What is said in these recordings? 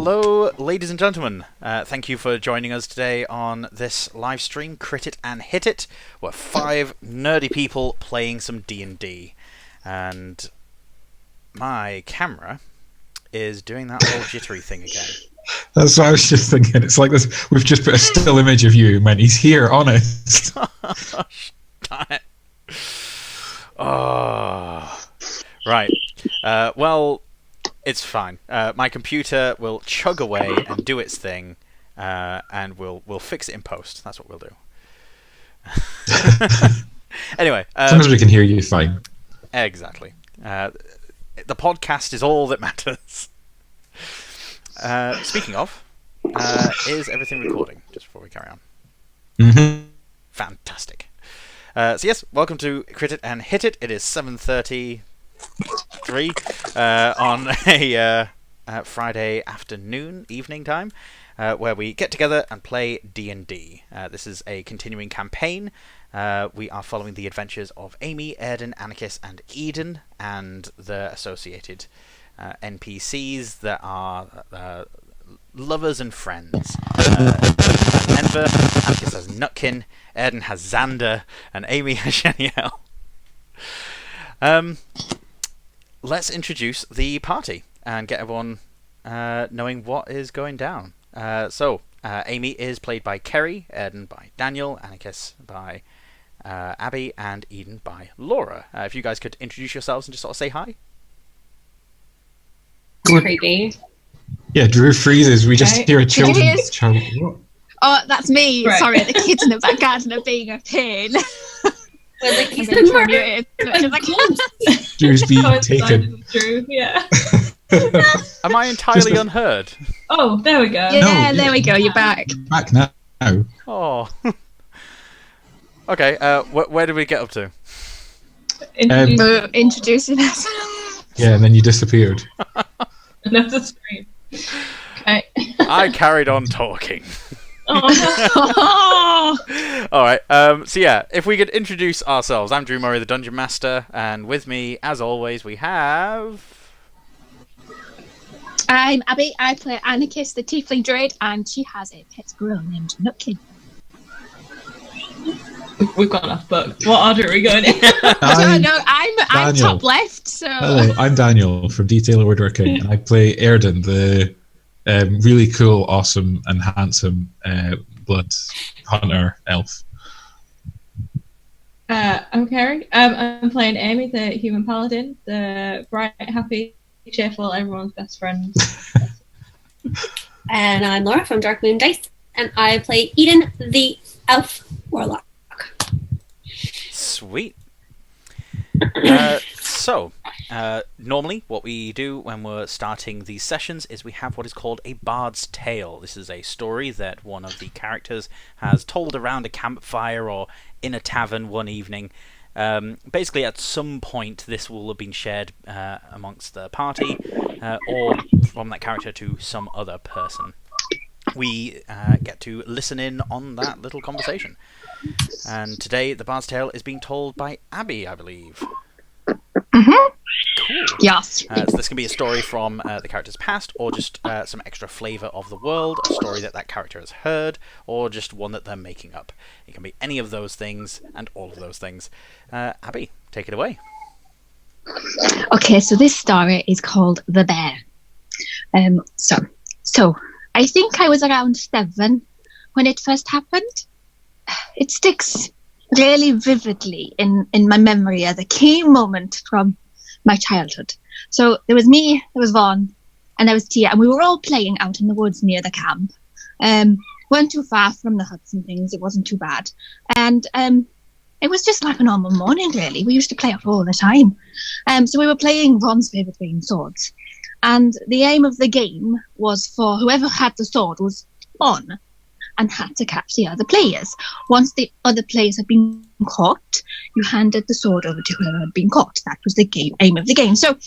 Hello, ladies and gentlemen. Thank you for joining us today on this live stream, Crit It and Hit It. We're 5 nerdy people playing some D&D. And my camera is doing that whole jittery thing again. That's what I was just thinking. It's like this. We've just put a still image of you, man. He's here, honest. Damn it. Oh. Right. Well, it's fine. My computer will chug away and do its thing, and we'll fix it in post. That's what we'll do. Anyway. As long as we can hear you fine. Exactly. The podcast is all that matters. Speaking of, is everything recording? Just before we carry on. Mm-hmm. Fantastic. So yes, welcome to Crit It and Hit It. It is 7:33 on a Friday afternoon, evening time, where we get together and play D&D. This is a continuing campaign. We are following the adventures of Amy, Airden, Anakis, and Eden, and the associated NPCs that are lovers and friends. Enver, Anakis has Nutkin, Airden has Xander, and Amy has Chenniel. Let's introduce the party and get everyone knowing what is going down. So, Amy is played by Kerry, Airden by Daniel, Anakis by Abby, and Eden by Laura. If you guys could introduce yourselves and just sort of say hi. Creepy. Yeah, Drew freezes. We just hear a children's child. Oh, that's me. Right. Sorry, the kids in the back garden are being a pain. Well, like, he's I'm gonna try and mute it as much as I can. Drew's being taken. Drew, yeah. Am I entirely unheard? Oh, there we go. Yeah, there we go. You're back. Back now. Oh. Okay, where did we get up to? Introducing us. Yeah, and then you disappeared. Another screen. Okay. I carried on talking. Oh, Alright, so yeah, if we could introduce ourselves. I'm Drew Murray, the Dungeon Master, and with me, as always, we have... I'm Abby. I play Anakis, the Tiefling Druid, and she has a pet squirrel named Nutkin. We've gone off book. What order are we going in? I'm top left, so... Hello, I'm Daniel from D.Taylor Woodworking, and I play Airden, the really cool, awesome, and handsome Bloodhunter elf. I'm Kerry. I'm playing Amy, the human paladin, the bright, happy, cheerful, everyone's best friend. And I'm Laura from Dark Moon Dice, and I play Eden, the elf warlock. Sweet. Normally what we do when we're starting these sessions is we have what is called a bard's tale. This is a story that one of the characters has told around a campfire or in a tavern one evening. Basically, at some point, this will have been shared amongst the party or from that character to some other person. We get to listen in on that little conversation. And today, the Bard's Tale is being told by Abby, I believe. Mm-hmm. Cool. Yes. So this can be a story from the character's past, or just some extra flavour of the world, a story that character has heard, or just one that they're making up. It can be any of those things, and all of those things. Abby, take it away. Okay, so this story is called The Bear. So I think I was around 7 when it first happened. It sticks really vividly in my memory as a key moment from my childhood. So there was me, there was Vaughn, and there was Tia, and we were all playing out in the woods near the camp. Weren't too far from the huts and things, it wasn't too bad. And it was just like a normal morning, really. We used to play out all the time. So we were playing Vaughn's favourite game, swords. And the aim of the game was for whoever had the sword was on and had to catch the other players. Once the other players had been caught, you handed the sword over to whoever had been caught. That was the aim of the game. So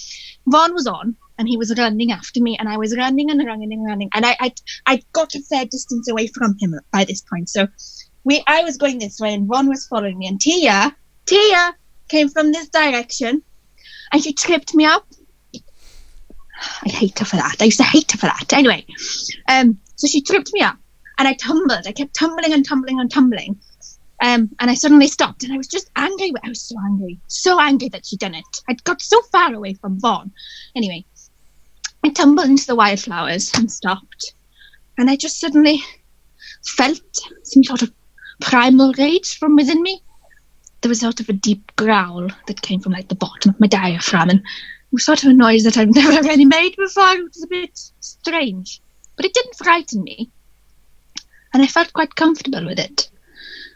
Vaughn was on, and he was running after me, and I was running and running and running. And I got a fair distance away from him by this point. So I was going this way, and Vaughn was following me. And Tia came from this direction, and she tripped me up. I hate her for that. I used to hate her for that. Anyway, so she tripped me up and I tumbled. I kept tumbling and tumbling and tumbling. And I suddenly stopped and I was just angry. I was so angry that she'd done it. I'd got so far away from Vaughn. Anyway, I tumbled into the wildflowers and stopped. And I just suddenly felt some sort of primal rage from within me. There was sort of a deep growl that came from like the bottom of my diaphragm, and it was sort of a noise that I've never really made before. It was a bit strange, but it didn't frighten me, and I felt quite comfortable with it.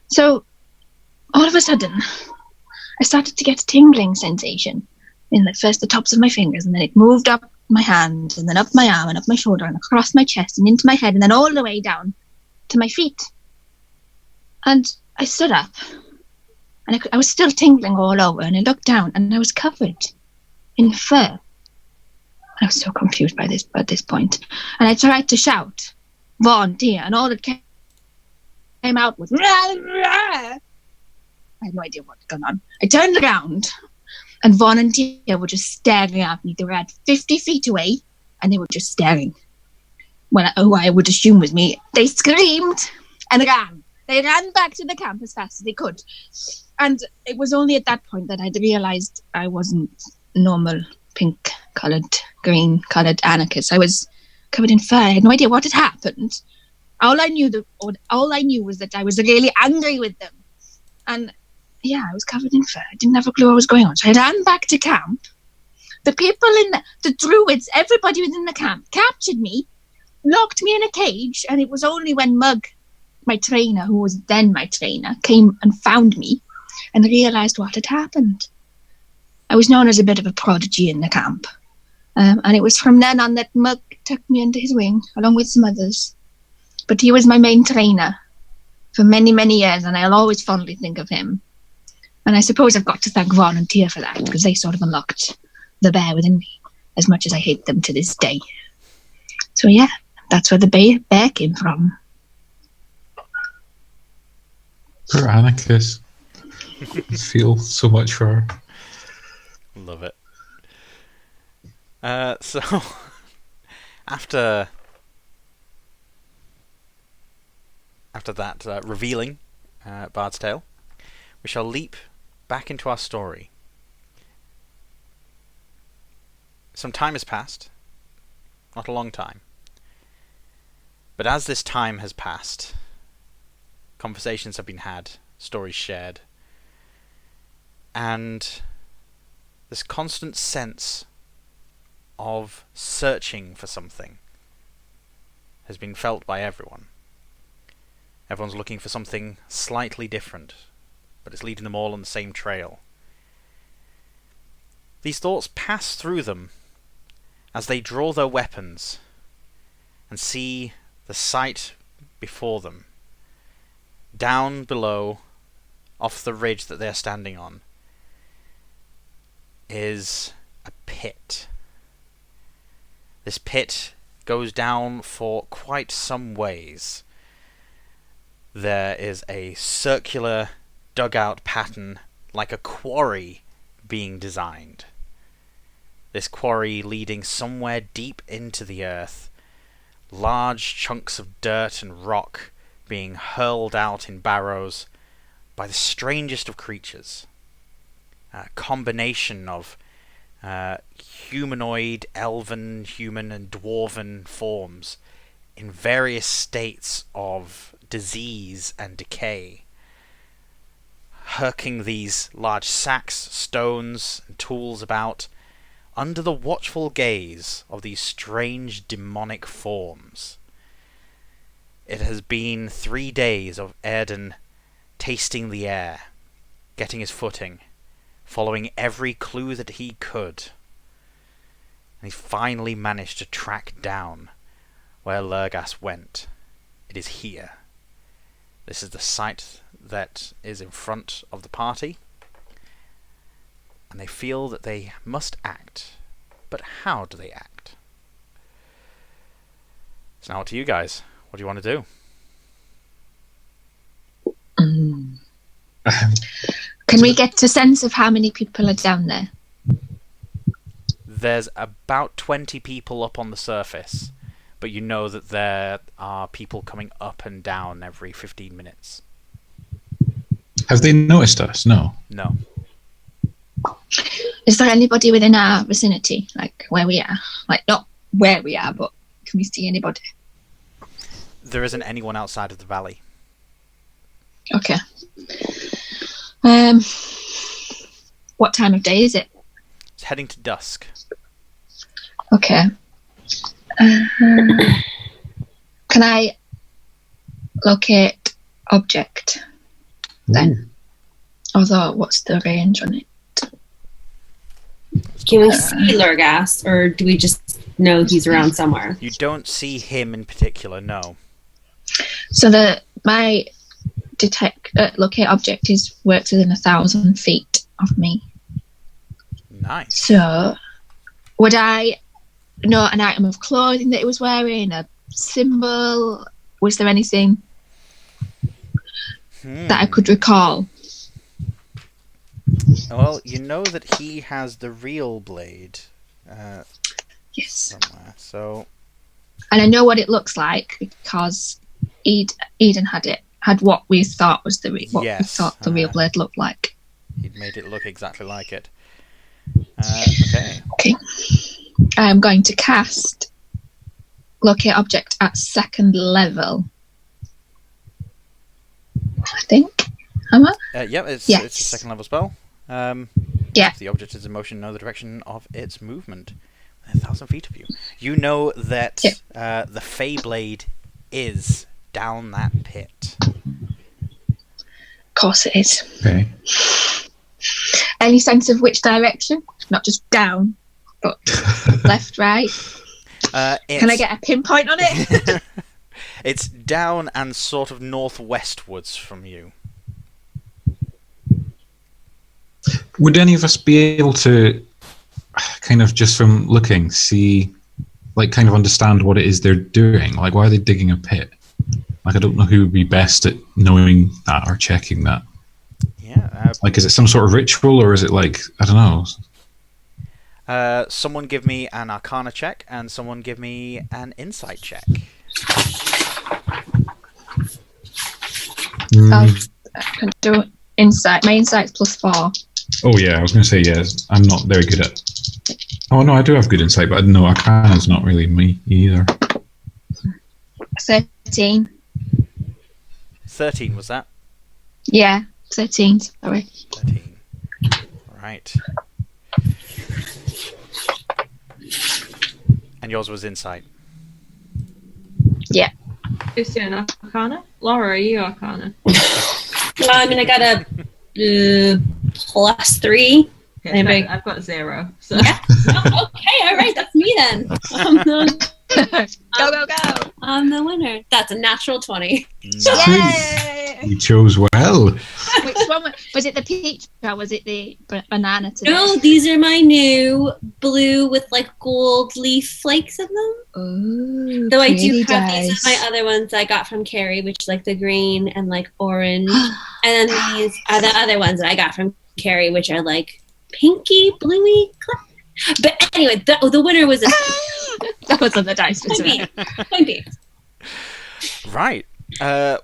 So all of a sudden, I started to get a tingling sensation in first the tops of my fingers, and then it moved up my hand, and then up my arm, and up my shoulder, and across my chest, and into my head, and then all the way down to my feet. And I stood up. And I was still tingling all over, and I looked down, and I was covered in fur. I was so confused by this at this point. And I tried to shout, Vaughn, dear, and all that came out was, rah, rah. I had no idea what was going on. I turned around, and Vaughn and Tia were just staring at me. They were at 50 feet away, and they were just staring. Well, who I would assume was me. They screamed and ran. They ran back to the camp as fast as they could. And it was only at that point that I'd realised I wasn't normal pink-coloured, green-coloured Anakis. I was covered in fur. I had no idea what had happened. All I knew was that I was really angry with them. And yeah, I was covered in fur. I didn't have a clue what was going on. So I ran back to camp. The people the Druids, everybody within the camp captured me, locked me in a cage, and it was only when Mug, my trainer, who was then my trainer, came and found me and realised what had happened. I was known as a bit of a prodigy in the camp. And it was from then on that Mug took me under his wing, along with some others. But he was my main trainer for many, many years, and I'll always fondly think of him. And I suppose I've got to thank Vaughn and Tia for that, because they sort of unlocked the bear within me, as much as I hate them to this day. So yeah, that's where the bear came from. Poor Anakis. Feel so much for her. Love it. So, after that revealing Bard's Tale, we shall leap back into our story. Some time has passed. Not a long time. But as this time has passed, conversations have been had, stories shared, and this constant sense of searching for something has been felt by everyone. Everyone's looking for something slightly different, but it's leading them all on the same trail. These thoughts pass through them as they draw their weapons and see the sight before them. Down below, off the ridge that they're standing on, is a pit. This pit goes down for quite some ways. There is a circular dugout pattern like a quarry being designed. This quarry leading somewhere deep into the earth. Large chunks of dirt and rock being hurled out in barrows by the strangest of creatures. A combination of humanoid, elven, human and dwarven forms in various states of disease and decay, hurking these large sacks, stones and tools about under the watchful gaze of these strange demonic forms. It has been 3 days of Airden tasting the air, getting his footing, following every clue that he could. And he finally managed to track down where Lurgas went. It is here. This is the site that is in front of the party. And they feel that they must act. But how do they act? It's now up to you guys. What do you want to do? Can we get a sense of how many people are down there? There's about 20 people up on the surface, but you know that there are people coming up and down every 15 minutes. Have they noticed us? No. No. Is there anybody within our vicinity, like where we are? Like, not where we are, but can we see anybody? There isn't anyone outside of the valley. Okay. What time of day is it? It's heading to dusk. Okay. Can I locate object then? Although, what's the range on it? Can we see Lurgas, or do we just know he's around somewhere? You don't see him in particular, no. So my locate object works within 1,000 feet of me. Nice. So, would I know an item of clothing that he was wearing, a symbol? Was there anything that I could recall? Well, you know that he has the real blade Yes. somewhere, so... And I know what it looks like because Eden had what we thought was the real blade looked like. He'd made it look exactly like it. Okay. Okay. I'm going to cast locate object at 2nd level. I think. Am I? Yep, it's Yes. a 2nd level spell. Yeah. If the object is in motion, know the direction of its movement. 1,000 feet of you. You know that the Fey Blade is down that pit. Of course it is. Okay. Any sense of which direction? Not just down, but left, right. Can I get a pinpoint on it? It's down and sort of northwestwards from you. Would any of us be able to, kind of just from looking, see, like, kind of understand what it is they're doing? Like, why are they digging a pit? Like, I don't know who would be best at knowing that or checking that. Yeah. Like, is it some sort of ritual, or is it like, I don't know? Someone give me an Arcana check, and someone give me an Insight check. I can do insight. My insight's +4. Oh yeah, I was going to say yes. I'm not very good at. Oh no, I do have good insight, but no, Arcana's not really me either. 13. 13 was that? Yeah, 13. Sorry. 13. Right. And yours was Insight. Yeah. Who's doing Arcana? Laura, are you Arcana? I mean, I got a +3. Yeah, I've got 0. So. Yeah. Oh, okay, all right, that's me then. Go. I'm the winner. That's a natural 20. Yay! You chose well. Which one was it? The peach or was it the banana today? No, these are my new blue with like gold leaf flakes in them. Ooh, Though I do have dice. these are my other ones I got from Kerry, which is like the green and like orange. And then these are the other ones that I got from Kerry, which are like pinky, bluey. But anyway, the winner was That was on the dice. Point B. Right.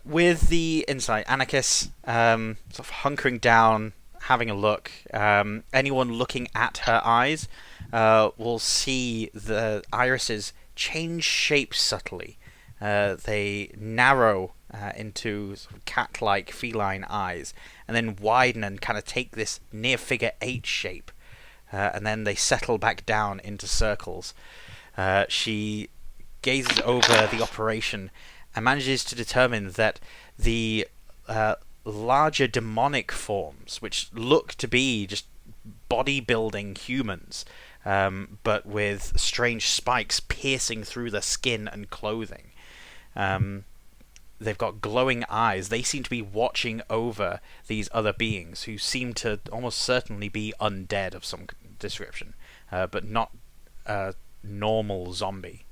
With the Insight, Anakis sort of hunkering down, having a look. Anyone looking at her eyes will see the irises change shape subtly. They narrow into sort of cat-like feline eyes, and then widen and kind of take this near figure 8 shape, and then they settle back down into circles. She gazes over the operation and manages to determine that the larger demonic forms, which look to be just bodybuilding humans, but with strange spikes piercing through the skin and clothing. They've got glowing eyes. They seem to be watching over these other beings who seem to almost certainly be undead of some description, but not a normal zombie.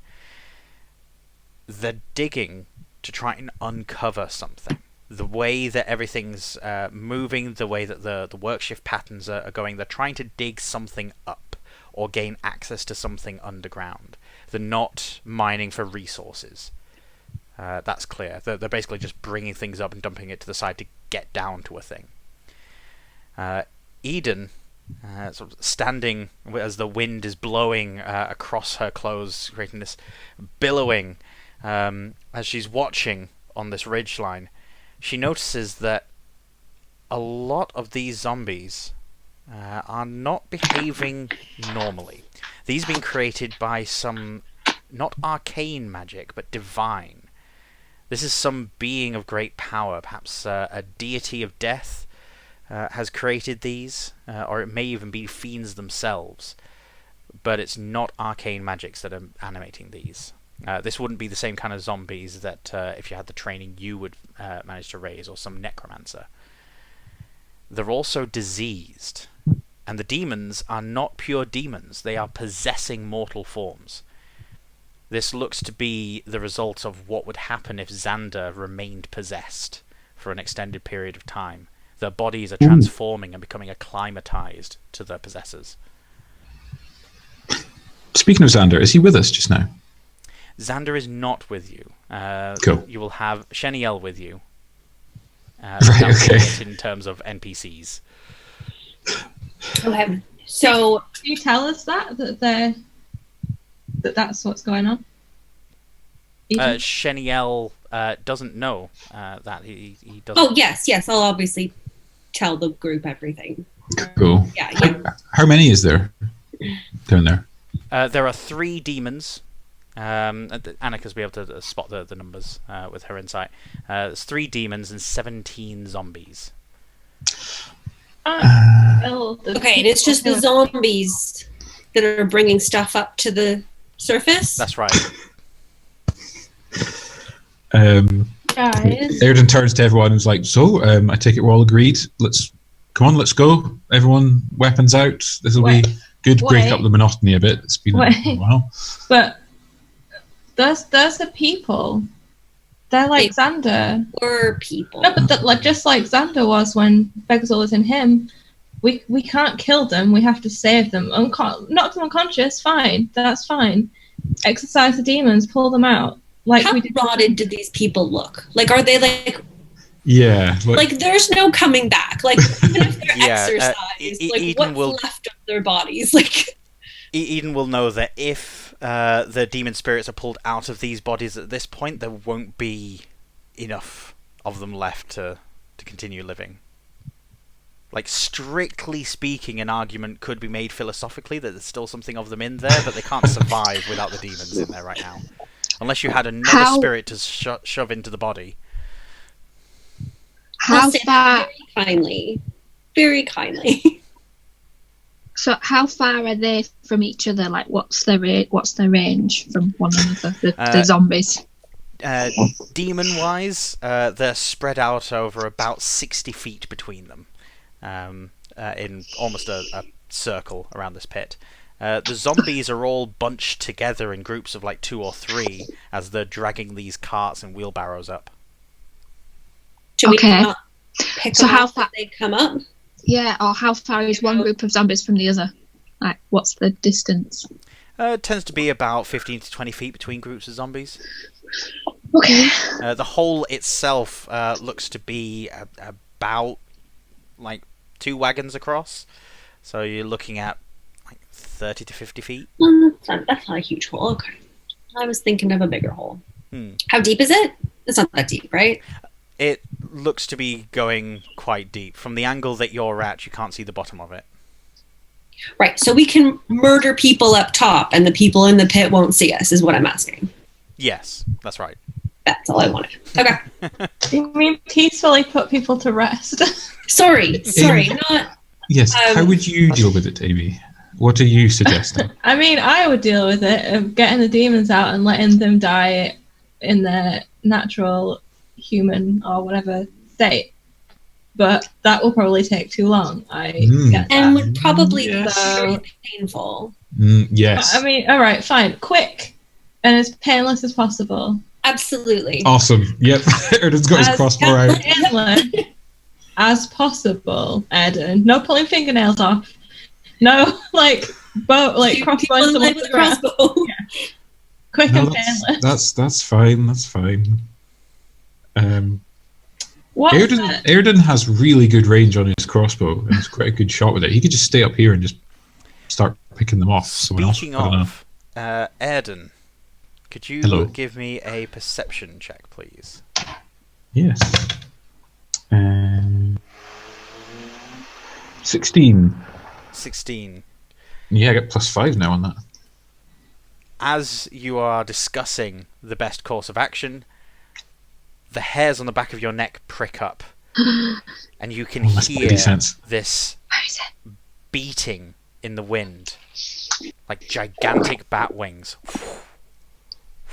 They're digging to try and uncover something. The way that everything's moving, the way that the work shift patterns are going, they're trying to dig something up, or gain access to something underground. They're not mining for resources. That's clear. They're basically just bringing things up and dumping it to the side to get down to a thing. Eden, sort of standing as the wind is blowing across her clothes, creating this billowing, as she's watching on this ridgeline, she notices that a lot of these zombies are not behaving normally. These have been created by some, not arcane magic, but divine. This is some being of great power, perhaps a deity of death has created these, or it may even be fiends themselves. But it's not arcane magics that are animating these. This wouldn't be the same kind of zombies that, if you had the training, you would manage to raise, or some necromancer. They're also diseased. And the demons are not pure demons. They are possessing mortal forms. This looks to be the result of what would happen if Xander remained possessed for an extended period of time. Their bodies are transforming and becoming acclimatized to their possessors. Speaking of Xander, is he with us just now? Xander is not with you. Cool. You will have Chenniel with you. Right, okay. In terms of NPCs. Okay. So Do you tell us that's what's going on? Eden? Chenniel doesn't know that. He doesn't. Oh, yes. I'll obviously tell the group everything. Cool. Yeah. How many is there down there? There are 3 demons. Anakis will be able to spot the numbers with her insight. There's 3 demons and 17 zombies. Okay, and it's just the zombies that are bringing stuff up to the surface? That's right. Guys. Airden turns to everyone and is like, so, I take it we're all agreed. Let's go. Everyone, weapons out. This will be good. Break up the monotony a bit. It's been a while. But those are people. They're like Xander. Or people. No, but just like Xander was when Begazol was in him, we can't kill them. We have to save them. Knock them unconscious. Fine, that's fine. Exorcise the demons. Pull them out. Like how rotted do these people look? Like, are they like? Yeah. Like there's no coming back. Like even if they're exercised, like Eden what's left of their bodies? Like Eden will know that if the demon spirits are pulled out of these bodies at this point, there won't be enough of them left to continue living. Like, strictly speaking, an argument could be made philosophically that there's still something of them in there, but they can't survive without the demons in there right now. Unless you had another spirit to shove into the body. How far? Very kindly. So how far are they from each other? Like, what's their range from one another? The zombies. Demon-wise, they're spread out over about 60 feet between them, in almost a circle around this pit. The zombies are all bunched together in groups of like 2 or 3 as they're dragging these carts and wheelbarrows up. Should we pick them how up far as they come up? Yeah, or how far is one group of zombies from the other? Like, what's the distance? It tends to be about 15 to 20 feet between groups of zombies. Okay. The hole itself looks to be about like 2 wagons across. So you're looking at like 30 to 50 feet. That's not a huge hole. Okay. I was thinking of a bigger hole. How deep is it? It's not that deep, right? It looks to be going quite deep. From the angle that you're at, you can't see the bottom of it. Right, so we can murder people up top and the people in the pit won't see us, is what I'm asking. Yes, that's right. That's all I wanted. Okay. You mean peacefully put people to rest? Sorry, not... Yes, how would you deal with it, Amy? What are you suggesting? I mean, I would deal with it of getting the demons out and letting them die in their natural human or whatever state. But that will probably take too long. I get that. And would probably be very painful. Yes. I mean, all right, fine. Quick and as painless as possible. Absolutely. Awesome. Yep. Airden's got his crossbow out. Painless as possible, Airden. No pulling fingernails off. No, like, bow, like crossbow People someone like to with the a ground. crossbow. Quick No, and painless. that's fine. That's fine. What's Airden has really good range on his crossbow, and he's quite a good shot with it. He could just stay up here and just start picking them off. Speaking of, Airden, could you Hello. give me a perception check, please? Yes. 16. 16. Yeah, I get +5 now on that. As you are discussing the best course of action, the hairs on the back of your neck prick up, and you can That's hear pretty sense. this Where is it? beating in the wind, like gigantic bat wings.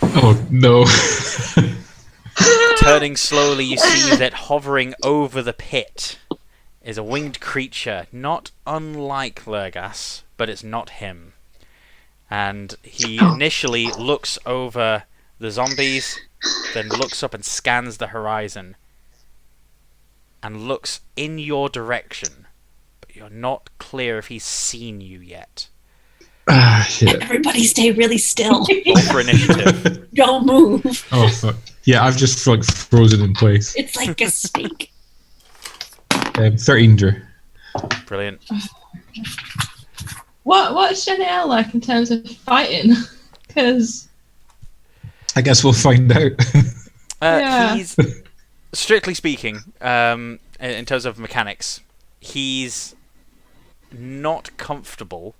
Oh no. Turning slowly, you see that hovering over the pit is a winged creature, not unlike Lurgas, but it's not him. And he initially looks over the zombies, then looks up and scans the horizon, and looks in your direction, but you're not clear if he's seen you yet. Shit. Everybody stay really still. Roll for initiative. Don't move. Oh fuck. Yeah, I've just like frozen in place. It's like a snake. 13, Drew. Brilliant. What's Chenniel like in terms of fighting? Because I guess we'll find out. Yeah. He's, strictly speaking, in terms of mechanics, he's not comfortable,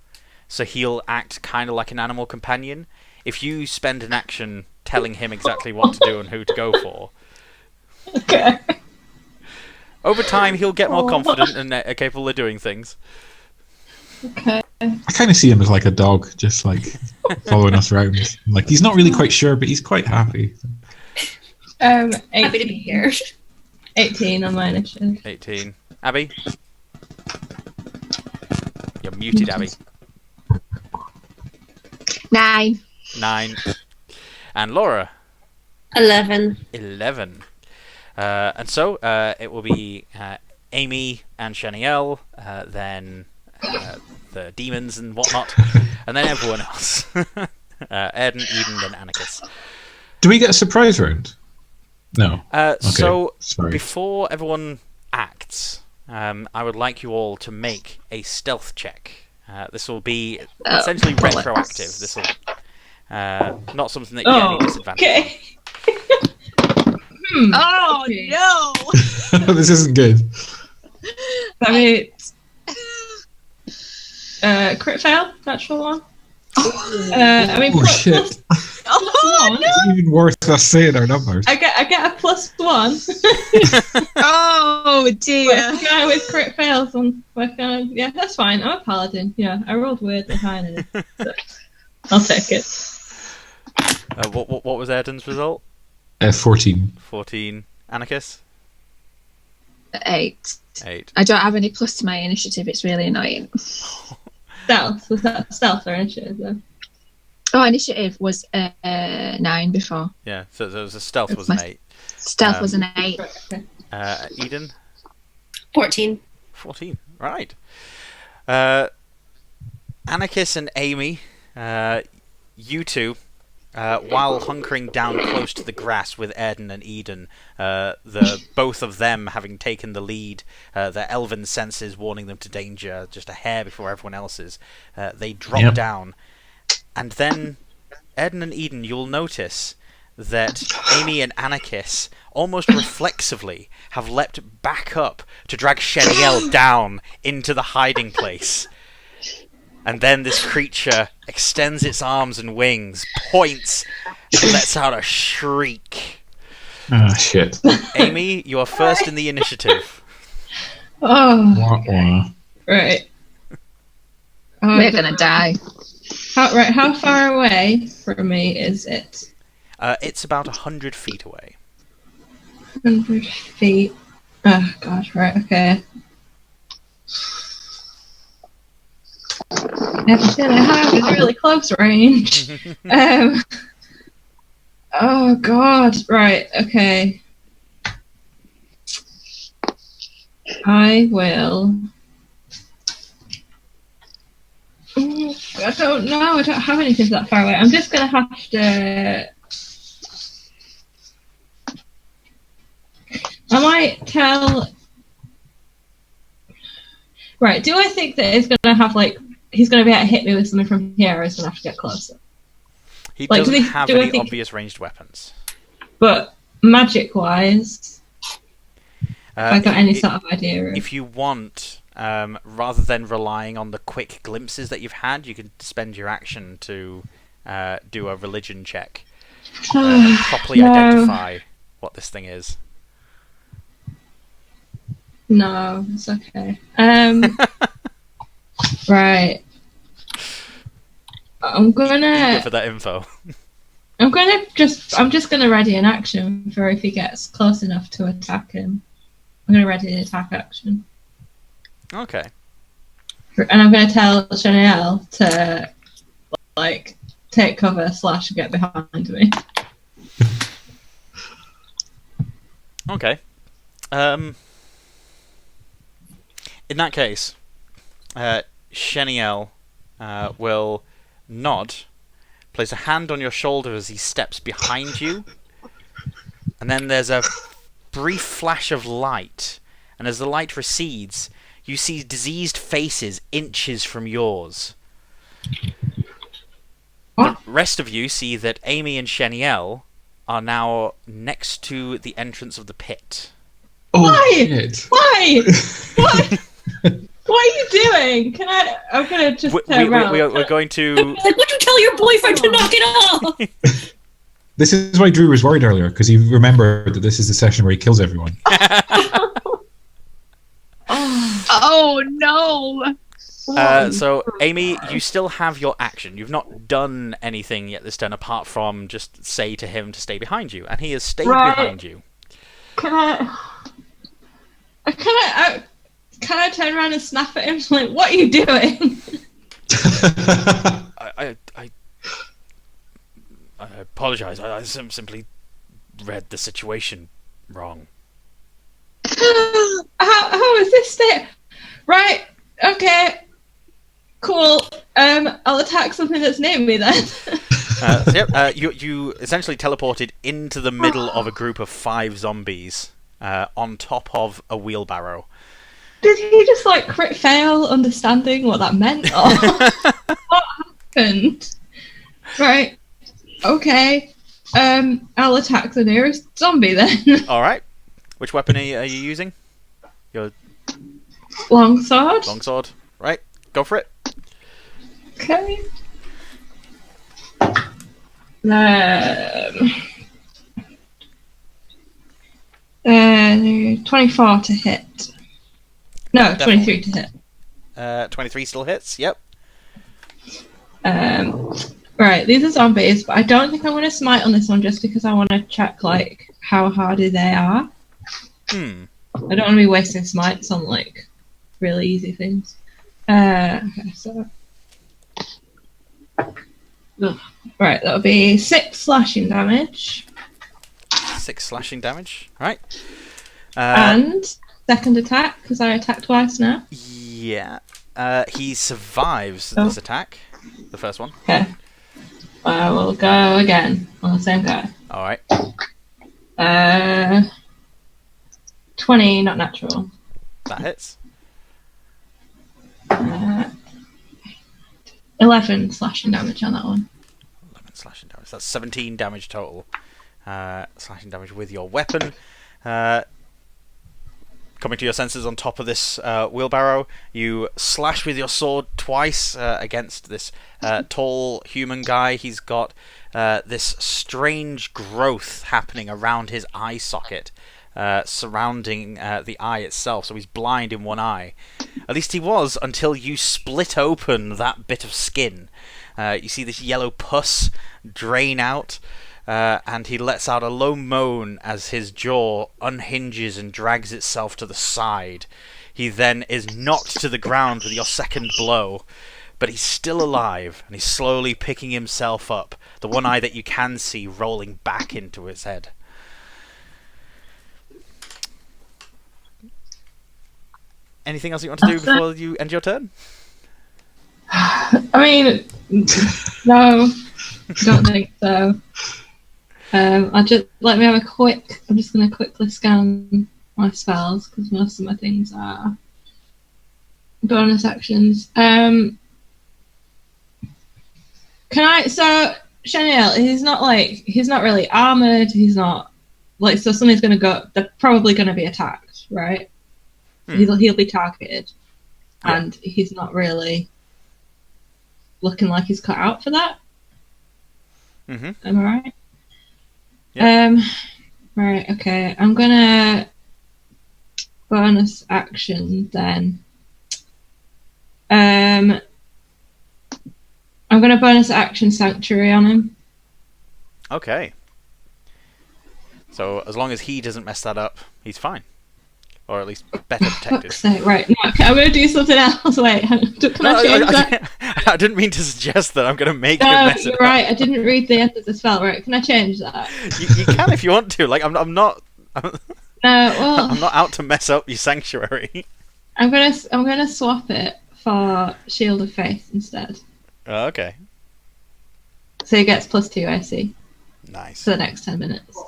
so he'll act kind of like an animal companion. If you spend an action telling him exactly what to do and who to go for, okay. over time he'll get more confident and capable of doing things. Okay. I kind of see him as like a dog, just like following us around. Like he's not really quite sure, but he's quite happy. Happy to be here. 18 on my initiative. 18. Abby? You're muted, Abby. 9. 9. And Laura? 11. 11. And so it will be Amy and Chenniel, then the demons and whatnot, and then everyone else. Airden, Eden, then Anakis. Do we get a surprise round? No. So sorry. before everyone acts, I would like you all to make a stealth check. This will be essentially retroactive. This will not something that you get any disadvantage on. Okay. Oh Okay. no! This isn't good. I mean, crit fail, natural one. I mean, Oh shit! Oh no! It's even worse us saying our numbers. I get a +1. Oh dear! But the guy with crit fails on yeah, that's fine. I'm a paladin. Yeah, I rolled weirdly high in it. So I'll take it. What was Airden's result? 14. 14. Anakis? 8. 8. I don't have any plus to my initiative. It's really annoying. Stealth. Was that stealth or initiative though? Oh, initiative was 9 before. Yeah, so there was a stealth That's was an my- 8. Stealth was an 8. Okay. Eden? 14. 14. Right. Anakis and Amy, you two, while hunkering down close to the grass with Airden and Eden, both of them having taken the lead, their elven senses warning them to danger just a hair before everyone else's, they drop down. And then, Airden and Eden, you'll notice that Amy and Anakis, almost reflexively, have leapt back up to drag Chenniel down into the hiding place. And then this creature extends its arms and wings, points, and lets out a shriek. Ah, shit. Amy, you are first in the initiative. Oh, Wah, wah. right. We're gonna die. How far away from me is it? It's about 100 feet away. 100 feet. Oh, God, right, okay. Everything I have is really close range. Oh, God, right, okay. I will I don't know. I don't have anything that far away. I'm just going to have to... I might tell... Right, do I think that it's going to have, like... He's going to be able to hit me with something from here, or he's going to have to get closer? He Like, doesn't have do I any think- obvious ranged weapons. But magic-wise, have I got any sort of idea of... If you want, rather than relying on the quick glimpses that you've had, you can spend your action to do a religion check. Properly No. identify what this thing is. No, it's okay. Right. I'm Eager gonna... for that info. I'm just gonna ready an action for if he gets close enough to attack him. I'm gonna ready an attack action. Okay. And I'm gonna tell Chenniel to, like, take cover / get behind me. Okay. In that case, Chenniel will nod, place a hand on your shoulder as he steps behind you, and then there's a brief flash of light, and as the light recedes, you see diseased faces inches from yours. What? The rest of you see that Amy and Chenniel are now next to the entrance of the pit. Oh, Why? shit. Why? What? What are you doing? I'm gonna just turn around. We're going to... Like, would you tell your boyfriend to knock it off? This is why Drew was worried earlier, because he remembered that this is the session where he kills everyone. Oh no! So, Amy, you still have your action. You've not done anything yet this turn apart from just say to him to stay behind you, and he has stayed Right. behind you. Can I turn around and snap at him? Like, what are you doing? I apologise. I simply read the situation wrong. How is this state? Right. Okay. Cool. I'll attack something that's near me then. You essentially teleported into the middle of a group of 5 zombies on top of a wheelbarrow. Did he just like crit fail understanding what that meant? Or what happened? Right. Okay. I'll attack the nearest zombie then. All right. Which weapon are you using? Your Longsword. longsword. Right. Go for it. Okay. 24 to hit. No, Definitely. 23 to hit. 23 still hits. Yep. Right, these are zombies, but I don't think I'm going to smite on this one just because I want to check like how hardy they are. I don't want to be wasting smites on like really easy things. Okay, so right, that'll be 6 slashing damage. 6 slashing damage. Right. And second attack, because I attacked twice now. Yeah. He survives this attack. The first one. Okay. I will go again on the same guy. Alright. 20, not natural. That hits. 11 slashing damage on that one. 11 slashing damage. That's 17 damage total. Slashing damage with your weapon. Coming to your senses on top of this wheelbarrow, you slash with your sword twice against this tall human guy. He's got this strange growth happening around his eye socket, surrounding the eye itself, so he's blind in one eye. At least he was until you split open that bit of skin. You see this yellow pus drain out. And he lets out a low moan as his jaw unhinges and drags itself to the side. He then is knocked to the ground with your second blow, but he's still alive, and he's slowly picking himself up, the one eye that you can see rolling back into his head. Anything else you want to do before you end your turn? I mean, no, don't think so. I'll just let me have a quick. I'm just going to quickly scan my spells because most of my things are bonus actions. Can I? So Chenniel, he's not really armored. He's not like so. Somebody's going to go. They're probably going to be attacked, right? He'll be targeted, and he's not really looking like he's cut out for that. Mm-hmm. Am I right? Yeah. Right, okay. I'm gonna bonus action then. I'm gonna bonus action Sanctuary on him. Okay. So as long as he doesn't mess that up, he's fine. Or at least better protected. Fuck's sake, right. No, okay, I'm gonna do something else. Wait, can I change that? I didn't mean to suggest that I'm going to make him No, mess it you're up. right. I didn't read the end of the spell. Right, can I change that? You can if you want to. Like I'm not. No, well, I'm not out to mess up your sanctuary. I'm gonna swap it for Shield of Faith instead. Oh, okay. So he gets +2 AC Nice. for the next 10 minutes.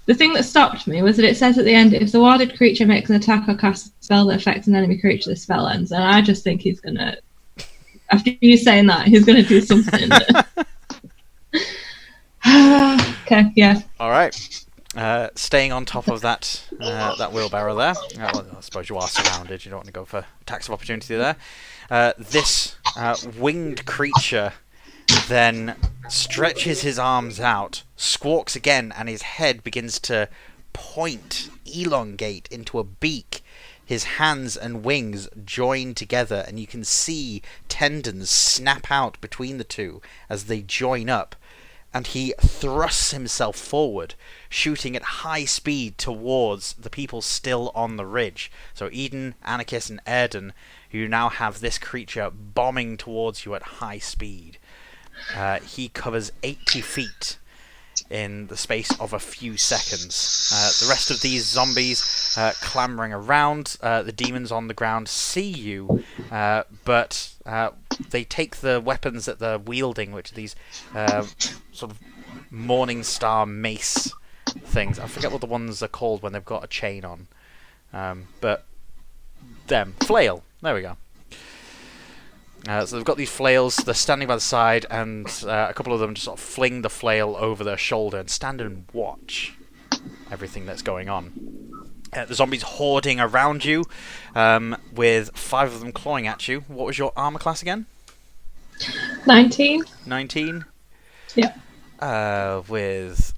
The thing that stopped me was that it says at the end, if the warded creature makes an attack or casts a spell that affects an enemy creature, the spell ends. And I just think he's gonna, after you saying that, he's gonna do something. Okay, yeah. All right. Staying on top of that that wheelbarrow there. Well, I suppose you are surrounded. You don't want to go for attacks of opportunity there. This winged creature then stretches his arms out, squawks again, and his head begins to point, elongate into a beak. His hands and wings join together, and you can see tendons snap out between the two as they join up. And he thrusts himself forward, shooting at high speed towards the people still on the ridge. So Eden, Anakis, and Airden, you now have this creature bombing towards you at high speed. He covers 80 feet in the space of a few seconds. The rest of these zombies clambering around, the demons on the ground see you, but they take the weapons that they're wielding, which are these sort of Morning Star mace things. I forget what the ones are called when they've got a chain on. But them. Flail. There we go. So they've got these flails, they're standing by the side, and a couple of them just sort of fling the flail over their shoulder and stand and watch everything that's going on. The zombies hoarding around you, with 5 of them clawing at you. What was your armor class again? 19. 19? Yeah. With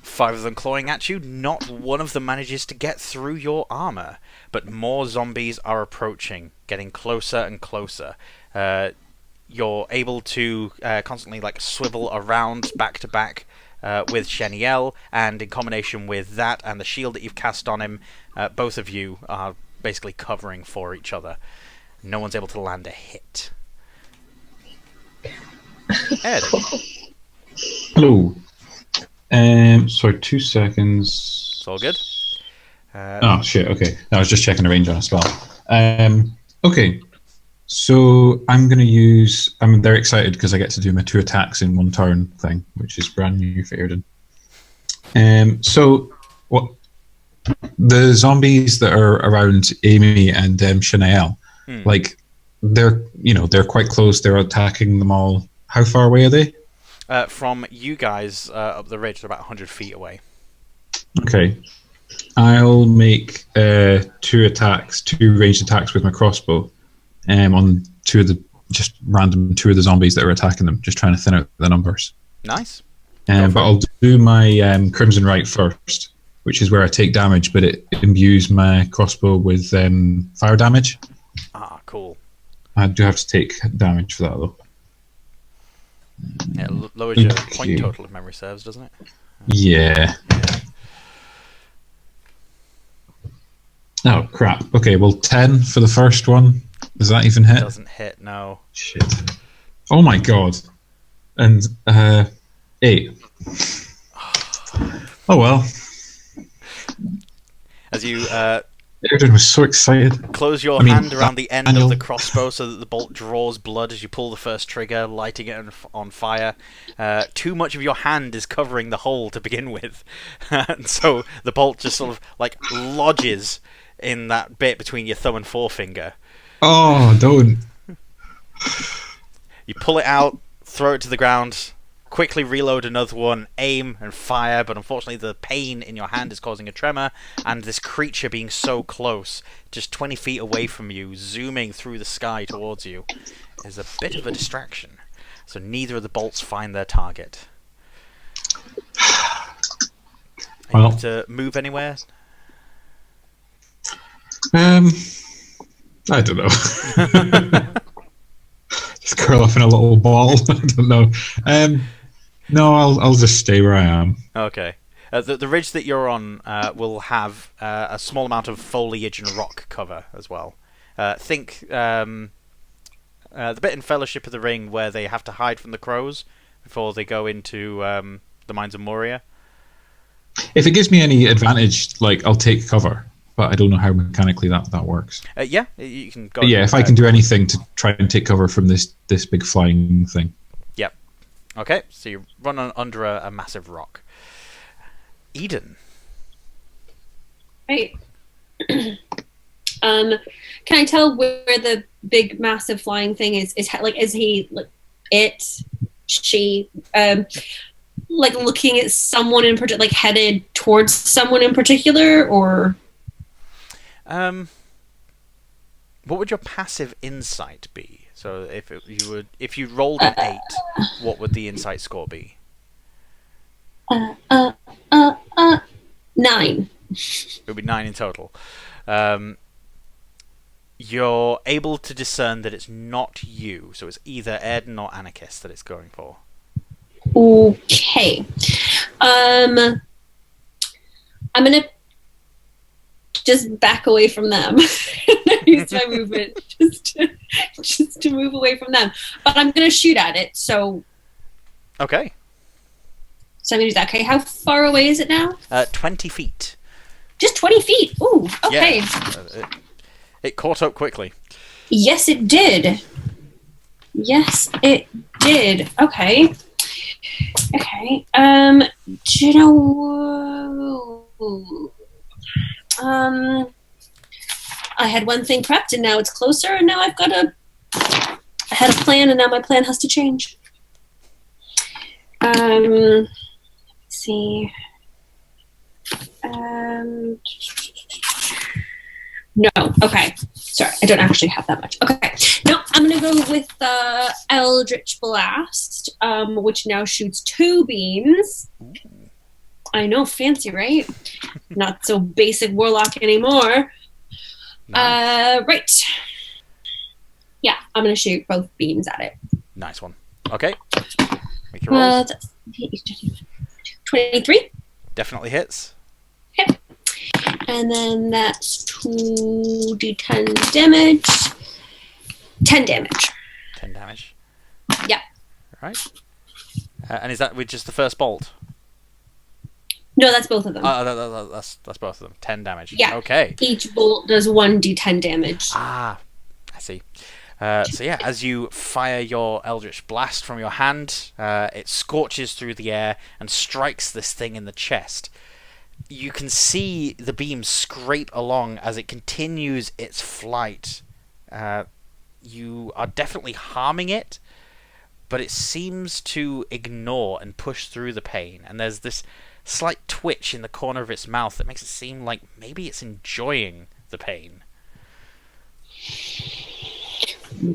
5 of them clawing at you, not one of them manages to get through your armor, but more zombies are approaching, getting closer and closer. You're able to constantly swivel around back to back with Chenniel, and in combination with that and the shield that you've cast on him, both of you are basically covering for each other. No one's able to land a hit. Ed. Hello. Sorry, 2 seconds. It's all good. Oh shit. Okay, I was just checking the range on a spell. Okay, so I'm gonna use. I'm very excited because I get to do my 2 attacks in 1 turn thing, which is brand new for Airden. So what? The zombies that are around Amy and Chenniel, they're quite close. They're attacking them all. How far away are they? From you guys up the ridge, they're about 100 feet away. Okay. I'll make 2 attacks, 2 ranged attacks with my crossbow on 2 of the just random 2 of the zombies that are attacking them, just trying to thin out the numbers. Nice. But I'll do my Crimson Right first, which is where I take damage, but it imbues my crossbow with fire damage. Ah, cool. I do have to take damage for that though. Yeah, lowers your point total if memory serves, doesn't it? Yeah. Oh crap. Okay, well 10 for the first one. Does that even hit? Doesn't hit, no. Shit. Oh my god. And 8. Oh well. As you Airden was so excited. Close your hand around the end of the crossbow so that the bolt draws blood as you pull the first trigger, lighting it on fire. Too much of your hand is covering the hole to begin with, and so the bolt just sort of like lodges in that bit between your thumb and forefinger. Oh, don't. You pull it out, throw it to the ground, quickly reload another one, aim and fire, but unfortunately the pain in your hand is causing a tremor, and this creature being so close, just 20 feet away from you, zooming through the sky towards you, is a bit of a distraction. So neither of the bolts find their target. You need to move anywhere? I don't know. Just curl up in a little ball. I don't know. No, I'll just stay where I am. Okay. The ridge that you're on will have a small amount of foliage and rock cover as well. Think the bit in Fellowship of the Ring where they have to hide from the crows before they go into the Mines of Moria. If it gives me any advantage, like, I'll take cover. But I don't know how mechanically that works. Yeah, you can go. But yeah, if I can do anything to try and take cover from this big flying thing. Yep. Okay, so you run under a massive rock. Eden. Right. Can I tell where the big, massive flying thing is? Is he like it? She? Like looking at someone in particular, like headed towards someone in particular, or? What would your passive insight be? So if you rolled an 8, what would the insight score be? 9. It would be 9 in total. You're able to discern that it's not you, so it's either Airden or Anakis that it's going for. Okay. I'm gonna just back away from them. Use my movement just to move away from them. But I'm gonna shoot at it. So okay. So I'm gonna do that. Okay. How far away is it now? 20 feet. Just 20 feet. Ooh. Okay. Yeah. It caught up quickly. Yes, it did. Yes, it did. Okay. Okay. Do you know? I had one thing prepped, and now it's closer, and now I had a plan, and now my plan has to change. Let's see. No. Okay. Sorry, I don't actually have that much. Okay. No, I'm gonna go with the Eldritch Blast, which now shoots 2 beams. I know, fancy, right? Not so basic Warlock anymore. Nice. Right. Yeah, I'm gonna shoot both beams at it. Nice one. Okay. Make your rolls. 23. Definitely hits. Okay. And then that's 2d10 damage. 10 damage. 10 damage. Yeah. All right. And is that with just the first bolt? No, that's both of them. That's both of them. 10 damage. Yeah. Okay. Each bolt does 1d10 damage. Ah, I see. So yeah, as you fire your Eldritch Blast from your hand, it scorches through the air and strikes this thing in the chest. You can see the beam scrape along as it continues its flight. You are definitely harming it, but it seems to ignore and push through the pain. And there's this slight twitch in the corner of its mouth that makes it seem like maybe it's enjoying the pain.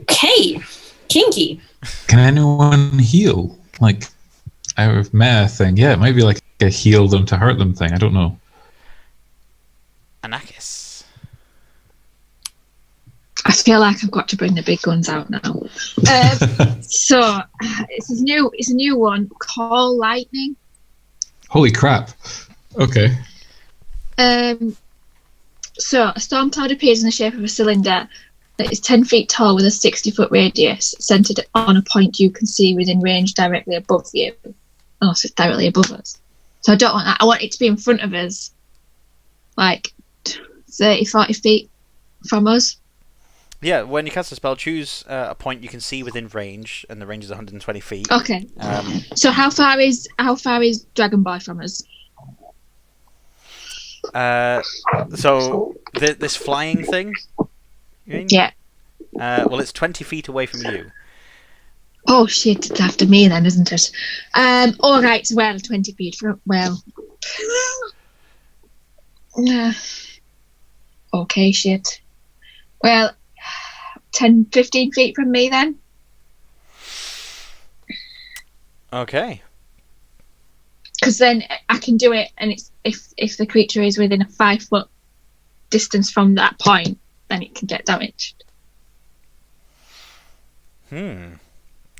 Okay. Kinky. Can anyone heal? Like, out of meta thing? Yeah, it might be like a heal them to hurt them thing. I don't know. Anakis. I feel like I've got to bring the big guns out now. So it's a new one. Call lightning. Holy crap. Okay. So a storm cloud appears in the shape of a cylinder that is 10 feet tall with a 60-foot radius, centered on a point you can see within range directly above you. Oh, so it's directly above us. So I don't want that. I want it to be in front of us, like 30, 40 feet from us. Yeah, when you cast a spell, choose a point you can see within range, and the range is 120 feet. Okay. So how far is Dragon Boy from us? So this flying thing. You mean? Yeah. Well, it's 20 feet away from you. Oh shit! It's after me then, isn't it? All right. Well, 20 feet from. Well. Okay. Shit. Well, 10, 15 feet from me then. Okay. Because then I can do it, and it's if the creature is within a 5 foot distance from that point, then it can get damaged.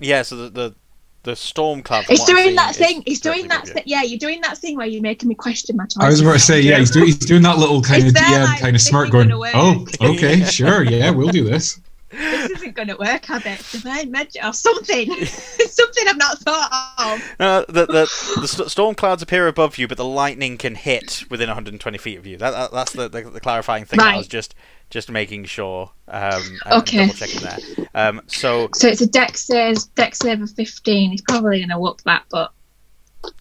Yeah. So the storm cloud. It's doing that thing. It's doing that. Yeah, you're doing that thing where you're making me question my choice. I was about to say, yeah, he's doing that little kind of DM like, kind of smirk, going, oh, okay, sure, yeah, we'll do this. This isn't going to work, have it? Divine magic or something. Something I've not thought of. The storm clouds appear above you, but the lightning can hit within 120 feet of you. That's the clarifying thing. Right. I was just making sure. Okay. Double checking there. So it's a dex save of 15. He's probably going to whoop that, but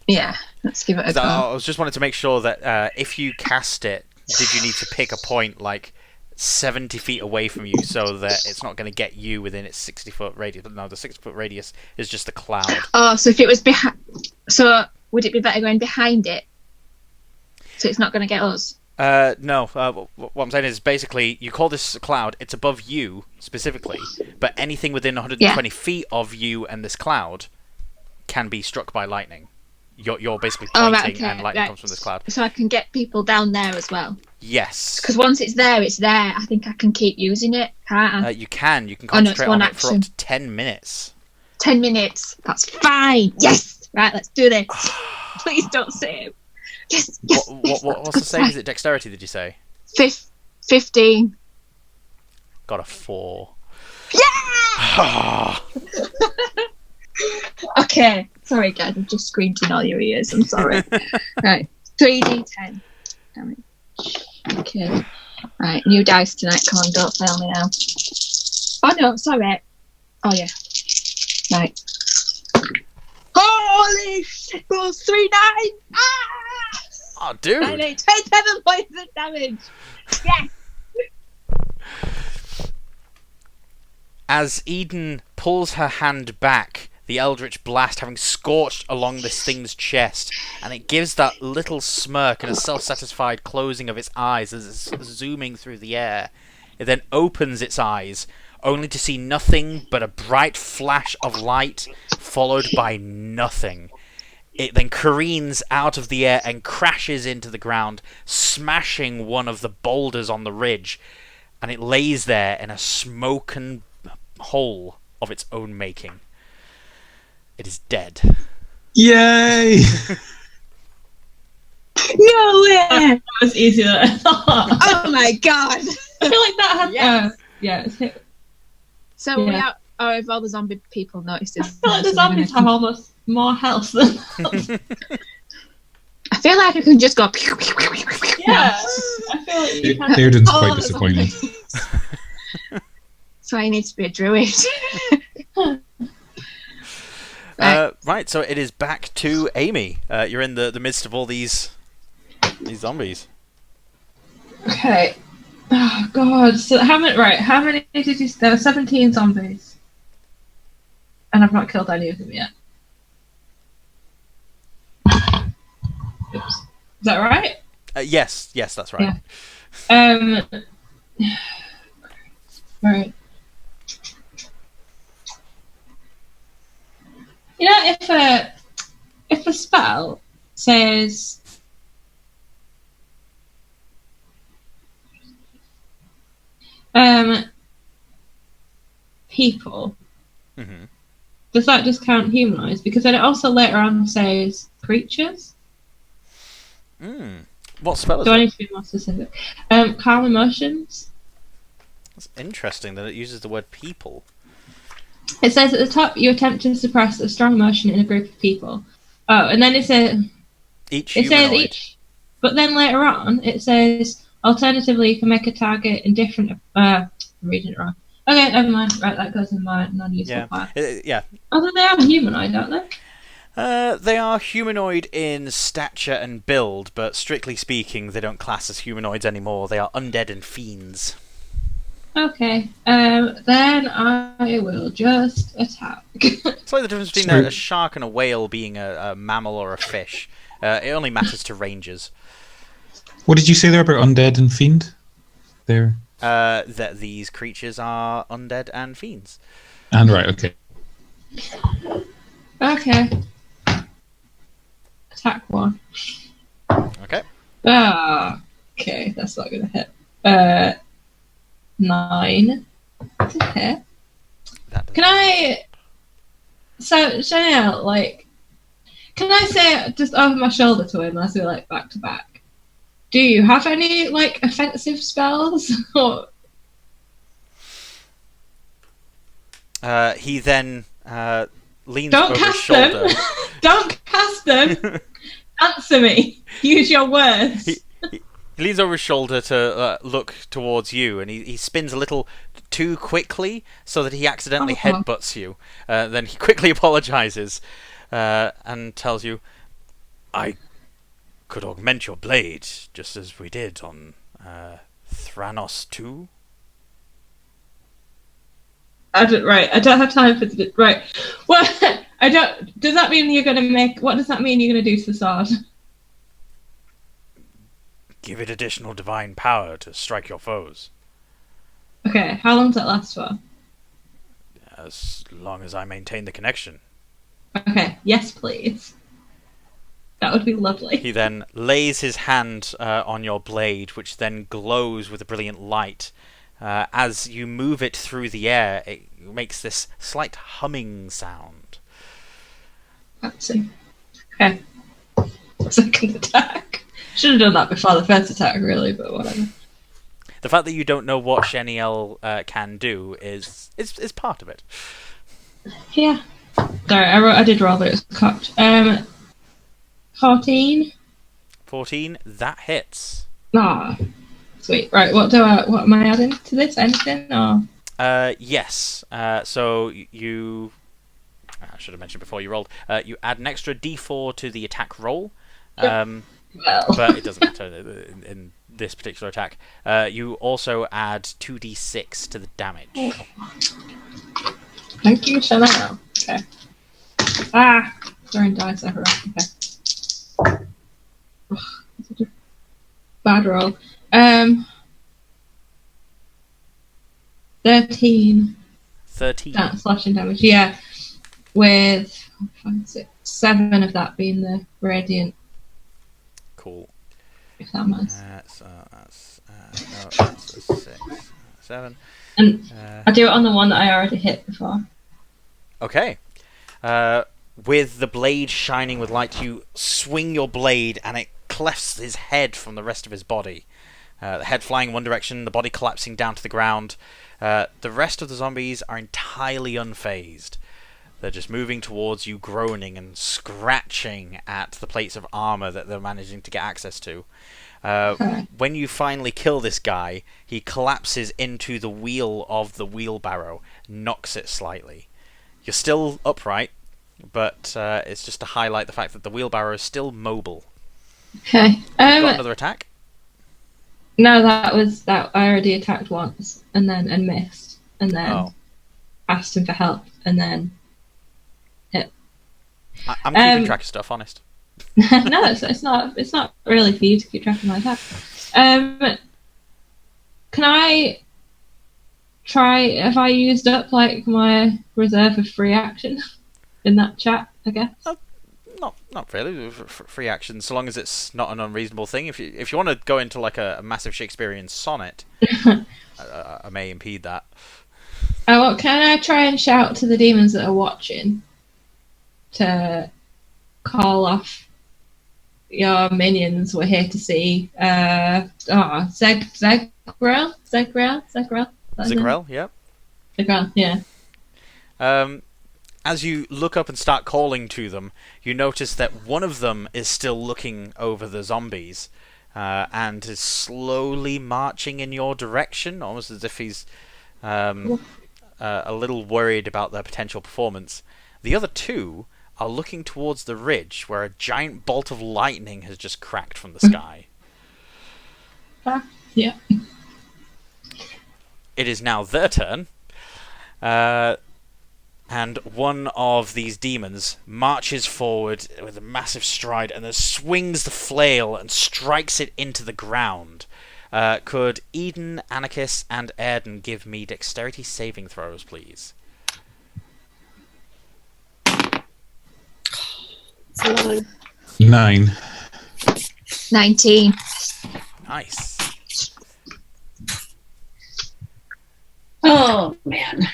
yeah, let's give it a go. I was just wanted to make sure that if you cast it, did you need to pick a point like 70 feet away from you so that it's not going to get you within its 60-foot radius? No, the 60-foot radius is just the cloud. Oh, so if it was behind, so would it be better going behind it? So it's not going to get us. No. What I'm saying is basically you call this a cloud. It's above you specifically, but anything within 120 feet of you and this cloud can be struck by lightning. You're basically pointing, and lightning comes from this cloud. So I can get people down there as well. Yes. Because once it's there, it's there. I think I can keep using it, can't I? You can concentrate on it for up to 10 minutes. 10 minutes. That's fine. Yes. Right, let's do this. Please don't save. Yes. What's the save? Is it dexterity? Did you say? 15. Got a 4. Yeah. Okay. Sorry, guys. I've just screamed in all your ears. I'm sorry. Right. 3d10 damage. Okay. Right. New dice tonight. Come on, don't fail me now. Oh no, sorry. Oh yeah. Right. Holy shit! Rolls 3 9. Ah! Oh, dude. 27 points of damage. Yes. As Eden pulls her hand back, the eldritch blast having scorched along this thing's chest, and it gives that little smirk and a self-satisfied closing of its eyes as it's zooming through the air. It then opens its eyes, only to see nothing but a bright flash of light, followed by nothing. It then careens out of the air and crashes into the ground, smashing one of the boulders on the ridge, and it lays there in a smoken hole of its own making. It is dead. Yay! No way! That was easier than I thought. Oh my god! I feel like that had. Yeah, it's hit. So Yeah. if all the zombie people noticed I this. feel like the zombies have almost more health than. I feel like I can just go. Yeah, I feel like you can. Airden's Oh, quite there's disappointed. So I need to be a druid. Right, so it is back to Amy. You're in the midst of all these zombies. Okay. Oh god. So how many did you? There were 17 zombies, and I've not killed any of them yet. Oops. Is that right? Yes, that's right. Yeah. Right. You know, if a spell says people, Mm-hmm. does that just count humanized? Because then it also later on says creatures. What spell is Do I need it? to be more specific? Calm emotions. It's interesting that it uses the word people. It says at the top, you attempt to suppress a strong emotion in a group of people. Oh, and then it says Each it humanoid. says each, but then later on it says Alternatively, you can make a target in different. I'm reading it wrong. Okay, never mind. Right, that goes in my non-useful part. Yeah. Although they are humanoid, aren't they? They are humanoid in stature and build, but strictly speaking, they don't class as humanoids anymore. They are undead and fiends. Okay. Then I will just attack. It's like the difference between a shark and a whale being a mammal or a fish. It only matters to rangers. What did you say there about undead and fiend? There. That these creatures are undead and fiends. And right, okay. Okay. Attack 1. Okay. Okay, that's not gonna hit. 9 to hit. Can I? So Chenniel, like, can I say just over my shoulder to him as we're like back to back? Do you have any like offensive spells? Or... He then leans Don't over his cast shoulder. them. Don't cast them. Answer me. Use your words. He leans over his shoulder to look towards you, and he spins a little too quickly so that he accidentally headbutts you. Then he quickly apologizes and tells you, I could augment your blade, just as we did on Thranos 2. I don't have time for the right. Well, I don't. Does that mean you're going to make? What does that mean you're going to do to the sword? Give it additional divine power to strike your foes. Okay, how long does that last for? As long as I maintain the connection. Okay, yes, please. That would be lovely. He then lays his hand on your blade, which then glows with a brilliant light. As you move it through the air, it makes this slight humming sound. Let's see. Okay. Second attack. Should have done that before the first attack, really, but whatever. The fact that you don't know what Chenniel can do is part of it. Yeah. Sorry, I did roll, but it was cocked. 14. 14, that hits. Ah, sweet. Right, what am I adding to this? Anything or? Yes. So you. I should have mentioned before you rolled. You add an extra D4 to the attack roll. Well. But it doesn't matter in this particular attack. You also add 2d6 to the damage. Thank you, Chanel. Okay. Throwing dice everywhere. Okay. Such a bad roll. 13. 13. That's slashing damage. Yeah, with 7 of that being the radiant. Cool. If that matters. That's a 6, 7. And I do it on the one that I already hit before. Okay. With the blade shining with light, you swing your blade and it clefts his head from the rest of his body. The head flying one direction, the body collapsing down to the ground. The rest of the zombies are entirely unfazed. They're just moving towards you, groaning and scratching at the plates of armor that they're managing to get access to. When you finally kill this guy, he collapses into the wheel of the wheelbarrow, knocks it slightly. You're still upright, but it's just to highlight the fact that the wheelbarrow is still mobile. Okay. Got another attack? No, that I already attacked once and missed, and then asked him for help, and then hit. I'm keeping track of stuff, honest. No, it's not really for you to keep track of my attack. Can I try? Have I used up like my reserve of free action in that chat? I guess. Not really. Free action, so long as it's not an unreasonable thing. If you want to go into like a massive Shakespearean sonnet, I may impede that. Well, can I try and shout to the demons that are watching to call off your minions? We're here to see Zegrel. Zegrel, yeah. Zegrel, yeah. As you look up and start calling to them, you notice that one of them is still looking over the zombies. and is slowly marching in your direction, almost as if he's a little worried about their potential performance. The other two are looking towards the ridge, where a giant bolt of lightning has just cracked from the sky. Yeah. It is now their turn, and one of these demons marches forward with a massive stride and then swings the flail and strikes it into the ground. Could Eden, Anakis, and Airden give me dexterity saving throws, please? So, 9. 19. Nice. oh man.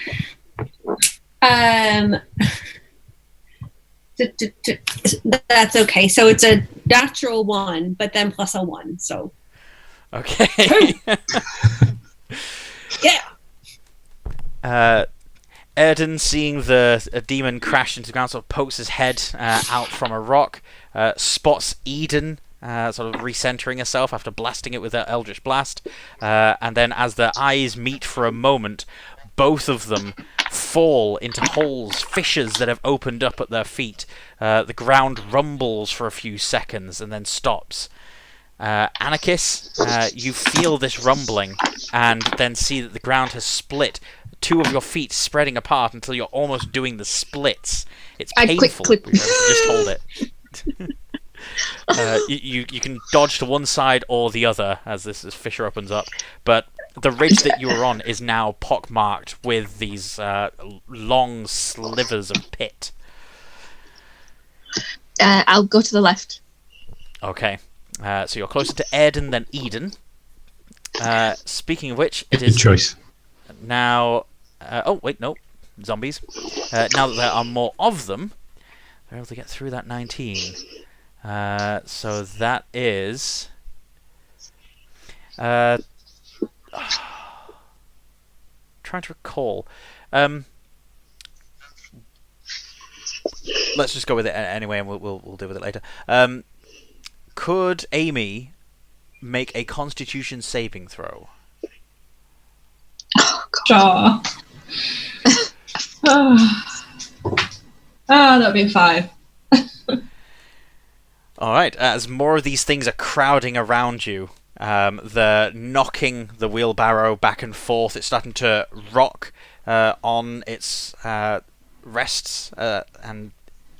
That's okay. So it's a natural 1, but then plus a 1. So Okay. yeah. Airden, seeing a demon crash into the ground, sort of pokes his head out from a rock, spots Eden sort of recentering herself after blasting it with her Eldritch Blast, and then as their eyes meet for a moment, both of them fall into holes, fissures that have opened up at their feet. The ground rumbles for a few seconds and then stops. Anakis, you feel this rumbling and then see that the ground has split. 2 of your feet spreading apart until you're almost doing the splits. It's painful. Quick. But just hold it. You can dodge to one side or the other as this fissure opens up, but the ridge that you were on is now pockmarked with these long slivers of pit. I'll go to the left. Okay, so you're closer to Airden than Eden. Speaking of which, it Good is choice. now... oh, wait, no. Zombies. Now that there are more of them, they're able to get through that 19. So that is... trying to recall. Let's just go with it anyway, and we'll deal with it later. Could Amy make a Constitution saving throw? Sure. That'll be a 5. Alright, as more of these things are crowding around you, they're knocking the wheelbarrow back and forth. It's starting to rock on its rests, and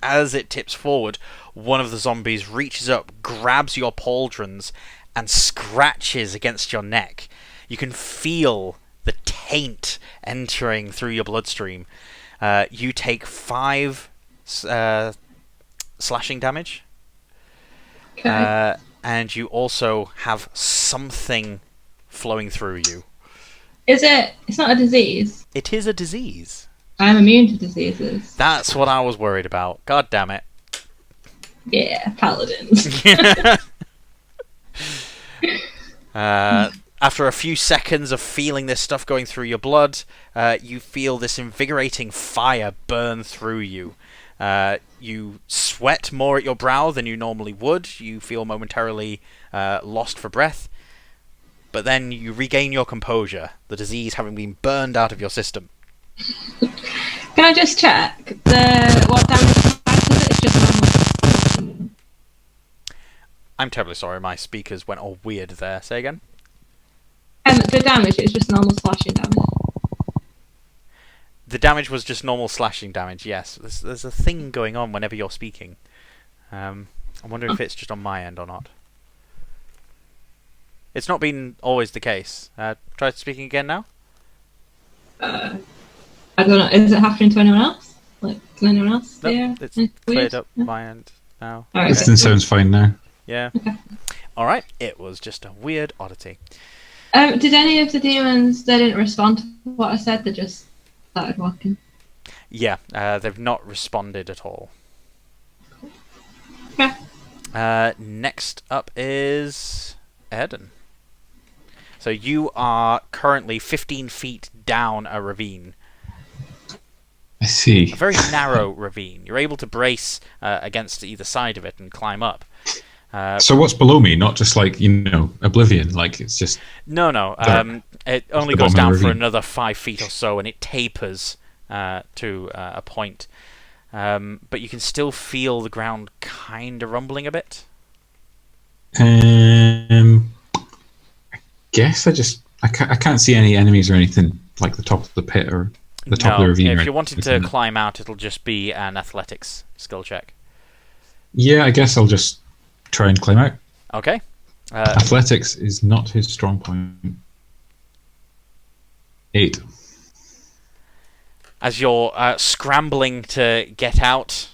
as it tips forward, one of the zombies reaches up, grabs your pauldrons, and scratches against your neck. You can feel the taint entering through your bloodstream. You take 5 slashing damage. Okay. And you also have something flowing through you. It's not a disease. It is a disease. I'm immune to diseases. That's what I was worried about. God damn it. Yeah, paladins. After a few seconds of feeling this stuff going through your blood, you feel this invigorating fire burn through you. You sweat more at your brow than you normally would. You feel momentarily lost for breath. But then you regain your composure, the disease having been burned out of your system. Can I just check what damage is it? It's just normal. I'm terribly sorry, my speakers went all weird there. Say again? The damage is just normal slashing damage. The damage was just normal slashing damage, yes. There's a thing going on whenever you're speaking. I'm wondering if it's just on my end or not. It's not been always the case. Try speaking again now? I don't know. Is it happening to anyone else? Like, can anyone else? Nope, Yeah. it's Weird? cleared up Yeah. my end now. Alright, Everything sounds fine now. Yeah. Alright, it was just a weird oddity. Did any of the demons, they didn't respond to what I said, they just started walking? Yeah, they've not responded at all. Okay. Next up is Airden. So you are currently 15 feet down a ravine. I see. A very narrow ravine. You're able to brace against either side of it and climb up. So what's below me? Not just like, oblivion. Like it's just No. It only the goes bottom of the down for ravine. another 5 feet or so, and it tapers to a point. But you can still feel the ground kind of rumbling a bit. Guess I can't see any enemies or anything like the top of the pit or the top of the ravine. If or you wanted to anything. climb out, it'll just be an athletics skill check. Yeah, I guess I'll just try and climb out. Okay. Athletics is not his strong point. 8. As you're scrambling to get out,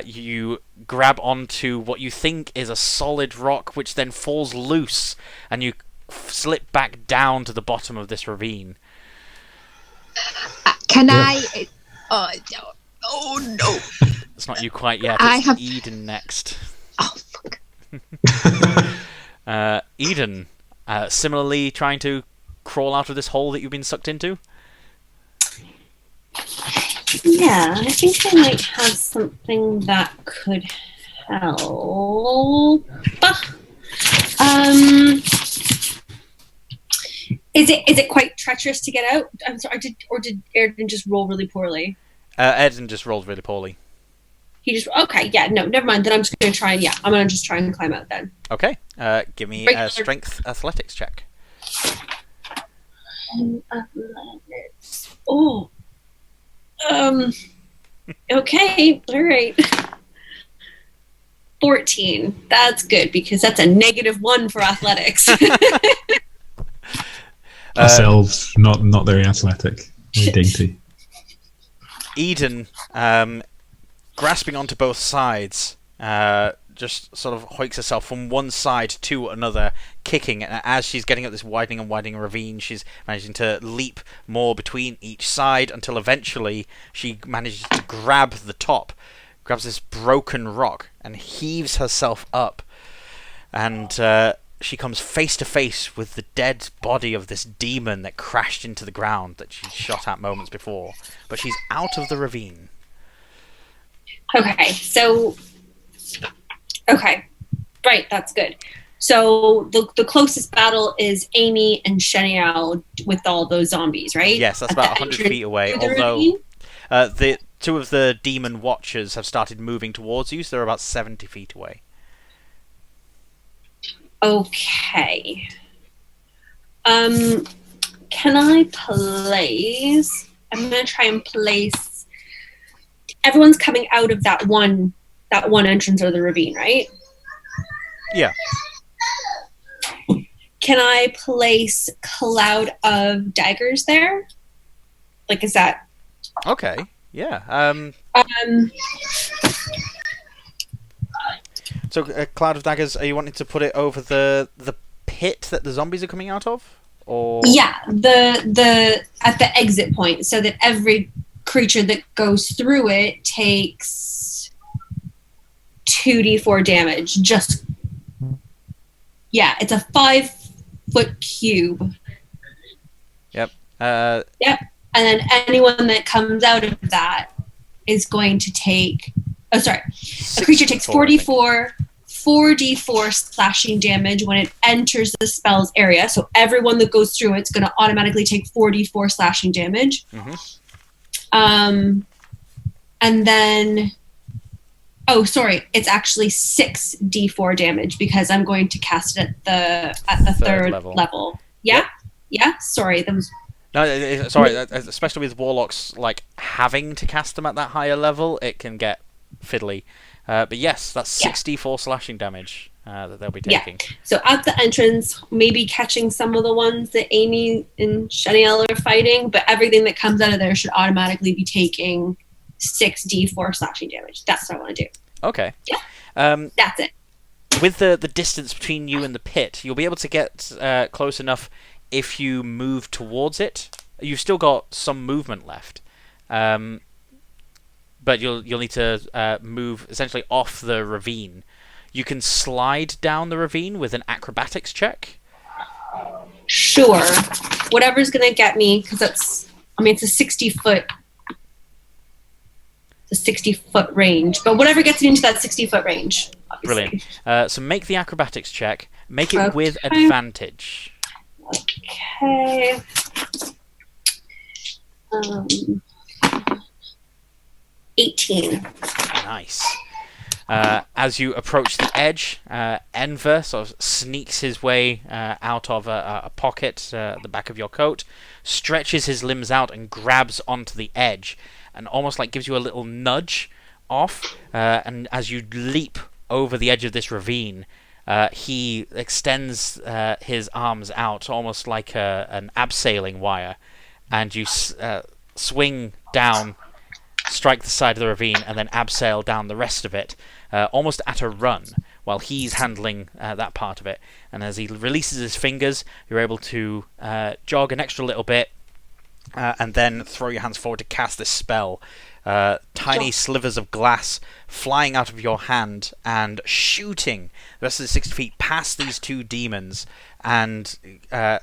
you grab onto what you think is a solid rock, which then falls loose, and you slip back down to the bottom of this ravine. Can Yep. I? Oh no! It's not you quite yet. I It's have- Eden next. Oh fuck! Eden, similarly trying to crawl out of this hole that you've been sucked into. Yeah, I think I might have something that could help. Is it quite treacherous to get out? I'm sorry, did Airden just roll really poorly? Airden just rolled really poorly. He just okay, yeah, no, never mind. Then I'm just gonna try and I'm gonna just try and climb out then. Okay, give me Regular- a strength athletics check. Oh. Okay, all right. 14. That's good because that's a -1 for athletics. Us elves, not very athletic. Very dainty. Eden, grasping onto both sides, just sort of hoiks herself from one side to another, kicking, and as she's getting up this widening and widening ravine, she's managing to leap more between each side until eventually she manages to grab the top, grabs this broken rock, and heaves herself up, and she comes face to face with the dead body of this demon that crashed into the ground that she shot at moments before, but she's out of the ravine. Okay, so right, that's good. So the closest battle is Amy and Chenniel with all those zombies, right? Yes, that's At about the 100 entrance feet away, to the although ravine? the two of the demon watchers have started moving towards you, so they're about 70 feet away. Okay. Can I place? I'm gonna try and place. Everyone's coming out of that one entrance of the ravine, right? Yeah. Can I place cloud of daggers there? Like, is that? Okay. Yeah. So, Cloud of Daggers, are you wanting to put it over the pit that the zombies are coming out of? Or Yeah, the at the exit point, so that every creature that goes through it takes 2d4 damage. Just it's a 5-foot cube. Yep. Yep, and then anyone that comes out of that is going to take. Oh, sorry. A creature takes 4d4 slashing damage when it enters the spell's area. So everyone that goes through it's going to automatically take 4d4 slashing damage. Mm-hmm. And then, it's actually 6d4 damage because I'm going to cast it at the third level. Yeah, yeah. Sorry, that was. No, sorry. Especially with warlocks, like having to cast them at that higher level, it can get fiddly. But yes, that's 6d4 slashing damage that they'll be taking. Yeah. So at the entrance, maybe catching some of the ones that Amy and Chenniel are fighting, but everything that comes out of there should automatically be taking 6d4 slashing damage. That's what I want to do. Okay. Yeah. That's it. With the distance between you and the pit, you'll be able to get close enough if you move towards it. You've still got some movement left. But you'll need to move essentially off the ravine. You can slide down the ravine with an acrobatics check. Sure. Whatever's going to get me, because it's a 60-foot. It's a 60-foot range, but whatever gets me into that 60-foot range, obviously. Brilliant. So make the acrobatics check. Make it with Okay. advantage. Okay. 18. Nice. As you approach the edge, Enver sort of sneaks his way out of a pocket at the back of your coat, stretches his limbs out and grabs onto the edge, and almost like gives you a little nudge off. And as you leap over the edge of this ravine, he extends his arms out, almost like an abseiling wire, and you swing down, strike the side of the ravine, and then abseil down the rest of it, almost at a run, while he's handling that part of it. And as he releases his fingers, you're able to jog an extra little bit, and then throw your hands forward to cast this spell. Tiny slivers of glass flying out of your hand and shooting the rest of the 60 feet past these two demons and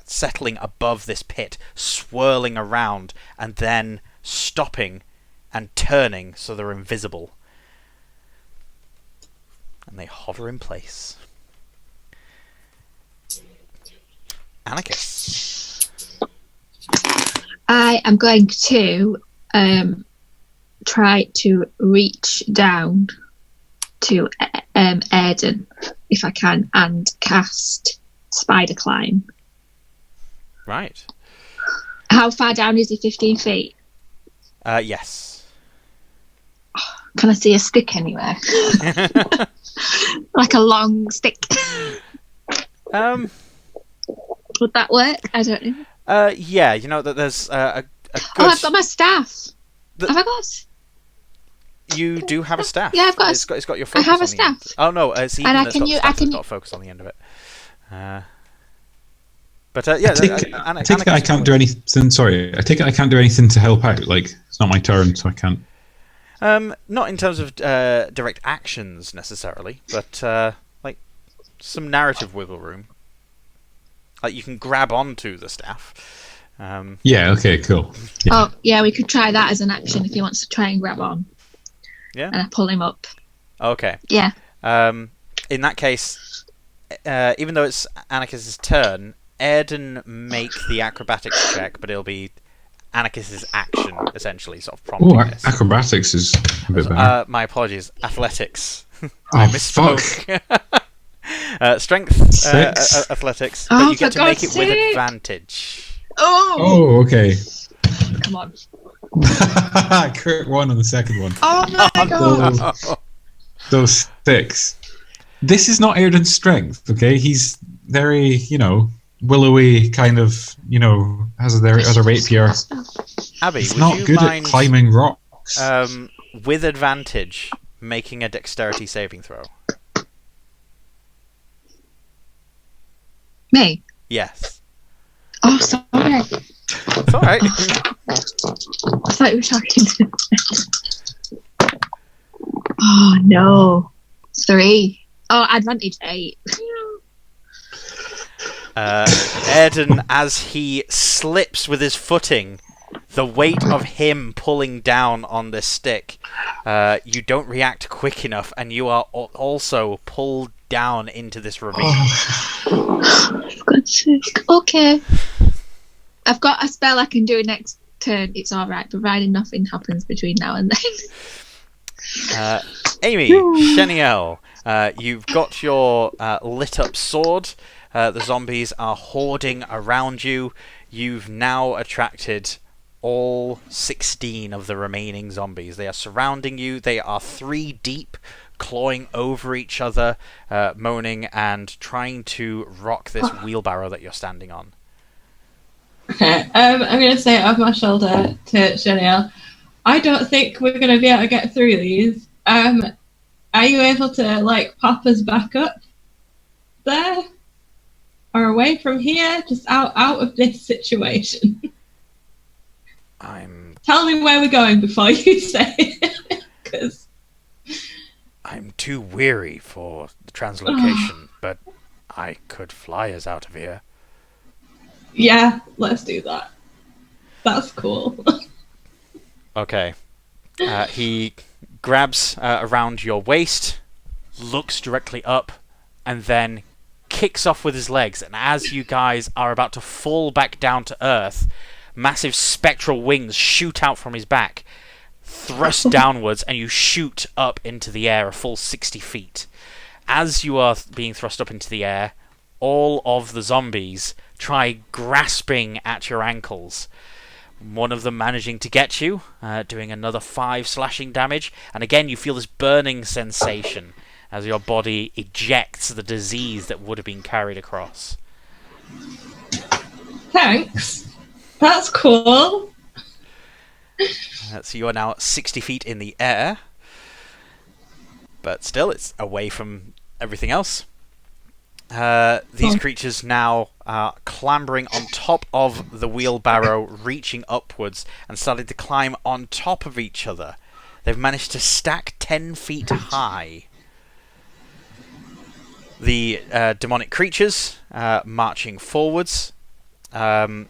settling above this pit, swirling around, and then stopping and turning so they're invisible. And they hover in place. Anakis. I am going to try to reach down to Airden, if I can, and cast Spider Climb. Right. How far down is he? 15 feet? Yes. Can I see a stick anywhere? Like a long stick. Would that work? I don't know. Yeah, you know that there's a good... Oh, I've got my staff. Have I got? You do have a staff. Yeah, I've got. It's got your focus I have on a the end. staff. Oh no, it's even And I that's can got the use- staff I can that's got a focus on the end of it. But I yeah, take it I can't do anything. Sorry, I take it I can't do anything to help out. Like it's not my turn, so I can't. Not in terms of direct actions necessarily, but like some narrative wiggle room. Like you can grab onto the staff. Yeah. Okay. Cool. Yeah. Oh, yeah, we could try that as an action if he wants to try and grab on. Yeah. And I pull him up. Okay. Yeah. In that case, even though it's Anakis' turn, Airden make the acrobatics check, but it'll be Anakis' action, essentially, sort of prompting Oh, this. acrobatics is a bit better. My apologies. Athletics. Oh, I misspoke. Strength, Six. athletics, Oh, but you get for to make God's it with sake. advantage. Oh! Oh, okay. Come on. Crit 1 on the second one. Oh my god! So 6. This is not Airden's strength, okay? He's very, willowy, kind of, has a rapier. Abby, He's would not you good mind at climbing rocks. with advantage making a dexterity saving throw? Me? Yes. Oh, sorry. It's alright. I thought you were talking to me. Oh, no. 3. Oh, advantage 8. Airden, as he slips with his footing, the weight of him pulling down on this stick, you don't react quick enough, and you are also pulled down into this ravine. For God's sake. Okay. I've got a spell I can do next turn. It's alright, providing nothing happens between now and then. Amy, Chenniel, you've got your lit up sword. The zombies are hoarding around you. You've now attracted all 16 of the remaining zombies. They are surrounding you. They are 3 deep, clawing over each other, moaning and trying to rock this wheelbarrow that you're standing on. Okay, I'm going to say it off my shoulder to Chenniel. I don't think we're going to be able to get through these. Are you able to, pop us back up there? Or away from here? Just out of this situation? Tell me where we're going before you say it. 'Cause I'm too weary for the translocation, but I could fly us out of here. yeah, let's do that. That's cool. Okay. He grabs around your waist, looks directly up, and then kicks off with his legs. And as you guys are about to fall back down to earth, massive spectral wings shoot out from his back, thrust downwards, and you shoot up into the air a full 60 feet. As you are being thrust up into the air, all of the zombies try grasping at your ankles. One of them managing to get you, doing another 5 slashing damage, and again you feel this burning sensation as your body ejects the disease that would have been carried across. Thanks. That's cool. So you are now at 60 feet in the air, but still it's away from everything else. These creatures now are clambering on top of the wheelbarrow, reaching upwards and starting to climb on top of each other. They've managed to stack 10 feet high. The demonic creatures marching forwards. They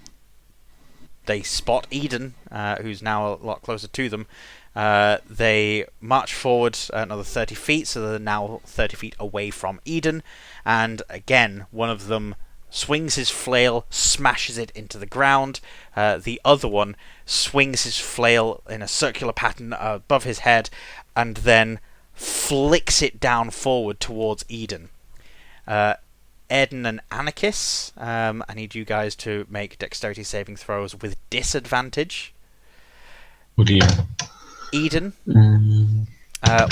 spot Airden, who's now a lot closer to them. They march forward another 30 feet, so they're now 30 feet away from Airden. And again, one of them swings his flail, smashes it into the ground. The other one swings his flail in a circular pattern above his head, and then flicks it down forward towards Airden. Airden and Anakis, I need you guys to make dexterity saving throws with disadvantage. Oh dear. Airden,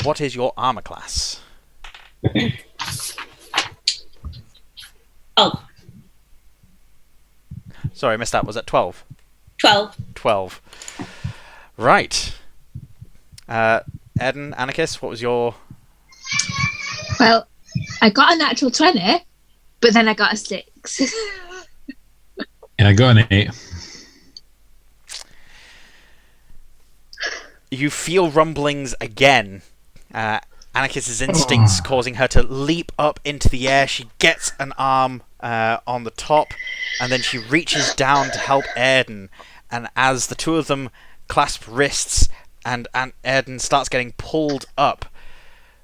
what is your armor class? Oh, Sorry, I missed that. Was that 12? 12. 12. Right. Airden, Anakis, what was your... Well, I got a natural 20, but then I got a 6. And I got an 8. You feel rumblings again. Anakis' instincts causing her to leap up into the air. She gets an arm on the top, and then she reaches down to help Airden. And as the two of them clasp wrists and Airden starts getting pulled up,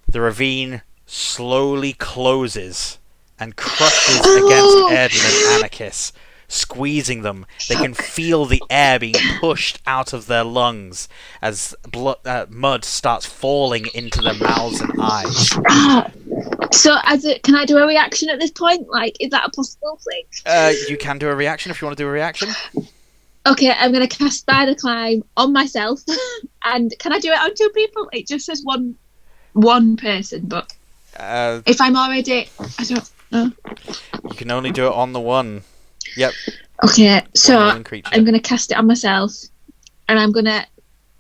the ravine slowly closes and crushes against Airden and Anakis, squeezing them. They can feel the air being pushed out of their lungs as mud starts falling into their mouths and eyes. So, can I do a reaction at this point? Like, is that a possible thing? You can do a reaction if you want to do a reaction. Okay, I'm going to cast Spider Climb on myself. And can I do it on 2 people? It just says one person, but if I'm already... I don't know. You can only do it on the one. Yep. Okay, so I'm going to cast it on myself, and I'm going to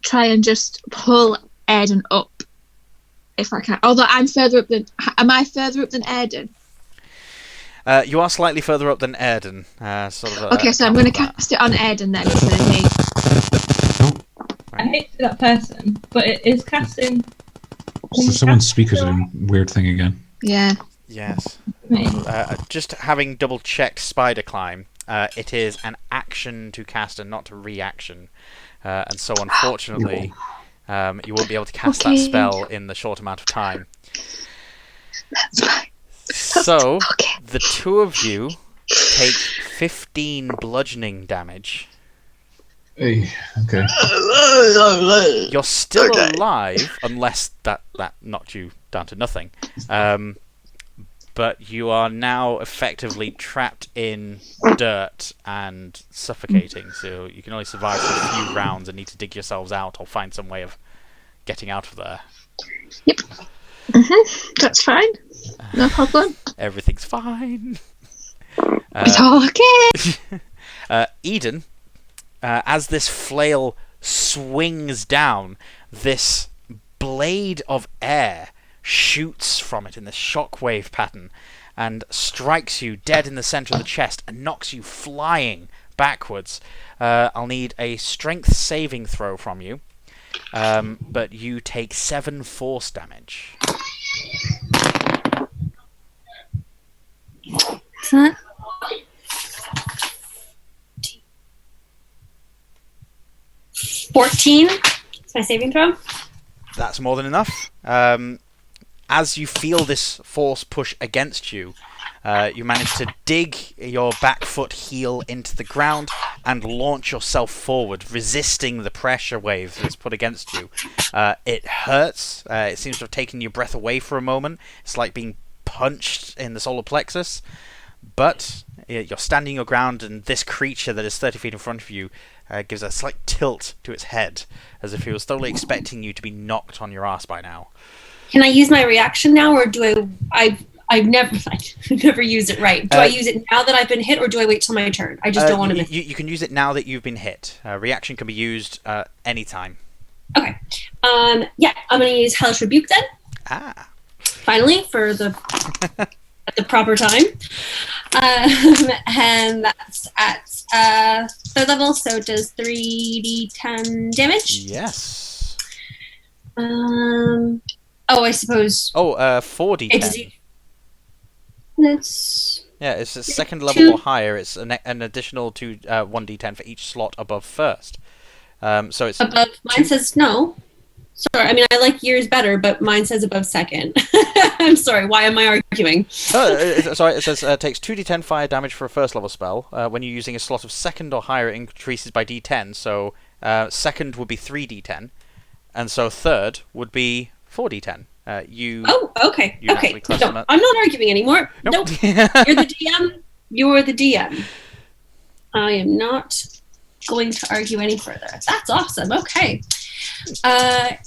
try and just pull Airden up, if I can. Although I'm further up than... Am I further up than Airden? You are slightly further up than Airden. Okay, so I'm going to cast it on Airden then, instead of me. I hate to be that person, but it is casting... So someone's speaker's doing weird thing again. Yeah. Yes. Me. Just having double-checked Spider Climb, it is an action to cast and not a reaction. And so, unfortunately, you won't be able to cast that spell in the short amount of time. That's fine. So, the two of you take 15 bludgeoning damage. Hey, okay. You're still alive, unless that knocked you down to nothing. But you are now effectively trapped in dirt and suffocating, so you can only survive for a few rounds and need to dig yourselves out or find some way of getting out of there. Yep. That's fine. No problem. Everything's fine. It's okay. Airden, as this flail swings down, this blade of air shoots from it in this shockwave pattern and strikes you dead in the center of the chest and knocks you flying backwards. I'll need a strength saving throw from you, but you take 7 force damage. Is that 14? Is my saving throw? That's more than enough. as you feel this force push against you, you manage to dig your back foot heel into the ground and launch yourself forward, resisting the pressure wave that's put against you. It hurts. It seems to have taken your breath away for a moment. It's like being punched in the solar plexus. But you're standing your ground, and this creature that is 30 feet in front of you gives a slight tilt to its head, as if he was totally expecting you to be knocked on your ass by now. Can I use my reaction now, or do I've never used it right. Do I use it now that I've been hit, or do I wait till my turn? I just don't want to miss. You can use it now that you've been hit. Reaction can be used anytime. Okay. Yeah, I'm going to use Hellish Rebuke then. Ah. Finally, for the at the proper time. And that's at 3rd level, so it does 3d10 damage. Yes. Oh, I suppose. 4d10. That's... Yeah, it's a second level or higher. It's an additional 1d10 for each slot above first. So it's above. Mine says no. Sorry, I mean I like yours better, but mine says above second. I'm sorry. Why am I arguing? Sorry, it says takes 2d10 fire damage for a first level spell. When you're using a slot of second or higher, it increases by d10. So second would be 3d10, and so third would be 4d10. Oh, okay. Okay. No, I'm not arguing anymore. Nope. You're the DM. You're the DM. I am not going to argue any further. That's awesome. Okay.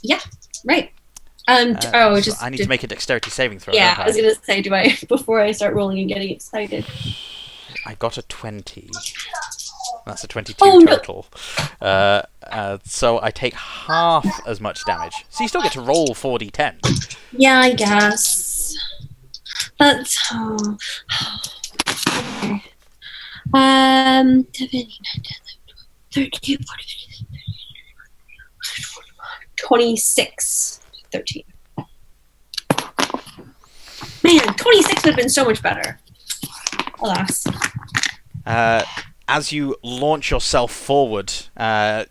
Yeah. Right. So I need to make a dexterity saving throw. Yeah, I was going to say, do I before I start rolling and getting excited? I got a 20. That's a 22 total. No. So I take half as much damage. So you still get to roll 4d10. Yeah, I guess. That's... okay. 13, 26. 13. Man, 26 would have been so much better. Alas. As you launch yourself forward, the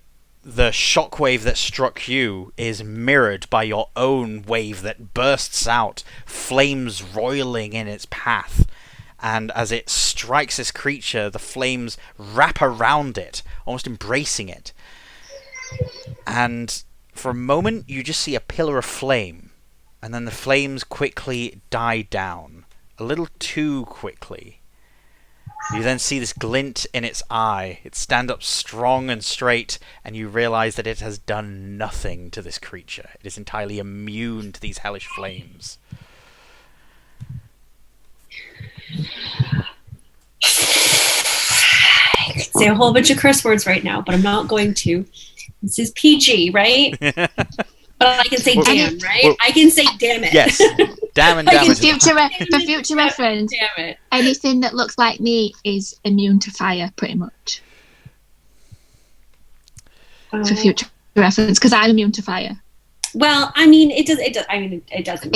shockwave that struck you is mirrored by your own wave that bursts out, flames roiling in its path. And as it strikes this creature, the flames wrap around it, almost embracing it. And for a moment, you just see a pillar of flame, and then the flames quickly die down, a little too quickly. You then see this glint in its eye. It stands up strong and straight, and you realize that it has done nothing to this creature. It is entirely immune to these hellish flames. I could say a whole bunch of curse words right now, but I'm not going to. This is PG, right? But I can say damn, right? I can say damn it. Yes. Damn and damn it. For future reference, damn it. Anything that looks like me is immune to fire, pretty much. For future reference, because I'm immune to fire. Well, I mean, it doesn't matter.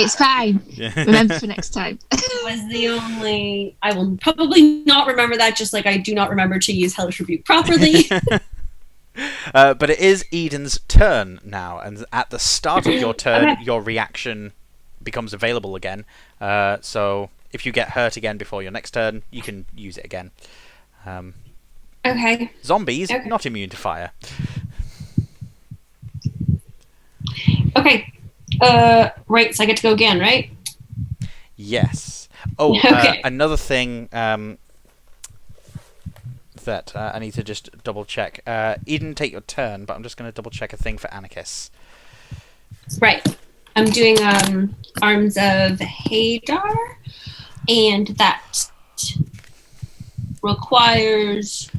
It's fine. Yeah. Remember for next time. It was the only... I will probably not remember that, just like I do not remember to use Hellish Rebuke properly. But it is Eden's turn now, and at the start of your turn, your reaction becomes available again. So if you get hurt again before your next turn, you can use it again. Okay. Zombies, not immune to fire. Okay. Right, so I get to go again, right? Yes. Oh, okay. Another thing that I need to just double check. Eden, take your turn, but I'm just going to double check a thing for Anakis. Right. I'm doing Arms of Hadar, and that requires...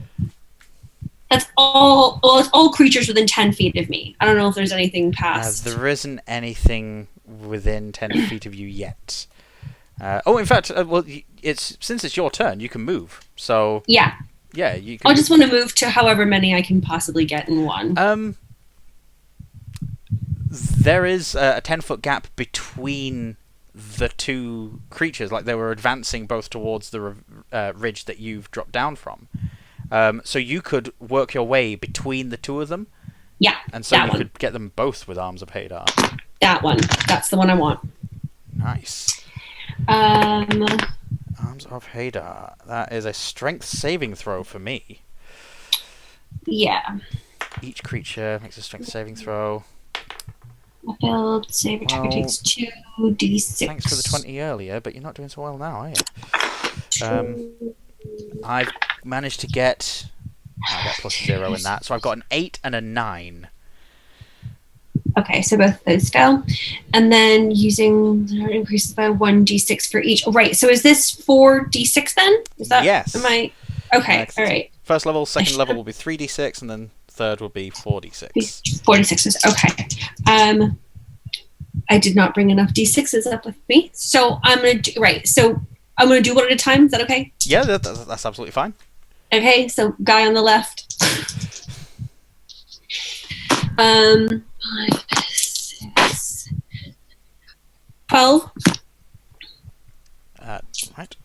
That's all. Well, it's all creatures within 10 feet of me. I don't know if there's anything past. There isn't anything within 10 feet of you yet. In fact, since it's your turn, you can move. So yeah, you can. I just want to move to however many I can possibly get in one. There is a 10-foot gap between the two creatures. Like they were advancing both towards the ridge that you've dropped down from. So you could work your way between the two of them. Yeah, and so you could get them both with Arms of Hadar. That one. That's the one I want. Nice. Arms of Hadar. That is a strength saving throw for me. Yeah. Each creature makes a strength saving throw. My build save attacker takes 2d6. Thanks for the 20 earlier, but you're not doing so well now, are you? I've managed to get... I get +0 in that, so I've got an 8 and a 9. Okay, so both of those fail. And then using increases by 1d6 for each. Oh, right, so is this 4d6 then? Is that... Yes. Am I... Okay, all right. First level, second level will be 3d6, and then third will be 4d6. 4d6s, okay. I did not bring enough d6s up with me, so I'm going to do... Right, so I'm going to do one at a time. Is that okay? Yeah, that's absolutely fine. Okay, so guy on the left. 5, 6, 12. Right.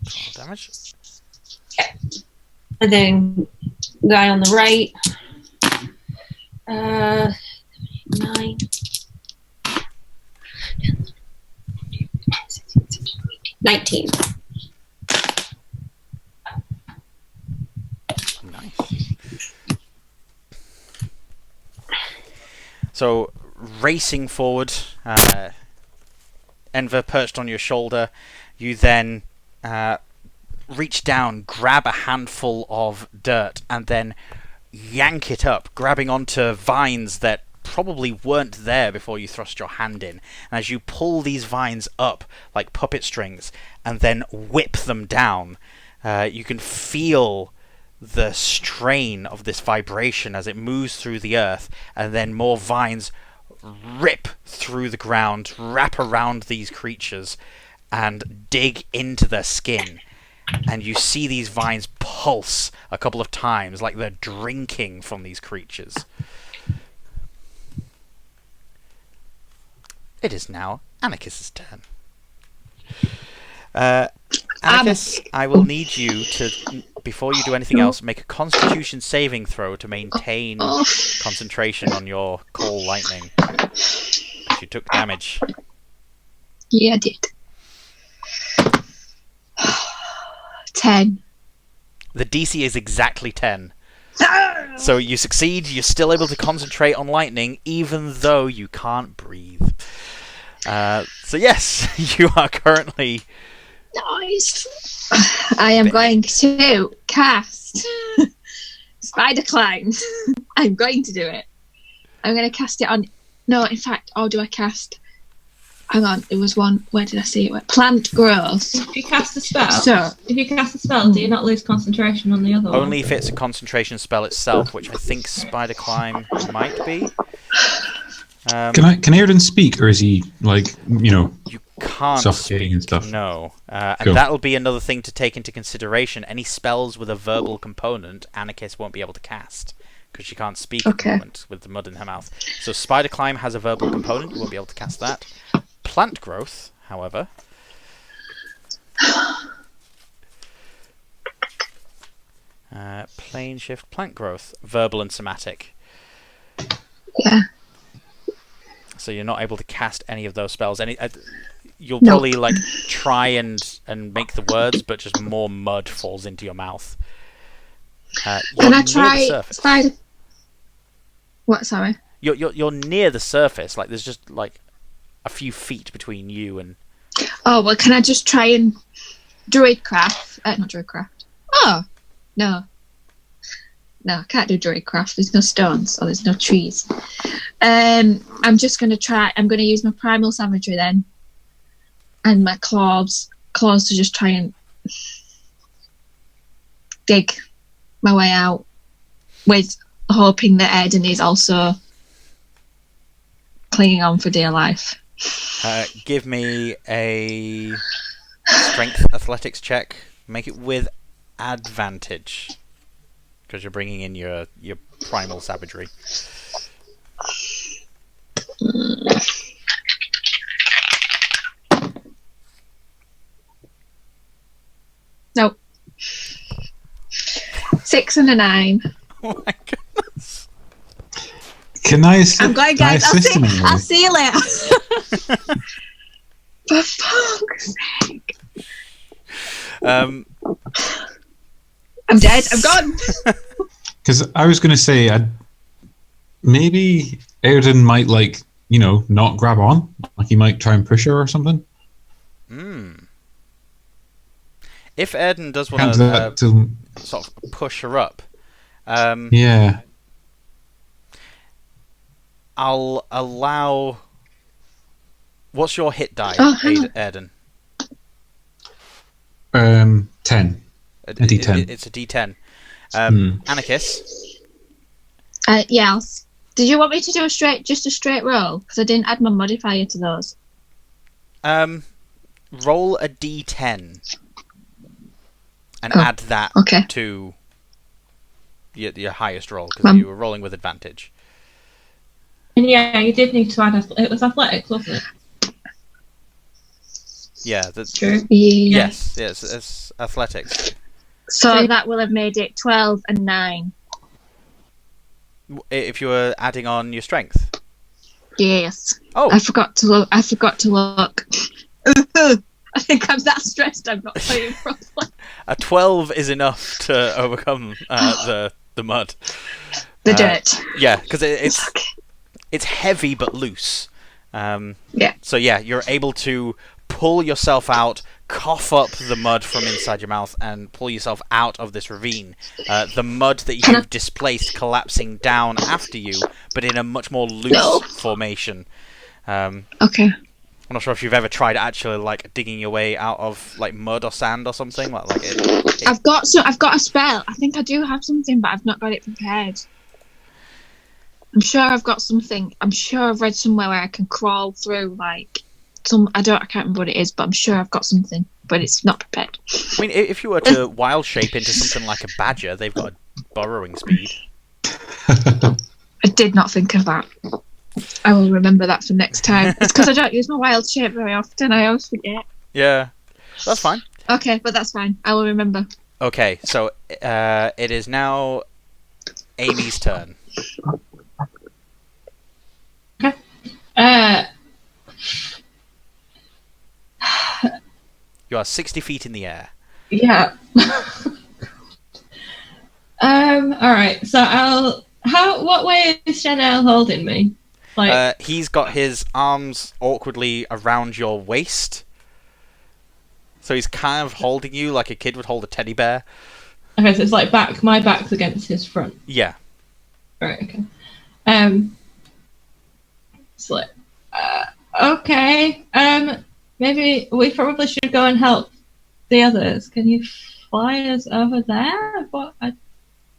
12 damage. Okay. And then guy on the right. 9. 19. Nice. So, racing forward, Enver perched on your shoulder. You then reach down, grab a handful of dirt, and then yank it up, grabbing onto vines that probably weren't there before you thrust your hand in. And as you pull these vines up like puppet strings and then whip them down, you can feel the strain of this vibration as it moves through the earth, and then more vines rip through the ground, wrap around these creatures, and dig into their skin. And you see these vines pulse a couple of times like they're drinking from these creatures. It is now Anakis' turn. Anakis, I will need you to, before you do anything else, make a Constitution saving throw to maintain concentration on your Call Lightning. You took damage. Yeah, I did. 10. The DC is exactly 10. So you succeed, you're still able to concentrate on lightning, even though you can't breathe. So yes, you are currently... Nice. I am going to cast Spider Climb. I'm going to do it. I'm going to cast it on... No, in fact, or do I cast... Hang on, it was one... Where did I see it? Plant growth. If you cast a spell, do you not lose concentration on the other one? Only if it's a concentration spell itself, which I think Spider Climb might be. Can Airden speak, or is he, You can't suffocating speak, and stuff? No. And Cool. that'll be another thing to take into consideration. Any spells with a verbal component, Anakis won't be able to cast, because she can't speak at the moment with the mud in her mouth. So Spider Climb has a verbal component, you won't be able to cast that. Plant Growth, however... Plane Shift, Plant Growth, verbal and somatic. Yeah. So you're not able to cast any of those spells. You'll probably try and make the words, but just more mud falls into your mouth. Can I try Spider? What? Sorry. You're near the surface. There's just a few feet between you and... Oh, well, can I just try and Druidcraft? Not Druidcraft. Oh, no. No, I can't do Druidcraft. There's no stones, or there's no trees. I'm just going to try... I'm going to use my Primal Savagery then. And my claws to just try and dig my way out, with hoping that Airden is also clinging on for dear life. Give me a strength athletics check. Make it with advantage, because you're bringing in your primal savagery. Nope. 6 and a 9. Oh my goodness. Can I assist? I'm going, guys. I'll see you later. For fuck's sake. Um, I'm dead. I'm gone. Because I was going to say, maybe Airden might, like, you know, not grab on. Like, he might try and push her or something. If Airden does Can't want do that to till... sort of push her up, Yeah. I'll allow... What's your hit die, Oh, hang on. Airden? 10. A D10. It's a D10. Hmm. Anakis? Yeah. Did you want me to do just a straight roll? Because I didn't add my modifier to those. Roll a D10 and Oh, add that okay. to your highest roll, because you were rolling with advantage. And yeah, you did need to add. It was athletics, wasn't it? Yeah, that's True. Yeah. Yes, it's athletics. So that will have made it 12 and 9. If you were adding on your strength. Yes. Oh, I forgot to look. I think I'm that stressed I'm not playing properly. a 12 is enough to overcome the mud. The dirt. Yeah, because it's heavy but loose. Yeah. So yeah, you're able to pull yourself out, cough up the mud from inside your mouth, and pull yourself out of this ravine. The mud that you've displaced collapsing down after you, but in a much more loose formation. Okay. I'm not sure if you've ever tried actually like digging your way out of like mud or sand or something like I've got a spell. I think I do have something, but I've not got it prepared. I'm sure I've got something. I'm sure I've read somewhere where I can crawl through like I can't remember what it is, but I'm sure I've got something, but it's not prepared. I mean, if you were to wild shape into something like a badger, they've got a burrowing speed. I did not think of that. I will remember that for next time. It's because I don't use my wild shape very often. I always forget. Yeah, that's fine. Okay, but that's fine. I will remember. Okay, so it is now Amy's turn. You are 60 feet in the air. Yeah. All right. So what way is Chenniel holding me? Like, he's got his arms awkwardly around your waist. So he's kind of holding you like a kid would hold a teddy bear. okay, so it's like my back's against his front. Yeah. Right. Okay. It's like, okay. Maybe we probably should go and help the others. Can you fly us over there?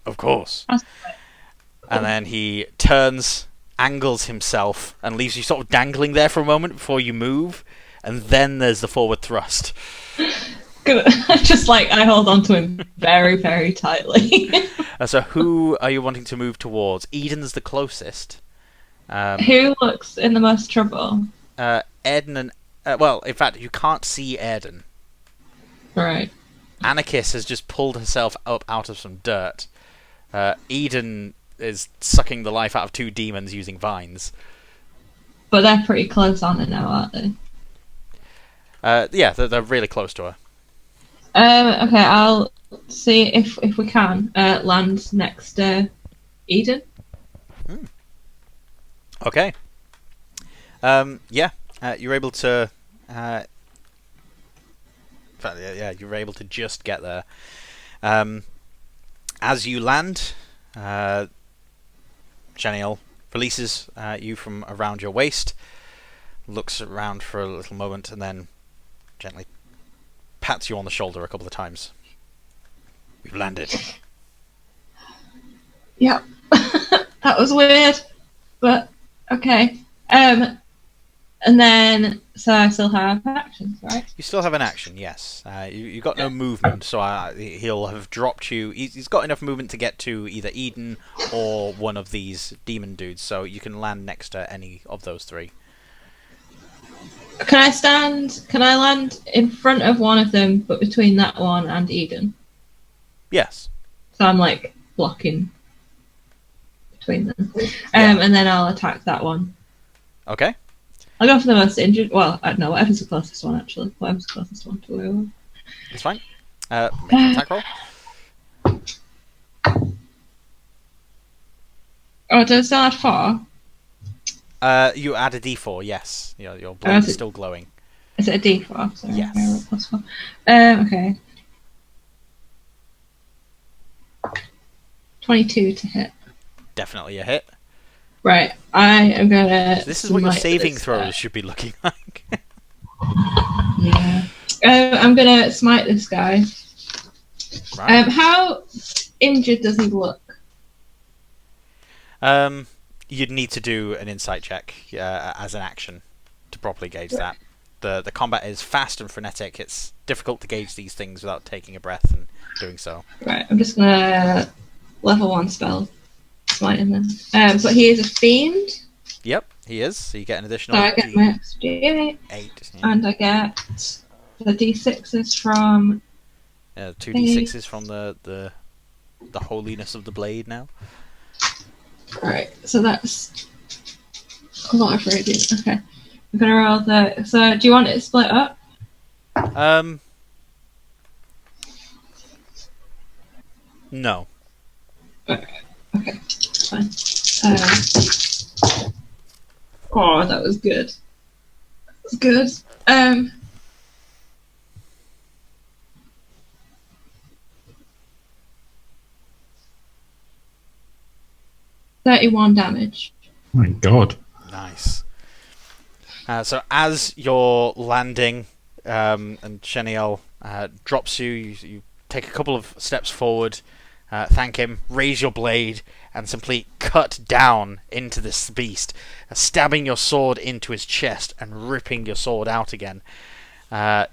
Of course. And then he turns, angles himself, and leaves you sort of dangling there for a moment before you move. And then there's the forward thrust. Just like I hold on to him very, very tightly. So who are you wanting to move towards? Eden's the closest. Who looks in the most trouble? Airden and... well, in fact, you can't see Airden. Right. Anakis has just pulled herself up out of some dirt. Eden is sucking the life out of two demons using vines. But they're pretty close on her now, aren't they? Yeah, they're really close to her. Okay, I'll see if we can land next to Eden. Okay. Yeah, you're able to... yeah, you're able to just get there. As you land, Chenniel releases you from around your waist, looks around for a little moment, and then gently pats you on the shoulder a couple of times. We've landed. Yep. That was weird, but okay. And then, so I still have actions, right? You still have an action, yes. You got no movement, so he'll have dropped you. He's got enough movement to get to either Eden or one of these demon dudes, so you can land next to any of those three. Can I land in front of one of them, but between that one and Eden? Yes. So I'm like blocking between them. Yeah. And then I'll attack that one. Okay. I'll go for the most injured. Well, I don't know. Whatever's the closest one, actually. Whatever's the closest one to where we were. That's fine. Make an attack roll. Oh, do I still add 4? You add a d4, yes. Your blade is still glowing. Is it a d4? Sorry, Yes. I rolled +4. Okay. 22 to hit. Definitely a hit. Right, I am gonna. So this is what your smite saving this throws guy. should be looking like. Yeah. I'm gonna smite this guy. Right. How injured does he look? You'd need to do an insight check as an action to properly gauge that. The combat is fast and frenetic. It's difficult to gauge these things without taking a breath and doing so. Right, I'm just gonna level 1 spell smite him then. But he is a fiend, Yep, he is. So you get an additional so I get my extra D8, 8. and I get the D6s from. 2d6s from the holiness of the blade now. Right, so that's a lot of radiant. Okay, I'm gonna roll the. So, do you want it split up? No. Okay, fine. Oh, that was good. That was good. 31 damage. Oh my god. Nice. So as you're landing, and Chenniel drops you, you take a couple of steps forward, thank him, raise your blade, and simply cut down into this beast, stabbing your sword into his chest and ripping your sword out again.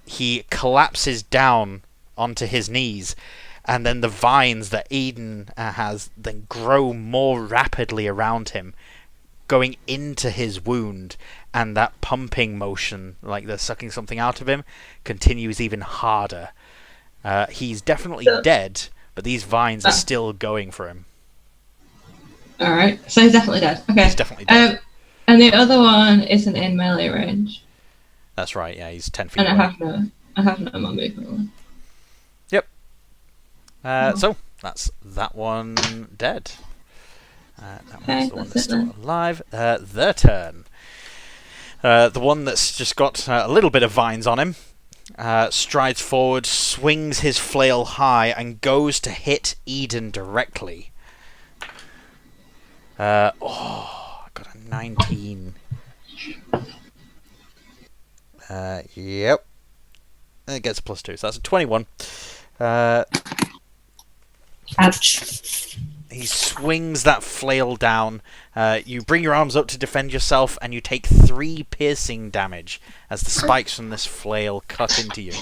He collapses down onto his knees, and then the vines that Airden has then grow more rapidly around him, going into his wound, and that pumping motion, like they're sucking something out of him, continues even harder. He's definitely dead, but these vines are still going for him. Alright, so he's definitely dead. Okay. He's definitely dead. And the other one isn't in melee range. That's right, yeah, he's 10 feet And away. I have no more movement. So, that's that one dead. That Okay, one's the one that's that's it still then. alive. Their turn. The one that's just got a little bit of vines on him strides forward, swings his flail high, and goes to hit Airden directly. I got a 19. Yep. And it gets a +2, so that's a 21. Ouch. He swings that flail down. You bring your arms up to defend yourself, and you take 3 piercing damage as the spikes from this flail cut into you.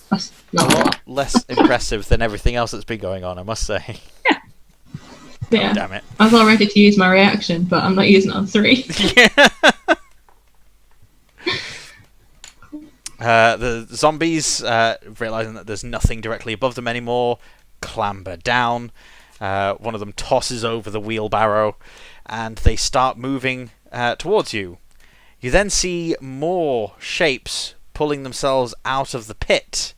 That's not a lot. Less impressive than everything else that's been going on, I must say. But yeah, Damn it. I was all ready to use my reaction, but I'm not using it on 3. The zombies, realizing that there's nothing directly above them anymore, clamber down. One of them tosses over the wheelbarrow, and they start moving towards you. You then see more shapes pulling themselves out of the pit.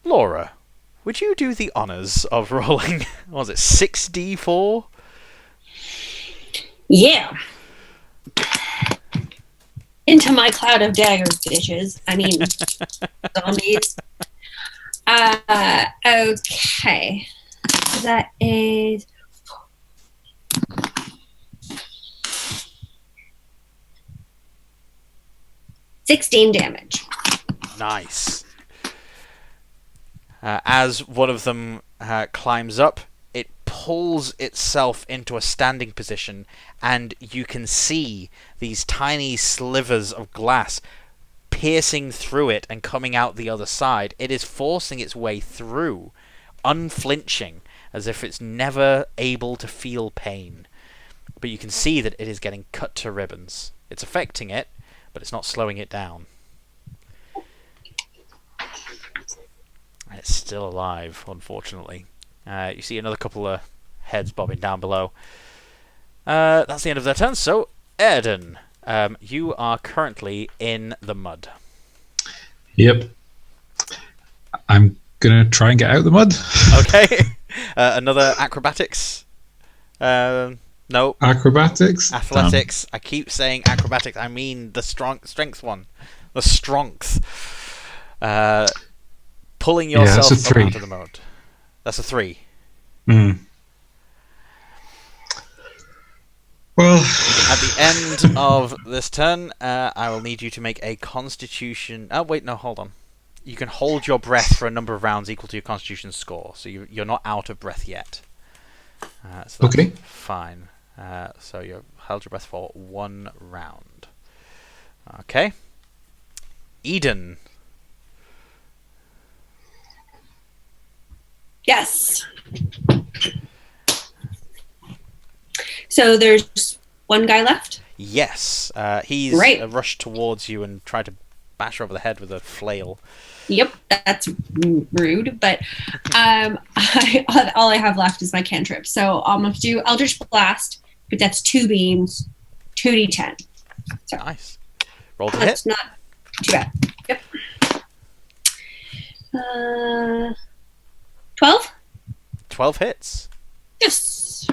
Laura, would you do the honours of rolling, what was it, 6d4? Yeah. Into my cloud of daggers, bitches. I mean, zombies. Okay. That is 16 damage. Nice. As one of them climbs up, it pulls itself into a standing position, and you can see these tiny slivers of glass piercing through it and coming out the other side. It is forcing its way through, unflinching, as if it's never able to feel pain. But you can see that it is getting cut to ribbons. It's affecting it, but it's not slowing it down. And it's still alive, unfortunately. You see another couple of heads bobbing down below. That's the end of their turn. So, Airden, you are currently in the mud. Yep. I'm gonna try and get out of the mud. Okay. Another acrobatics. No. Acrobatics. Athletics. I keep saying acrobatics. I mean the strength one. The strength. Pulling yourself that's a up 3. out of the mud. That's a 3. Well, At the end of this turn, I will need you to make a Constitution. Oh wait, no, hold on. You can hold your breath for a number of rounds equal to your Constitution score, so you're not out of breath yet. So that's fine. So you held your breath for 1 round. Okay. Eden. Yes. So there's one guy left? Yes. He's rushed towards you and tried to bash her over the head with a flail. Yep, that's rude, but all I have left is my cantrip. So I'm going to do Eldritch Blast, but that's 2 beams, 2d10. So nice. Roll to hit. That's not too bad. Yep. 12? 12 hits. Yes.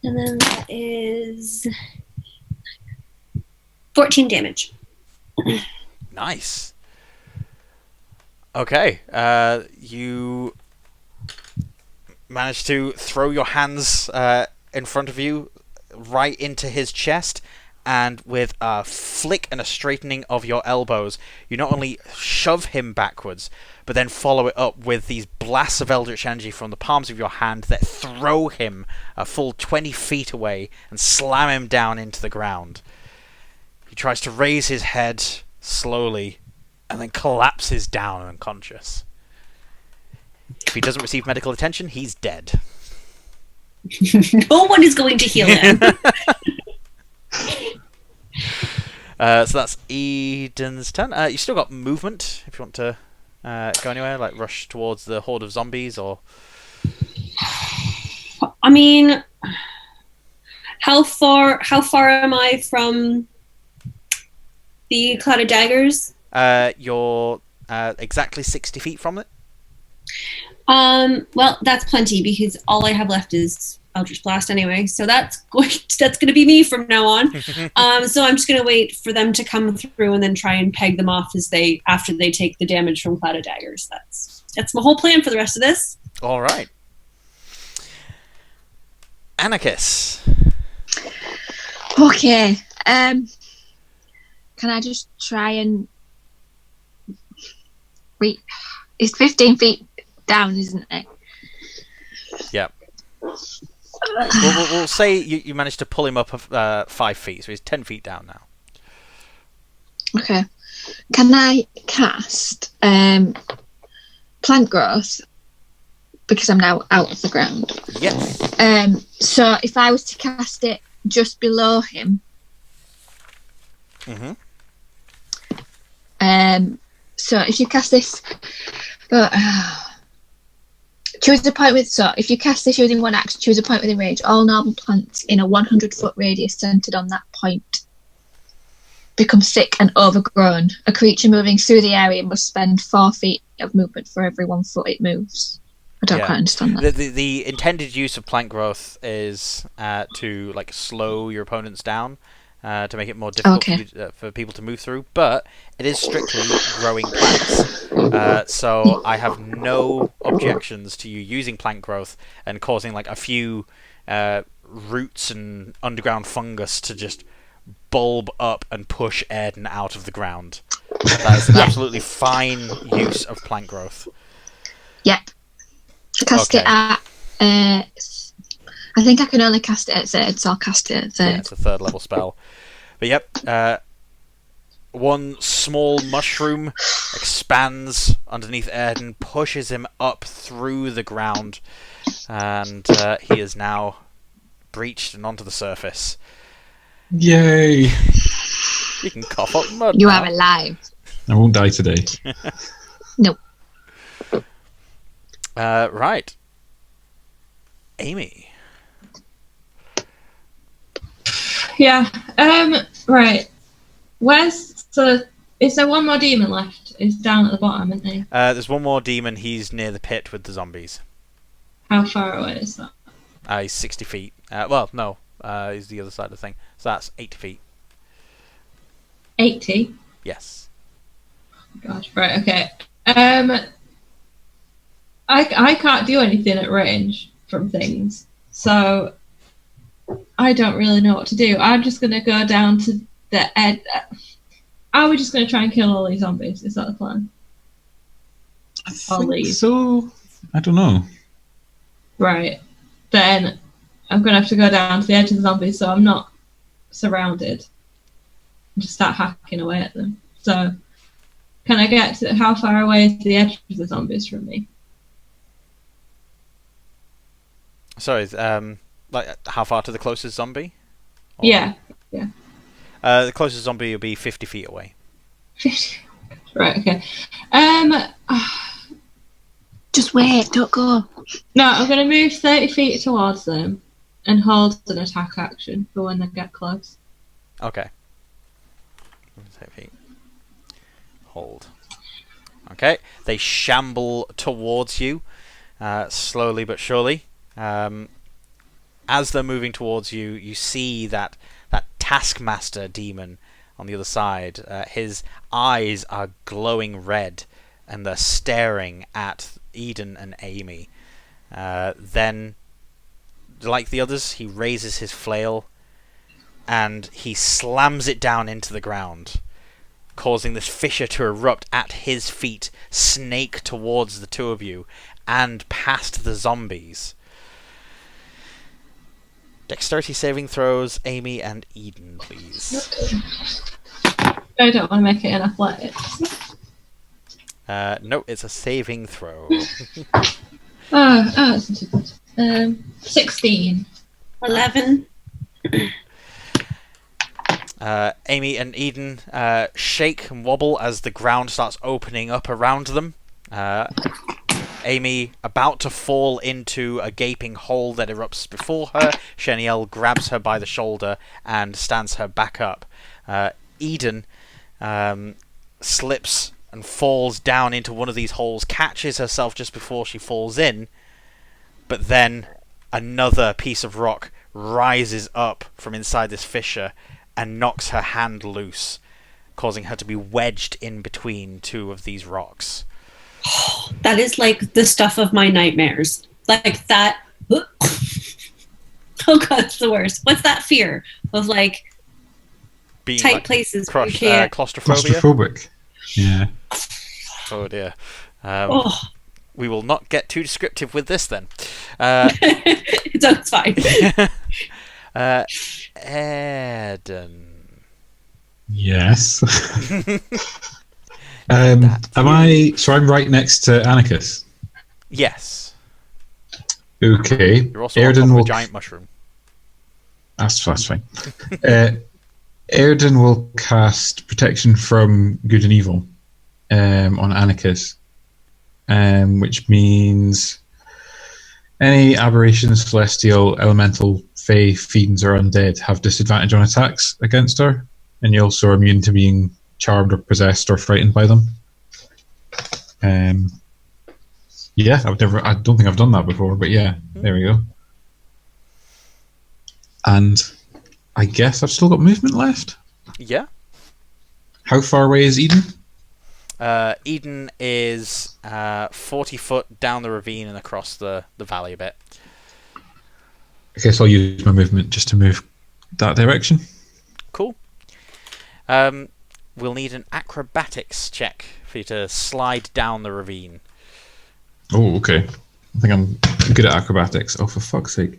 And then that is 14 damage. Nice. Okay. You managed to throw your hands in front of you right into his chest, and with a flick and a straightening of your elbows, you not only shove him backwards, but then follow it up with these blasts of eldritch energy from the palms of your hand that throw him a full 20 feet away and slam him down into the ground. He tries to raise his head slowly and then collapses down unconscious. If he doesn't receive medical attention, he's dead. No one is going to heal him. So that's Eden's turn. You still got movement if you want to go anywhere, like rush towards the horde of zombies, or... I mean, how far am I from the cloud of daggers? You're exactly 60 feet from it. Well, that's plenty because all I have left is Eldritch Blast anyway. So that's going to be me from now on. So I'm just going to wait for them to come through and then try and peg them off after they take the damage from Cloud of Daggers. That's my whole plan for the rest of this. All right. Anakis. Okay. Can I just try and wait? It's 15 feet down, isn't it? Yep. We'll say you managed to pull him up 5 feet, so he's 10 feet down now. Okay. Can I cast plant growth? Because I'm now out of the ground. Yes. So if I was to cast it just below him. Mm-hmm. So if you cast this, choose a point with. So if you cast this using one action, choose a point within range. All normal plants in a 100-foot radius centered on that point become sick and overgrown. A creature moving through the area must spend 4 feet of movement for every 1 foot it moves. I don't quite understand that. The intended use of plant growth is to slow your opponents down. To make it more difficult for people to move through, but it is strictly growing plants. So I have no objections to you using plant growth and causing a few roots and underground fungus to just bulb up and push Airden out of the ground. That is an absolutely fine use of plant growth. Yep. Cast it at... I think I can only cast it at third, so I'll cast it at third. Yeah, it's a 3rd level spell. But yep, one small mushroom expands underneath Airden, pushes him up through the ground, and he is now breached and onto the surface. Yay! You can cough up mud. You now. are alive. I won't die today. Nope. Right. Amy. Yeah. Right. Is there one more demon left? It's down at the bottom, isn't he? There's one more demon. He's near the pit with the zombies. How far away is that? He's 60 feet. Well, no. He's the other side of the thing. So that's 80 feet. 80? Yes. Gosh, right, okay. I can't do anything at range from things, so I don't really know what to do. I'm just going to go down to the edge. Are we just going to try and kill all these zombies? Is that the plan? I think so. I don't know. Right. Then I'm going to have to go down to the edge of the zombies so I'm not surrounded. And just start hacking away at them. So, can I get to how far away is the edge of the zombies from me? Sorry, like how far to the closest zombie? Or... Yeah. The closest zombie will be 50 feet away. 50. Right, okay. Just wait, don't go. No, I'm going to move 30 feet towards them and hold an attack action for when they get close. Okay. 30 feet. Hold. Okay. They shamble towards you, slowly but surely. As they're moving towards you, you see that Taskmaster demon on the other side. His eyes are glowing red, and they're staring at Eden and Amy. Then, like the others, he raises his flail, and he slams it down into the ground, causing this fissure to erupt at his feet, snake towards the two of you, and past the zombies. Dexterity saving throws, Amy and Eden, please. I don't want to make it an athletics. No, it's a saving throw. That's not too good. 16. 11. Amy and Eden shake and wobble as the ground starts opening up around them. Amy about to fall into a gaping hole that erupts before her. Chenniel grabs her by the shoulder and stands her back up. Eden slips and falls down into one of these holes, catches herself just before she falls in, but then another piece of rock rises up from inside this fissure and knocks her hand loose, causing her to be wedged in between two of these rocks. That is like the stuff of my nightmares. Like that. Oh god, it's the worst. What's that fear of like Being tight like places? Where you can't. claustrophobia. Claustrophobic. Yeah. Oh dear. Oh. We will not get too descriptive with this then. It's fine. Airden. Yes. am I? So I'm right next to Anakis. Yes. Okay. You're also on top of a giant mushroom. That's fine. Airden will cast protection from good and evil on Anakis, which means any aberrations, celestial, elemental, fey, fiends, or undead have disadvantage on attacks against her, and you also are immune to being charmed or possessed or frightened by them. Yeah, I don't think I've done that before, but yeah, there we go. And I guess I've still got movement left. Yeah. How far away is Eden? Eden is 40 foot down the ravine and across the valley a bit. I guess I'll use my movement just to move that direction. Cool. We'll need an acrobatics check for you to slide down the ravine. Oh, okay. I think I'm good at acrobatics. Oh, for fuck's sake.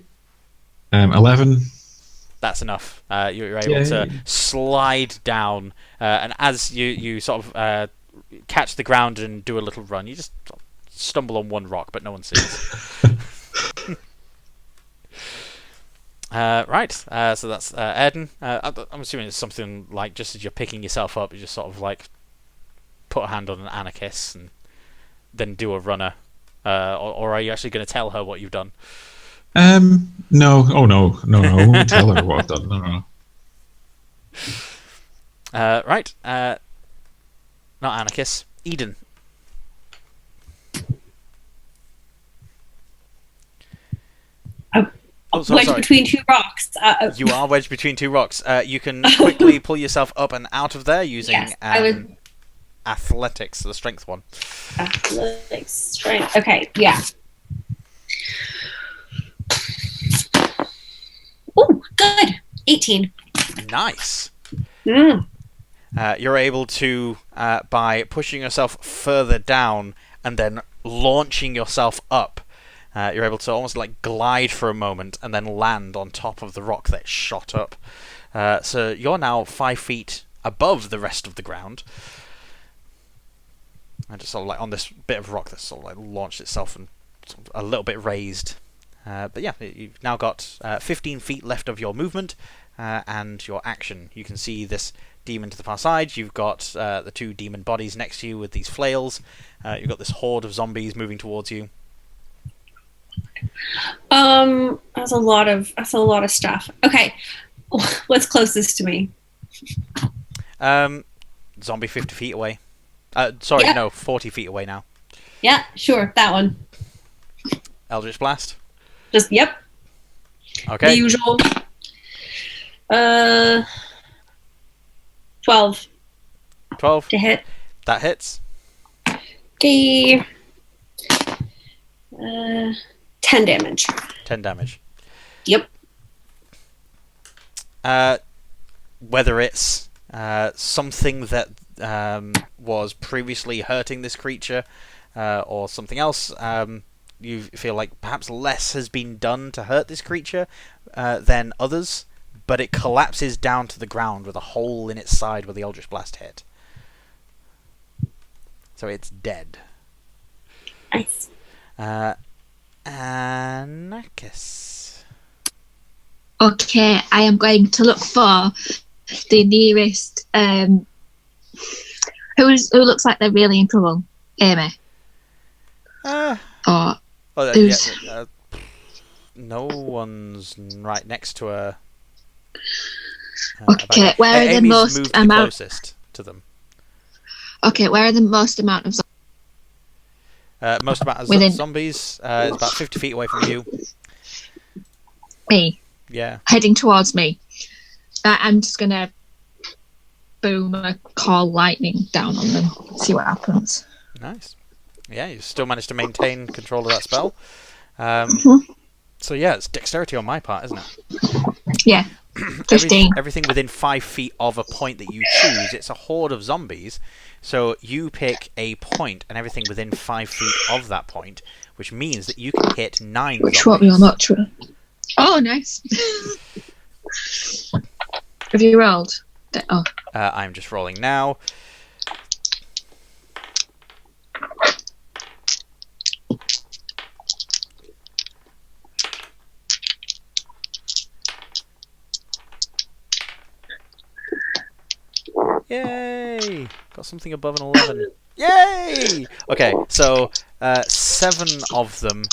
11. That's enough. You're able to slide down, and as you sort of catch the ground and do a little run, you just stumble on one rock, but no one sees. Right, so that's Airden. I'm assuming it's something like just as you're picking yourself up, you just sort of like put a hand on an Anakis and then do a runner. Or are you actually going to tell her what you've done? No. Oh, no. I won't tell her what I've done. No. Right. Not Anakis. Eden. Wedged Sorry. between two rocks. You are wedged between two rocks. You can quickly pull yourself up and out of there using Yes, I was- athletics, the strength one. Athletics, strength. Okay, yeah. Oh, good. 18. Nice. Mm. You're able to, by pushing yourself further down and then launching yourself up, you're able to almost like glide for a moment and then land on top of the rock that shot up. So you're now 5 feet above the rest of the ground. And just sort of like on this bit of rock that's sort of like launched itself and sort of a little bit raised. But yeah, you've now got 15 feet left of your movement and your action. You can see this demon to the far side. You've got the two demon bodies next to you with these flails. You've got this horde of zombies moving towards you. That's a lot of stuff. Okay. What's closest to me? Zombie 50 feet away. Sorry, Yeah. no, 40 feet away now. Yeah, sure, that one. Eldritch Blast. Just yep. The Okay. usual. 12 12. to hit. That hits. Okay. 10 damage. 10 damage. Yep. Whether it's something that was previously hurting this creature or something else, you feel like perhaps less has been done to hurt this creature than others, but it collapses down to the ground with a hole in its side where the Eldritch Blast hit. So it's dead. Nice. Anakis. Okay, I am going to look for the nearest who looks like they're really in trouble. Amy. Or who's no one's right next to her. okay, where are the Amy's most moved the amount? closest to them. Okay, where are the most amount of Most amount of Within- zombies is about 50 feet away from you. me Yeah. heading towards me? I'm just gonna boom a call lightning down on them. See what happens. Nice. Yeah, you still managed to maintain control of that spell. Mhm. So yeah, it's dexterity on my part, isn't it? Yeah, 15. Everything within 5 feet of a point that you choose. It's a horde of zombies. So you pick a point, and everything within 5 feet of that point, which means that you can hit 9 Which won't be zombies. on much. Oh, nice. Have you rolled? Oh, I'm just rolling now. Yay! Got something above an 11. Yay! Okay, so 7 of them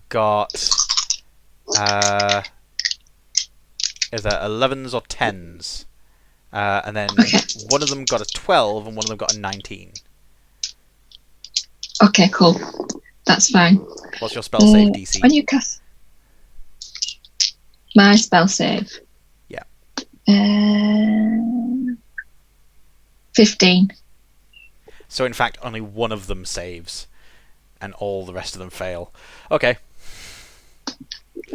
got either 11s or 10s. And then Okay. one of them got a 12 and one of them got a 19. okay, cool. That's fine. What's your spell save DC? When you cast my spell save, Yeah. 15. So in fact, only one of them saves, and all the rest of them fail. Okay.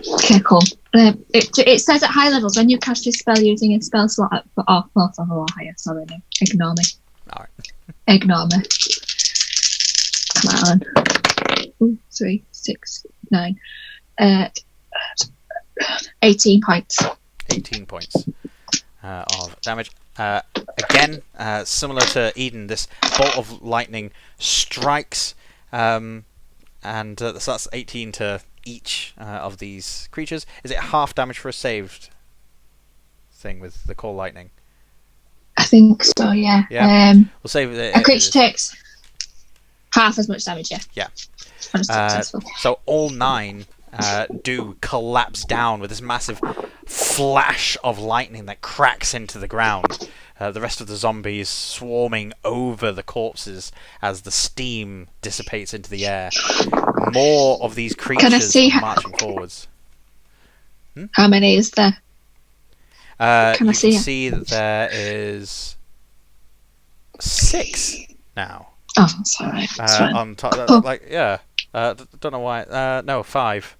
Okay, cool. It says at high levels when you cast this spell using a spell slot at fourth level or higher. Sorry, no. Ignore me. Alright. Ignore me. Come on. 3, 6, 9. 18 points. 18 points of damage. Again, similar to Eden, this bolt of lightning strikes, and so that's 18 to each of these creatures. Is it half damage for a saved thing with the call lightning? I think so, yeah. Yeah. We'll save it. A creature takes half as much damage, yeah. Yeah. When it's successful. So all 9 do collapse down with this massive flash of lightning that cracks into the ground. The rest of the zombies swarming over the corpses as the steam dissipates into the air. More of these creatures are marching forwards. How many is there? You can see that there is 6 now. Oh, that's alright. On top, don't know why. No, 5.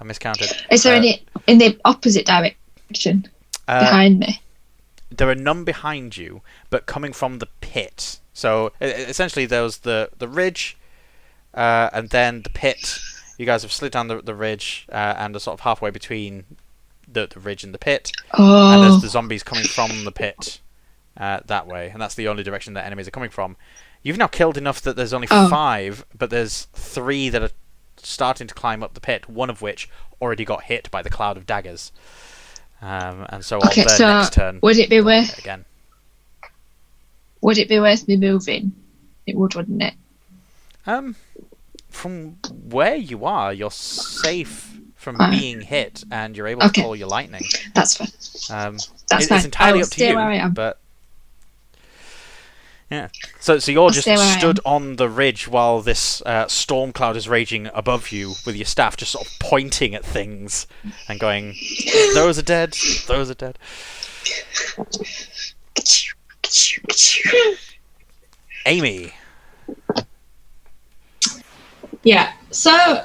I miscounted. Is there any in the opposite direction behind me? There are none behind you, but coming from the pit. So essentially, there was the ridge, and then the pit. You guys have slid down the ridge, and are sort of halfway between the ridge and the pit. Oh. And there's the zombies coming from the pit that way, and that's the only direction that enemies are coming from. You've now killed enough that there's only 5, but there's 3 that are starting to climb up the pit, one of which already got hit by the cloud of daggers. And so on their next turn, would it be worth again? Would it be worth me moving? It would, wouldn't it? From where you are, you're safe from being hit, and you're able to call your lightning. That's fine. It's entirely up to you. Where I am. But yeah, so you're just stood on the ridge while this storm cloud is raging above you, with your staff just sort of pointing at things and going, "Those are dead. Those are dead." Amy. Yeah. So,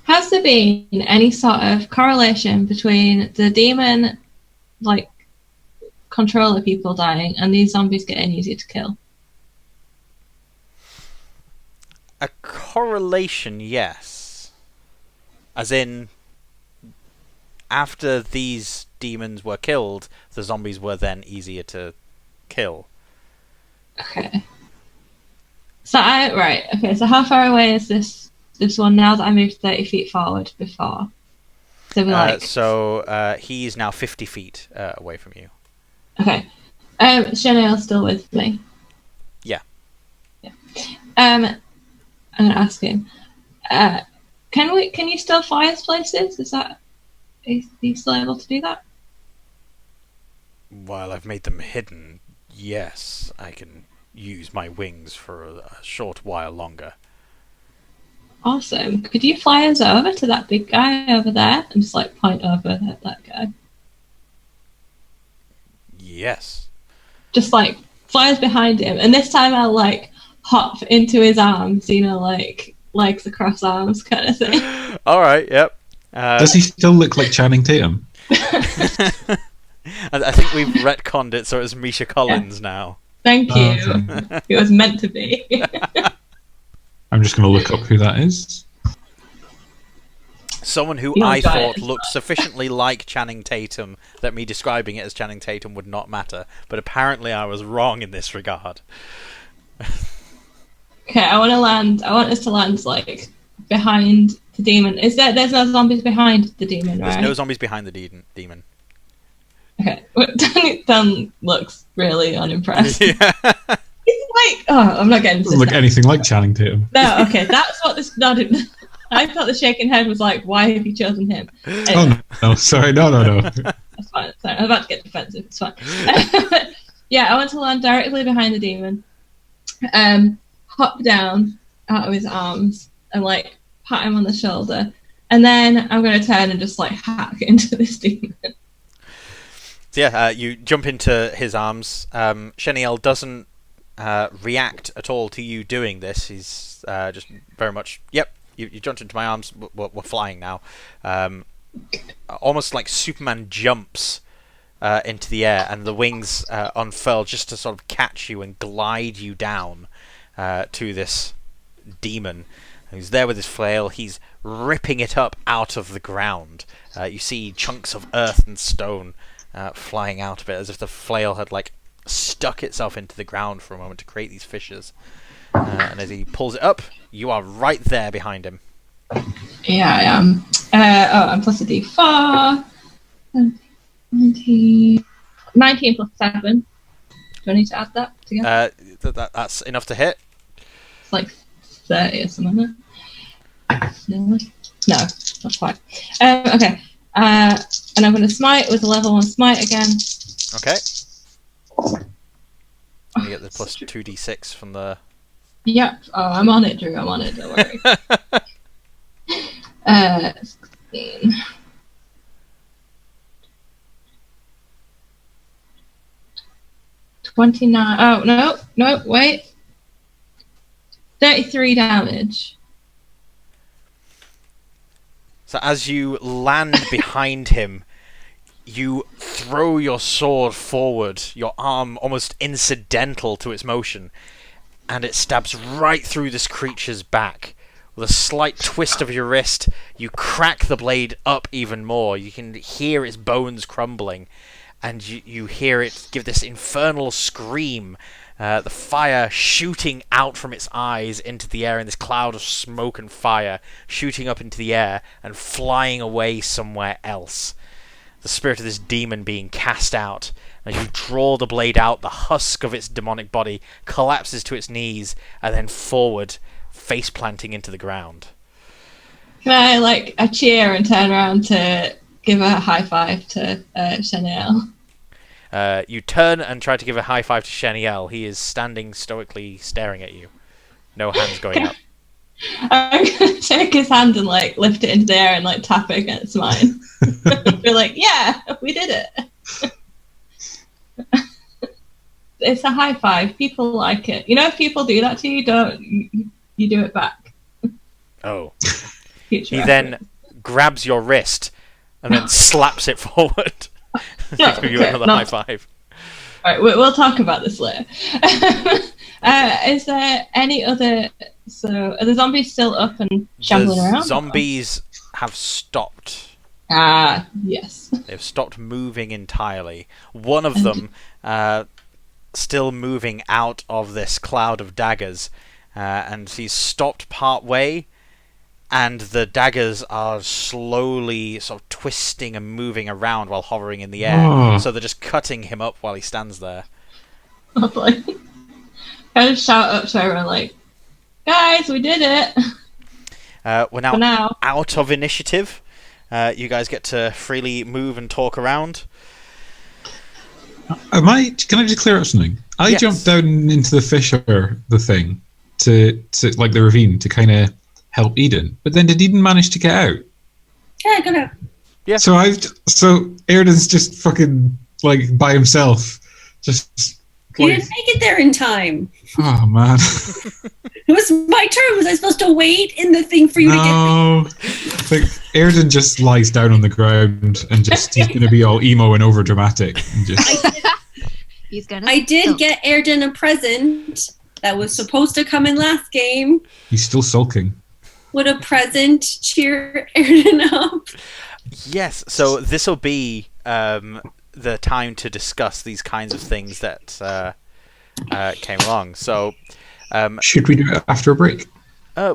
has there been any sort of correlation between the demon, controller people dying and these zombies getting easier to kill? A correlation, yes. As in, after these demons were killed, the zombies were then easier to kill. Okay. So so how far away is this one now that I moved 30 feet forward before? So he's now 50 feet away from you. Okay. Chenniel's still with me. Yeah. I'm gonna ask him. Can you still fly us places? Are you still able to do that? While I've made them hidden, yes, I can use my wings for a short while longer. Awesome. Could you fly us over to that big guy over there and just point over at that guy? Yes. Just fly us behind him, and this time I'll hop into his arms, legs across arms kind of thing. All right. Yep. Does he still look like Channing Tatum? I think we've retconned it, so it's Misha Collins now. Thank you. Okay. It was meant to be. I'm just going to look up who that is. Someone who I thought looked sufficiently like Channing Tatum that me describing it as Channing Tatum would not matter, but apparently I was wrong in this regard. Okay, I want us to land behind the demon. There's no zombies behind the demon, right? There's no zombies behind the demon. Okay. Dan looks really unimpressed. Yeah. He's I'm not getting this. Doesn't look anything like Channing Tatum. No, okay, that's what this nodded. I thought the shaking head was why have you chosen him? Anyway. Oh no, sorry, no. That's fine. Sorry, I'm about to get defensive. It's fine. Yeah, I want to land directly behind the demon, hop down out of his arms and pat him on the shoulder, and then I'm going to turn and just hack into this demon. So yeah, you jump into his arms. Chenniel doesn't react at all to you doing this. He's just very much, yep, you jumped into my arms, we're flying now. Almost like Superman jumps into the air, and the wings unfurl just to sort of catch you and glide you down to this demon who's there with his flail. He's ripping it up out of the ground. You see chunks of earth and stone flying out of it, as if the flail had stuck itself into the ground for a moment to create these fissures. And as he pulls it up, you are right there behind him. Yeah, I am. I'm plus a D4. 19 plus 7. Do I need to add that together? That's enough to hit. It's 30 or something, isn't it? No, not quite. Okay. And I'm going to smite with a level 1 smite again. Okay. And you get the plus 2d6 from the... Yep. Oh, I'm on it, Drew. I'm on it. Don't worry. 16. 29. Oh, no, wait. 33 damage. So as you land behind him, you throw your sword forward, your arm almost incidental to its motion, and it stabs right through this creature's back. With a slight twist of your wrist, you crack the blade up even more. You can hear its bones crumbling, and you hear it give this infernal scream, the fire shooting out from its eyes into the air in this cloud of smoke and fire, shooting up into the air and flying away somewhere else. The spirit of this demon being cast out. As you draw the blade out, the husk of its demonic body collapses to its knees and then forward, face planting into the ground. Can I cheer and turn around to give a high five to Chenniel? You turn and try to give a high five to Chenniel. He is standing stoically staring at you. No hands going up. I'm going to take his hand and lift it into the air and tap it against mine. Be like, yeah, we did it. It's a high five. People like it. You know, if people do that to you, you do it back. Oh. He then grabs your wrist and then slaps it forward. Give you another high five. All right, we'll talk about this later. Is there any other... So, are the zombies still up and shambling around? Zombies have stopped. Ah, yes. They've stopped moving entirely. One of them still moving out of this cloud of daggers, and he's stopped part way, and the daggers are slowly sort of twisting and moving around while hovering in the air. Oh. So they're just cutting him up while he stands there. Lovely. I just shout up to everyone guys, we did it! We're now out of initiative. You guys get to freely move and talk around. Can I just clear up something? I jumped down into the fissure, the thing, to the ravine to kind of help Eden. But then did Eden manage to get out? Yeah, I got out. Yeah. So Airden's just fucking by himself, just. You didn't make it there in time. Oh man. It was my turn. Was I supposed to wait in the thing for you to get there? Airden just lies down on the ground and just he's gonna be all emo and over dramatic and just. I did get Airden a present that was supposed to come in last game. He's still sulking. Would a present cheer Airden up? Yes. So this will be the time to discuss these kinds of things that came along. So, should we do it after a break?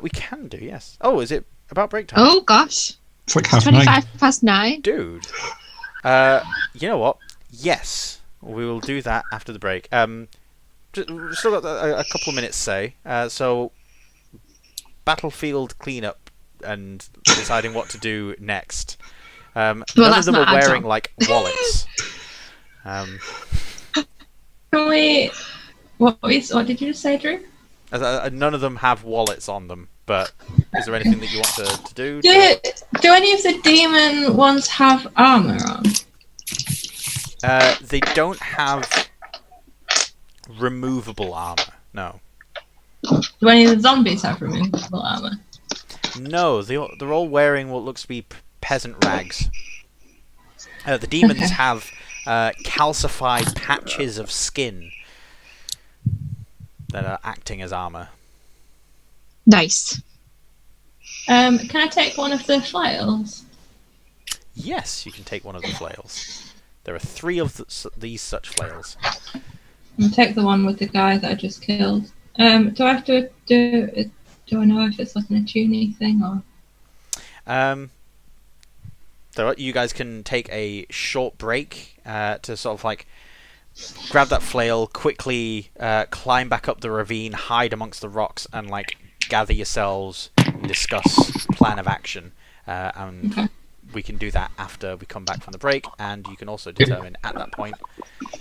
We can do, yes. Oh, is it about break time? Oh gosh, It's 9:30. 9:25. Dude. You know what? Yes, we will do that after the break. We've still got a couple of minutes, say. So, battlefield cleanup and deciding what to do next. None of them are wearing wallets. Can we... What did you just say, Drew? None of them have wallets on them, but is there anything that you want to do? Do any of the demon ones have armor on? They don't have removable armor, no. Do any of the zombies have removable armor? No, they're all wearing what looks to be peasant rags. The demons have calcified patches of skin that are acting as armor. Nice. Can I take one of the flails? Yes, you can take one of the flails. There are 3 of these such flails. I'll take the one with the guy that I just killed. Do I have to do it? Do I know if it's like an attuning thing or? So you guys can take a short break to sort of grab that flail, quickly climb back up the ravine, hide amongst the rocks, and gather yourselves and discuss plan of action. and Okay. we can do that after we come back from the break, and you can also determine at that point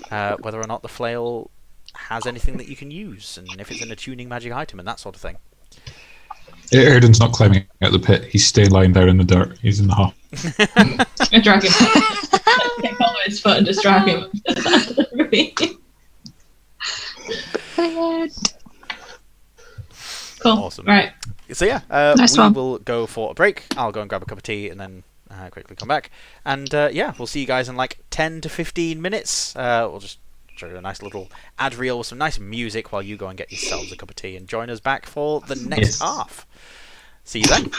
whether or not the flail has anything that you can use, and if it's an attuning magic item and that sort of thing. Airden's not climbing out the pit. He's staying lying there in the dirt. He's in the hole. I drag him. Take hold of his foot and just drag him to the side of the ravine. Cool. Awesome. Right. So yeah, Nice we one. will go for a break. I'll go and grab a cup of tea and then quickly come back. And yeah, we'll see you guys in like 10 to 15 minutes. We'll just show you a nice little ad reel with some nice music while you go and get yourselves a cup of tea and join us back for the next Yes. half. See you then.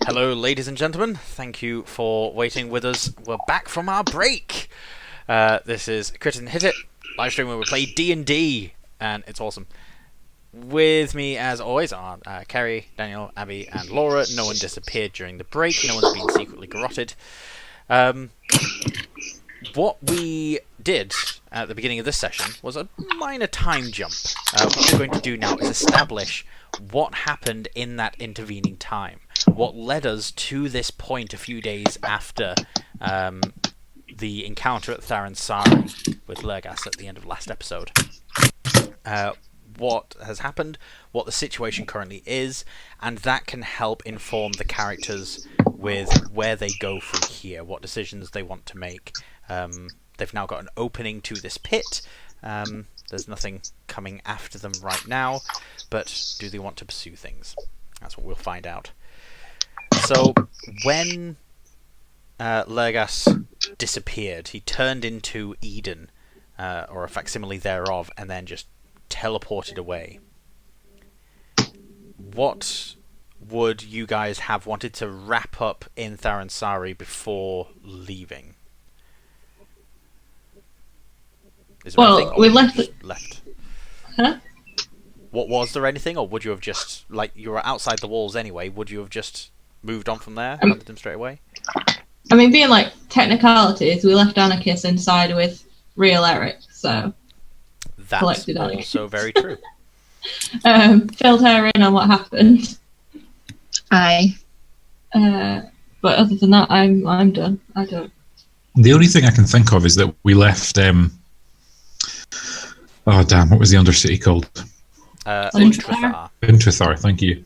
Hello, ladies and gentlemen. Thank you for waiting with us. We're back from our break. This is Crit and Hit It, live stream where we play D&D, and it's awesome. With me, as always, are Kerry, Daniel, Abby, and Laura. No one disappeared during the break. No one's been secretly garroted. What we did at the beginning of this session was a minor time jump. What we're going to do now is establish what happened in that intervening time. What led us to this point a few days after the encounter at Tharansari with Lurgas at the end of last episode. What has happened, what the situation currently is, and that can help inform the characters with where they go from here, what decisions they want to make. They've now got an opening to this pit. There's nothing coming after them right now, but do they want to pursue things? That's what we'll find out. So, when Lurgas disappeared, he turned into Eden, or a facsimile thereof, and then just teleported away. What would you guys have wanted to wrap up in Tharansari before leaving? Is there anything, we left. Huh? Was there anything, or would you have just, like, you were outside the walls anyway, would you have just moved on from there, handed them straight away? I mean, being like technicalities, we left Anakis inside with real Eric, so that's also very true. Filled her in on what happened. Aye. But other than that, I'm done. I don't. The only thing I can think of is that we left. Oh damn! What was the Undercity called? Untrathar. Untrathar. Thank you.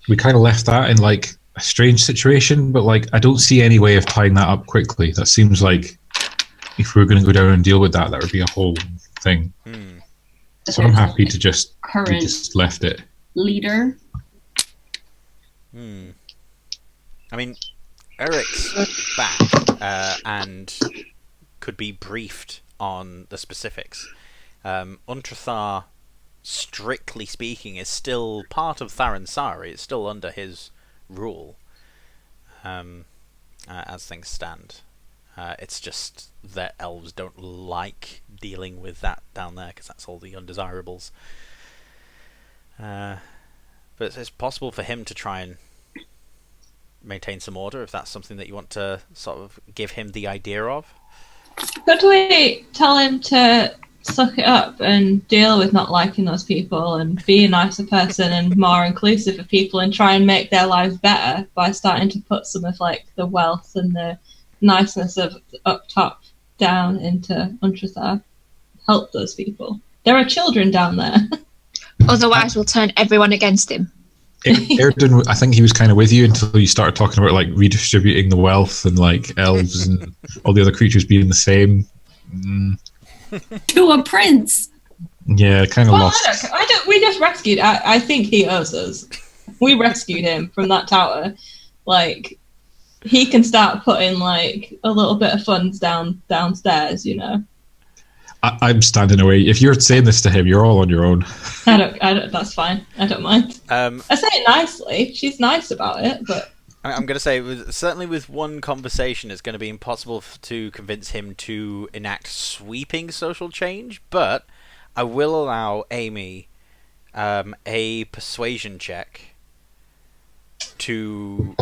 We kind of left that in like a strange situation, but like I don't see any way of tying that up quickly. That seems like if we were going to go down and deal with that, that would be a whole thing. So I'm happy to just we just left it. Leader. I mean, Eric's back and could be briefed on the specifics. Untrathar, strictly speaking, is still part of Tharansari. It's still under his rule, as things stand. It's just that elves don't like dealing with that down there because that's all the undesirables. But it's possible for him to try and maintain some order if that's something that you want to sort of give him the idea of. Could we tell him to suck it up and deal with not liking those people and be a nicer person and more inclusive of people and try and make their lives better by starting to put some of like the wealth and the niceness of up top down into Untrathar? Help those people. There are children down there. Otherwise, we'll turn everyone against him. Airden, I think he was kind of with you until you started talking about like redistributing the wealth and like elves and all the other creatures being the same. To a prince. Yeah, kind of lost. I don't. We just rescued. I think he owes us. We rescued him from that tower. Like, he can start putting like a little bit of funds downstairs. You know. I'm standing away. If you're saying this to him, you're all on your own. I don't. That's fine. I don't mind. I say it nicely. She's nice about it, but I'm going to say, certainly with one conversation, it's going to be impossible to convince him to enact sweeping social change. But I will allow Amy a persuasion check to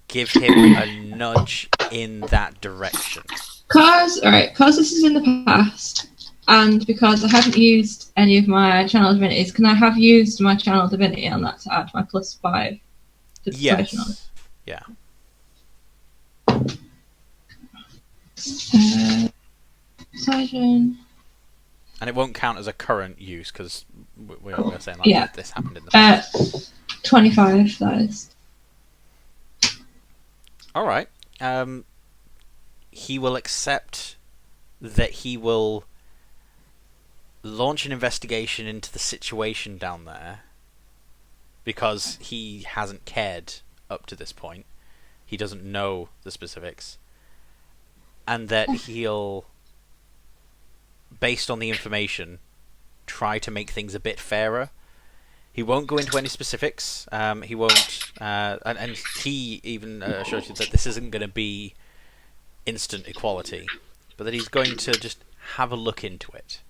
give him a nudge in that direction. Because this is in the past, and because I haven't used any of my channel divinities, can I have used my channel divinity on that to add my +5 to persuasion on it? Yeah. Persuasion. And it won't count as a current use because we're saying like this happened in the past. 25, that is. All right. He will accept that he will launch an investigation into the situation down there because he hasn't cared up to this point. He doesn't know the specifics. And that he'll, based on the information, try to make things a bit fairer. He won't go into any specifics. He won't, and he even assures you that this isn't going to be instant equality, but that he's going to just have a look into it.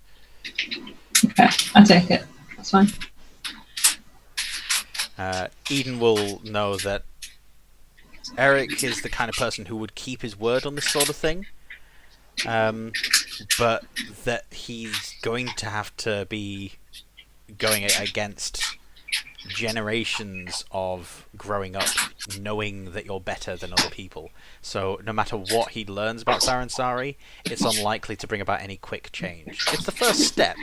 Okay, I take it. That's fine. Eden will know that Eric is the kind of person who would keep his word on this sort of thing, but that he's going to have to be going against generations of growing up knowing that you're better than other people. So no matter what he learns about Saransari, it's unlikely to bring about any quick change. It's the first step.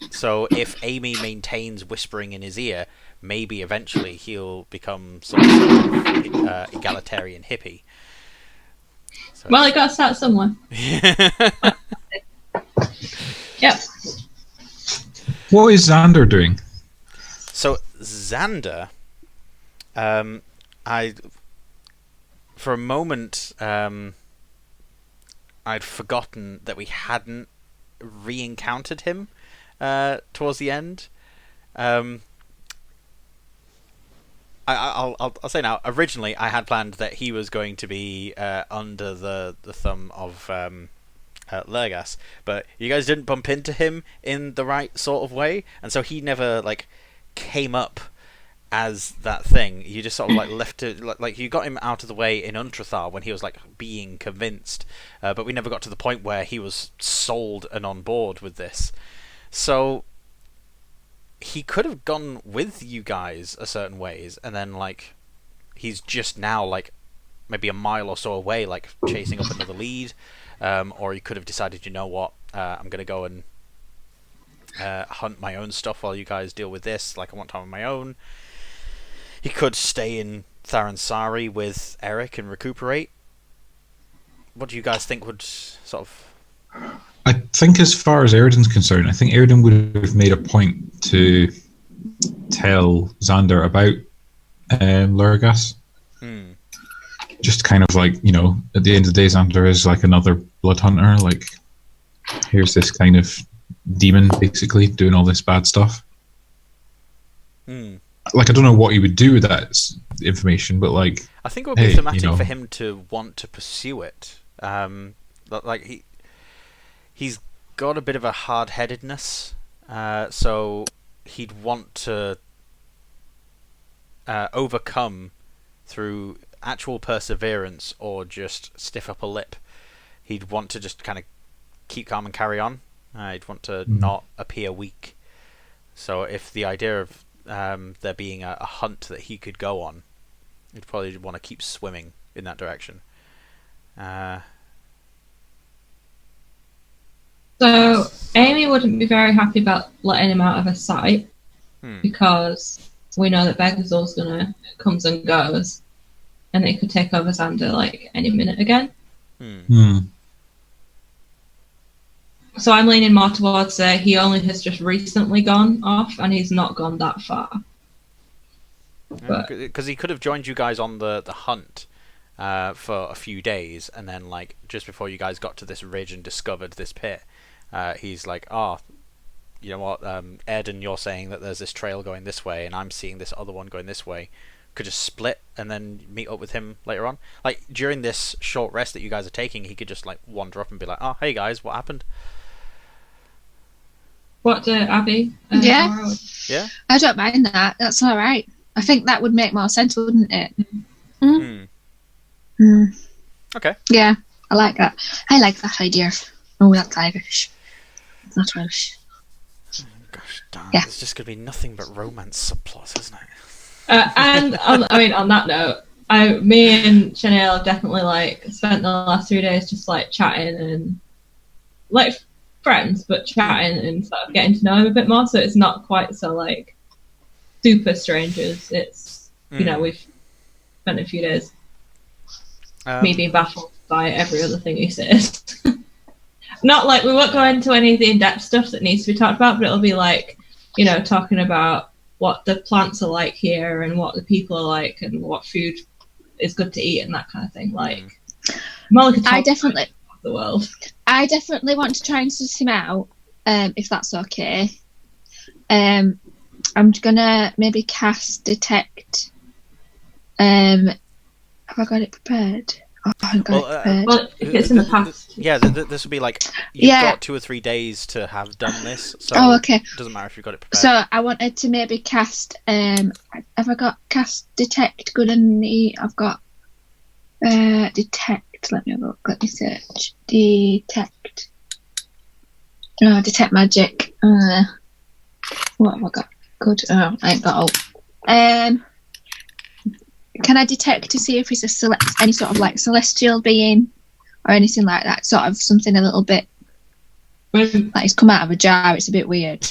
So if Amy maintains whispering in his ear, maybe eventually he'll become some sort of egalitarian hippie. So Well, I got to start somewhere. Yep. What is Xander doing? So Xander, for a moment, I'd forgotten that we hadn't re-encountered him towards the end. I'll say now. Originally, I had planned that he was going to be under the thumb of Lurgas, but you guys didn't bump into him in the right sort of way, and so he never came up as that thing. You just sort of left it, like you got him out of the way in Untrathar when he was being convinced, but we never got to the point where he was sold and on board with this. So he could have gone with you guys a certain ways, and then he's just now maybe a mile or so away, chasing up another lead, or he could have decided, you know what, I'm gonna go and hunt my own stuff while you guys deal with this. I want time on my own. He could stay in Tharansari with Eric and recuperate. What do you guys think would sort of... I think as far as Airden's concerned, I think Airden would have made a point to tell Xander about Lurgas. Just kind of at the end of the day, Xander is another Bloodhunter. Here's this kind of demon basically doing all this bad stuff. I don't know what he would do with that information, but I think it would be thematic for him to want to pursue it. He's got a bit of a hard-headedness, so he'd want to overcome through actual perseverance or just stiff upper lip. He'd want to just kind of keep calm and carry on. He'd want to not appear weak. So if the idea of there being a hunt that he could go on, he'd probably want to keep swimming in that direction. So Amy wouldn't be very happy about letting him out of her sight, because we know that Begazor's comes and goes, and it could take over Xander any minute again. So I'm leaning more towards he only has just recently gone off, and he's not gone that far. Because he could have joined you guys on the hunt for a few days, and then just before you guys got to this ridge and discovered this pit, he's oh, you know what, Airden, you're saying that there's this trail going this way, and I'm seeing this other one going this way. Could just split and then meet up with him later on. During this short rest that you guys are taking, he could just wander up and be oh, hey guys, what happened? What, Abby? Yeah. Yeah? I don't mind that. That's all right. I think that would make more sense, wouldn't it? Okay. Yeah, I like that. I like that idea. Oh, that's Irish. It's not Welsh. Gosh damn, Yeah. It's just going to be nothing but romance subplots, isn't it? And on that note, me and Chenniel have definitely spent the last 3 days just chatting and friends, but chatting and sort of getting to know him a bit more. So it's not quite so super strangers. It's we've spent a few days me being baffled by every other thing he says. Not we won't go into any of the in-depth stuff that needs to be talked about, but it'll be talking about what the plants are like here and what the people are like and what food is good to eat and that kind of thing. I definitely the world. I definitely want to try and suss him out, if that's okay. I'm gonna maybe cast detect. Have I got it prepared? Oh, I haven't got it prepared. Well, if it's in the past. Yeah, this would be like you've got 2 or 3 days to have done this, so okay. it doesn't matter if you've got it prepared. So I wanted to maybe cast. Have I got cast detect good and neat? I've got detect. Let me have a look. Let me search detect. No, detect magic. What have I got? Good. Oh, I ain't got all. Can I detect to see if it's any sort of like celestial being or anything like that? Sort of something a little bit like it's come out of a jar. It's a bit weird.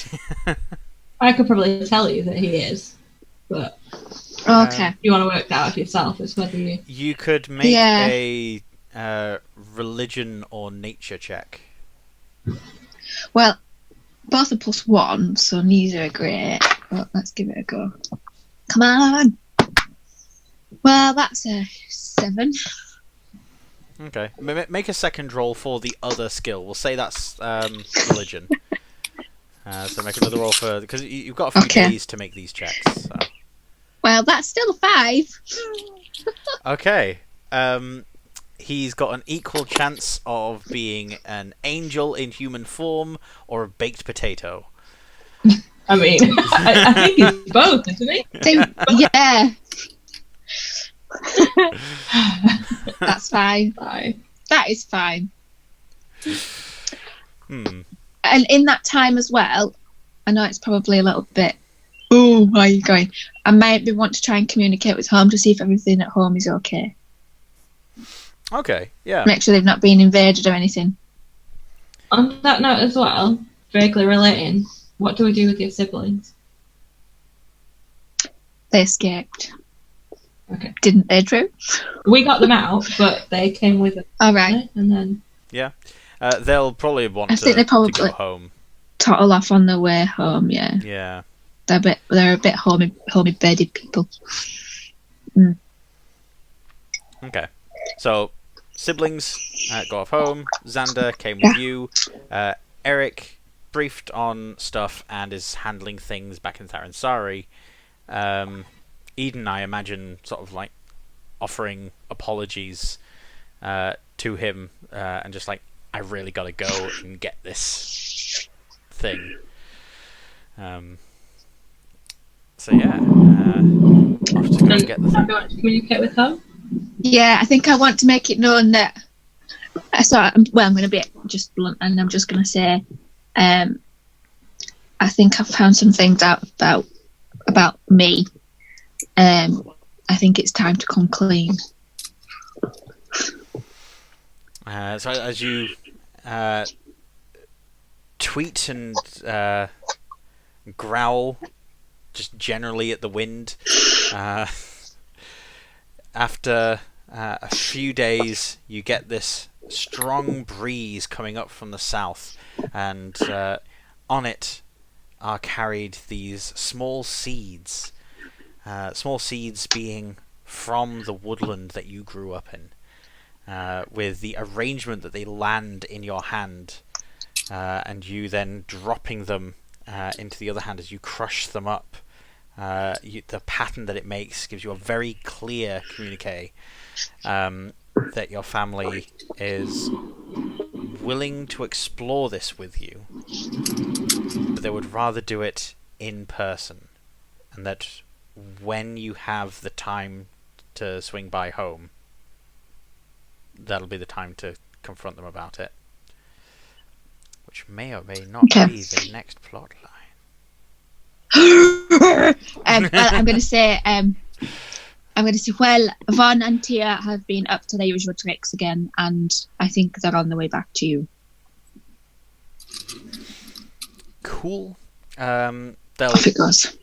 I could probably tell you that he is, but okay. You want to work that out yourself. It's whether you could make a religion or nature check. Well, both are +1, so neither are great. But let's give it a go. Come on. Well, that's a 7. Okay. Make a second roll for the other skill. We'll say that's religion. So make another roll for... Because you've got a few days to make these checks. So. Well, that's still a 5. Okay. He's got an equal chance of being an angel in human form or a baked potato. I mean, I think he's both, isn't he? Yeah. That's fine. That is fine. And in that time as well, I know it's probably a little bit, oh, where are you going? I might want to try and communicate with home to see if everything at home is okay. Okay, yeah. Make sure they've not been invaded or anything. On that note as well, vaguely relating, what do we do with your siblings? They escaped. Okay. Didn't they, Drew? We got them out, but they came with us. All right. And then... Yeah. They'll probably want to go home. Toddle off on their way home, yeah. Yeah. They're a bit homey bedded people. Mm. Okay. So, siblings go off home. Xander came with you. Eric briefed on stuff and is handling things back in Tharansari. Eden, I imagine, sort of like offering apologies to him and just like, I really gotta go and get this thing. So yeah, off to go and get the thing. Do you want to communicate with home? Yeah, I think I want to make it known that. I'm going to be just blunt, and I'm just going to say, I think I've found some things out about me. I think it's time to come clean. So as you tweet and growl just generally at the wind, after a few days you get this strong breeze coming up from the south, and on it are carried these small seeds being from the woodland that you grew up in, with the arrangement that they land in your hand, and you then dropping them into the other hand as you crush them up. The pattern that it makes gives you a very clear communique that your family is willing to explore this with you, but they would rather do it in person, and that when you have the time to swing by home, that'll be the time to confront them about it, which may or may not be the next plot line. I'm going to say, well, Von and Tia have been up to their usual tricks again, and I think they're on the way back to you. Cool. Off it goes.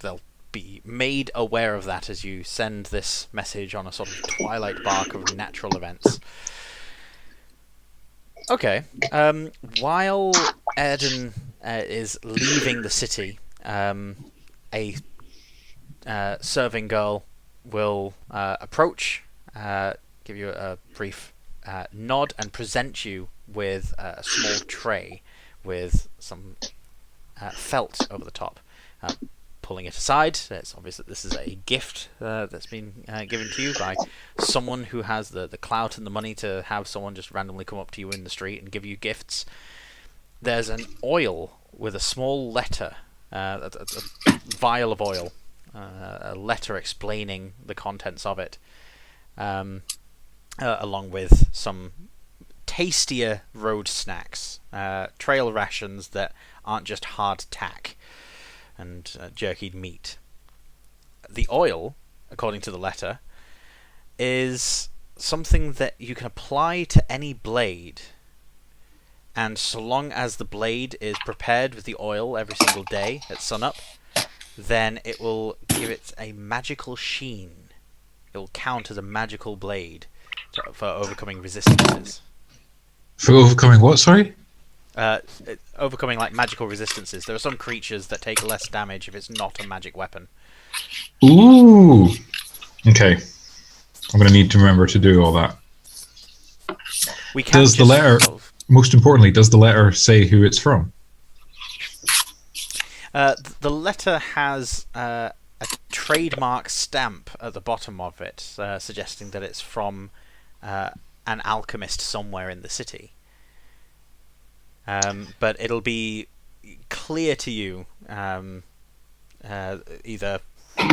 They'll be made aware of that as you send this message on a sort of twilight bark of natural events. Okay. While Airden is leaving the city, a serving girl will approach, give you a brief nod, and present you with a small tray with some felt over the top. pulling it aside. It's obvious that this is a gift that's been given to you by someone who has the clout and the money to have someone just randomly come up to you in the street and give you gifts. There's an oil with a small letter, a vial of oil, a letter explaining the contents of it, along with some tastier road snacks, trail rations that aren't just hard tack and jerkied meat. The oil, according to the letter, is something that you can apply to any blade, and so long as the blade is prepared with the oil every single day at sunup, then it will give it a magical sheen. It will count as a magical blade for overcoming resistances. For overcoming what, sorry? Overcoming like magical resistances. There are some creatures that take less damage if it's not a magic weapon. Ooh! Okay. I'm going to need to remember to do all that. Does the letter, most importantly, does the letter say who it's from? The letter has a trademark stamp at the bottom of it, suggesting that it's from an alchemist somewhere in the city. But it'll be clear to you, either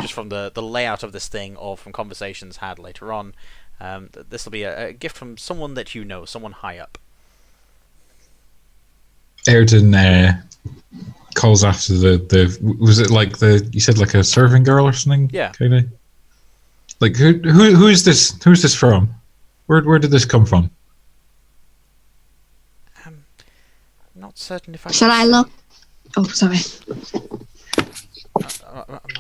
just from the layout of this thing or from conversations had later on, that this will be a gift from someone that you know, someone high up. Airden calls after the was it like you said like a serving girl or something? Yeah. Kind of. Like who is this? Who's this from? Where did this come from? Not certain if I. Shall I look? Oh, sorry.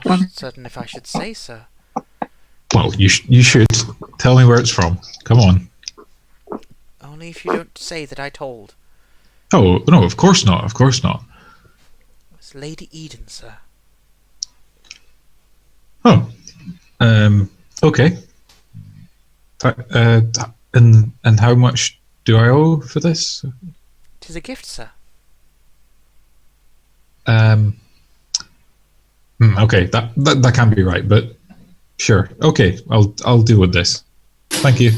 I'm not certain if I should say so. Well, you should tell me where it's from. Come on. Only if you don't say that I told. Oh no, of course not. Of course not. It's Lady Eden, sir. Oh, okay. And how much do I owe for this? 'Tis a gift, sir. Okay, that can't be right, but sure. Okay, I'll deal with this. Thank you.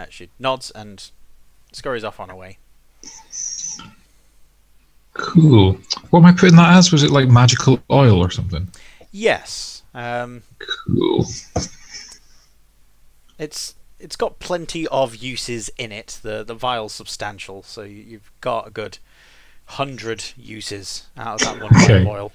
She nods and scurries off on her way. Cool. What am I putting that as? Was it like magical oil or something? Yes. Cool. It's got plenty of uses in it. The vial's substantial, so you've got a good 100 uses out of that one vial of oil.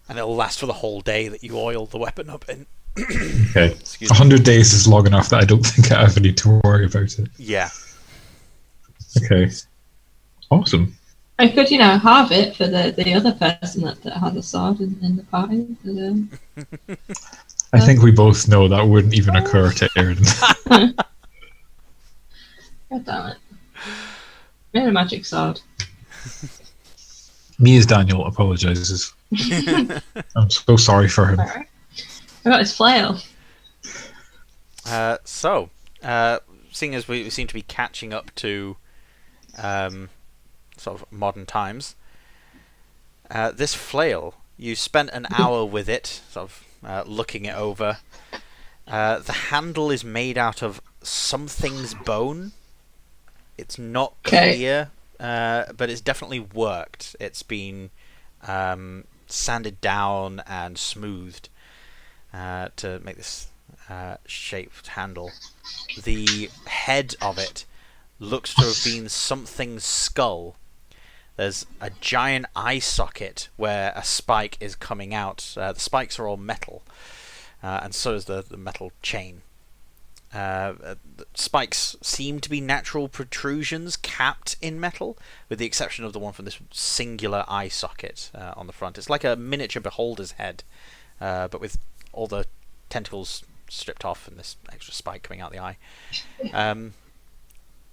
And it'll last for the whole day that you oil the weapon up in. Okay. 100 days is long enough that I don't think I ever need to worry about it. Yeah. Okay. Awesome. I could, halve it for the other person that has a sword in the party. I think we both know that wouldn't even occur to Airden. God damn it. Made a magic sword. Me as Daniel apologises. I'm so sorry for him. Alright. I got his flail. So, seeing as we seem to be catching up to sort of modern times, this flail, you spent an hour with it, sort of looking it over. The handle is made out of something's bone. It's not clear, but it's definitely worked. It's been sanded down and smoothed to make this shaped handle. The head of it looks to have been something's skull. There's a giant eye socket where a spike is coming out. The spikes are all metal, and so is the metal chain. The spikes seem to be natural protrusions capped in metal, with the exception of the one from this singular eye socket on the front. It's like a miniature beholder's head, but with all the tentacles stripped off and this extra spike coming out the eye.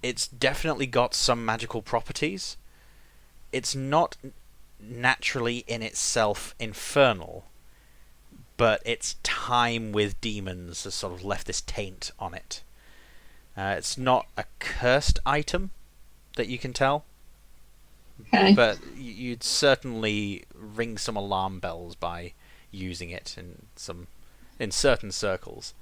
It's definitely got some magical properties. It's not naturally in itself infernal, but its time with demons has sort of left this taint on it. It's not a cursed item that you can tell. Okay. But you'd certainly ring some alarm bells by using it in certain circles.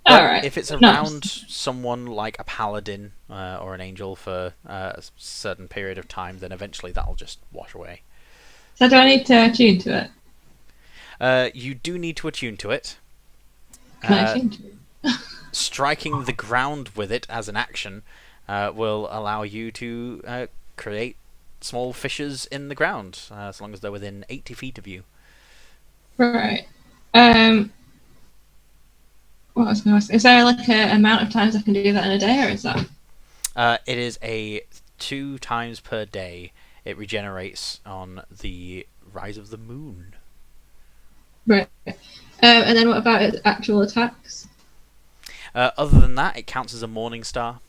But Alright. if it's Nice. around someone like a paladin or an angel for a certain period of time, then eventually that'll just wash away. So do I need to attune to it? You do need to attune to it. Can I attune to it? Striking the ground with it as an action will allow you to create small fissures in the ground, as long as they're within 80 feet of you. Right. What was I going to ask? Is there like an amount of times I can do that in a day, or is that? It is a 2 times per day. It regenerates on the rise of the moon. Right. And then what about its actual attacks? Other than that, it counts as a morning star.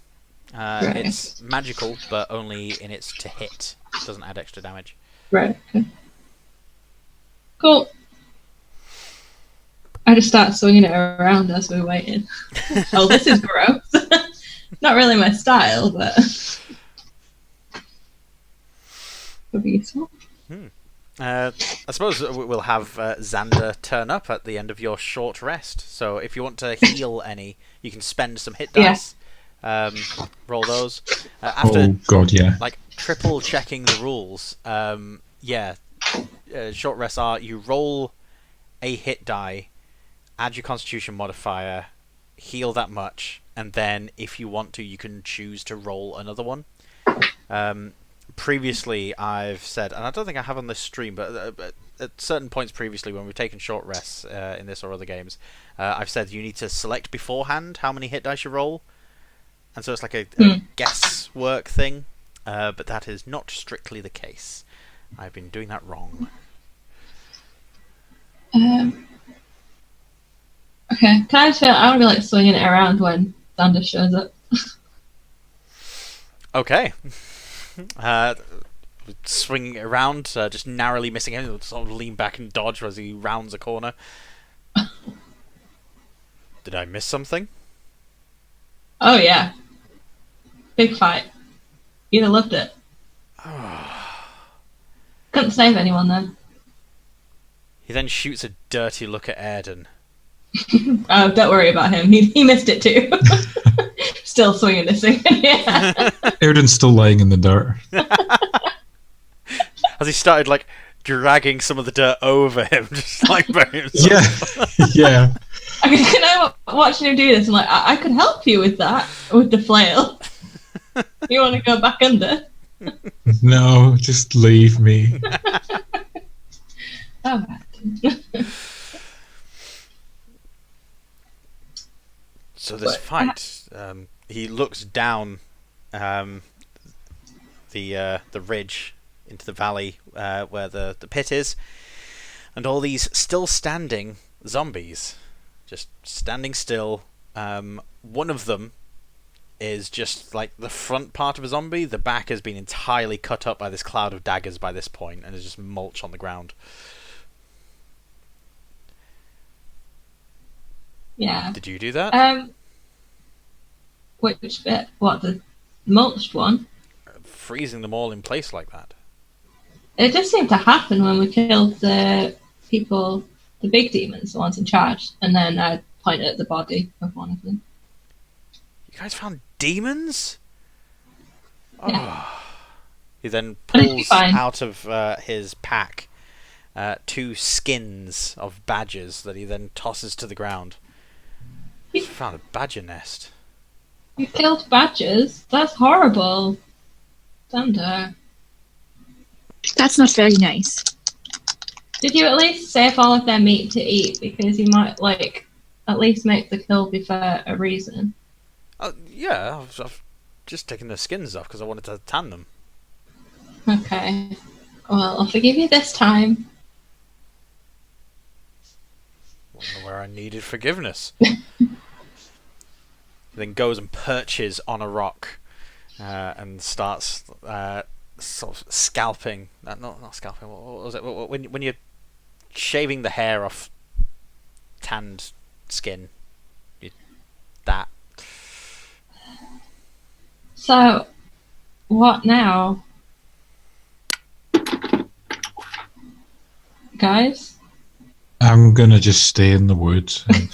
Right. It's magical, but only in its to hit. It doesn't add extra damage. Right. Okay. Cool. I just start swinging it around as we're waiting. Oh, this is gross. Not really my style, but would be useful. I suppose we'll have Xander turn up at the end of your short rest. So if you want to heal any, you can spend some hit dice. Roll those. After, Oh god, yeah. like, triple checking the rules. Short rests are you roll a hit die, add your Constitution modifier, heal that much, and then if you want to, you can choose to roll another one. Previously, I've said, and I don't think I have on this stream, but at certain points previously when we've taken short rests in this or other games, I've said you need to select beforehand how many hit dice you roll, and so it's like a guesswork thing, but that is not strictly the case. I've been doing that wrong. Okay, can I just feel I want to be like swinging it around when Xander shows up? Okay. Swinging it around, just narrowly missing him, sort of lean back and dodge as he rounds a corner. Did I miss something? Oh yeah, big fight. You'd have loved it. Couldn't save anyone then. He then shoots a dirty look at Airden. Oh, don't worry about him. He missed it too. Still swinging this thing. Yeah. Airden's still lying in the dirt. As he started, like, dragging some of the dirt over him, just like by himself. Yeah. I mean, watching him do this, I'm like, I could help you with that, with the flail. You want to go back under? No, just leave me. Oh, So this fight, he looks down the ridge into the valley where the pit is, and all these still standing zombies, just standing still. One of them is just like the front part of a zombie. The back has been entirely cut up by this cloud of daggers by this point, and is just mulch on the ground. yeah. Did you do that? Which bit? What, the mulched one? Freezing them all in place like that. It just seemed to happen when we killed the people, the big demons, the ones in charge, and then I pointed at the body of one of them. You guys found demons? Yeah. Oh. He then What did you pulls find? out of his pack 2 skins of badgers that he then tosses to the ground. You- Found a badger nest. You killed badgers? That's horrible. Xander. That's not very nice. Did you at least save all of their meat to eat? Because you might, like, at least make the kill be for a reason. Yeah, I've just taken the skins off because I wanted to tan them. Okay. Well, I'll forgive you this time. Wonder where I needed forgiveness. Then goes and perches on a rock and starts sort of scalping. Not scalping. What was it? When you're shaving the hair off tanned skin, that. So, what now? guys. I'm gonna just stay in the woods and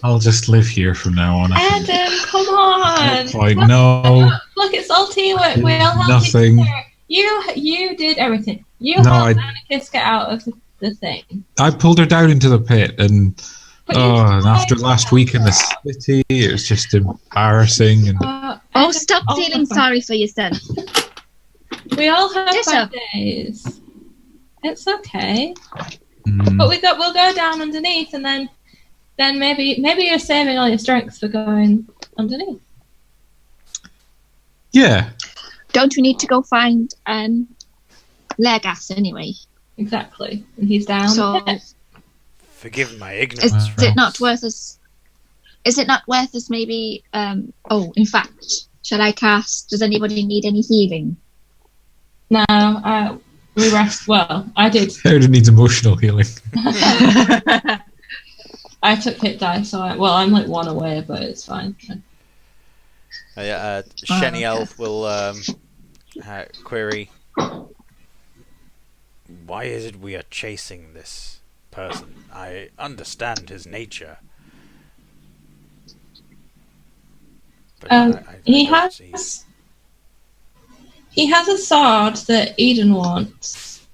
I'll just live here from now on. Adam, come on! No. Look, it's all teamwork. We all help Nothing. each other. You did everything. You No, helped Anakis get out of the thing. I pulled her down into the pit, and and after last week in the city, it was just embarrassing. And stop feeling sorry for yourself. We all have Just bad days. It's okay. But we'll go down underneath, and then maybe you're saving all your strength for going underneath. Yeah. Don't we need to go find Legas anyway? Exactly. And he's down. So, Forgive my ignorance. is it not worth us? Is it not worth us maybe? In fact, shall I cast? Does anybody need any healing? No, we rest. Well, I did. Airden needs emotional healing. I took hit dice, so I'm like one away, but it's fine. Chenniel will query, why is it we are chasing this person? I understand his nature. But He don't see. has a sword that Eden wants.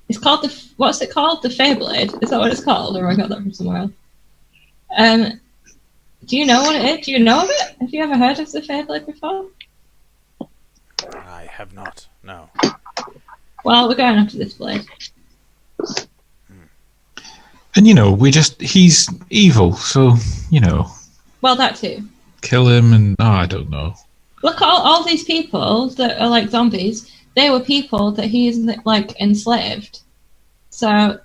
It's called what's it called? The Fey Blade? Is that what it's called, or I got that from somewhere else? Do you know what it is? Do you know of it? Have you ever heard of the Fey Blade before? I have not. No. Well, we're going after this blade. And he's evil, so Well, that too. kill him, and I don't know. Look at all these people that are like zombies. They were people that he's like enslaved. So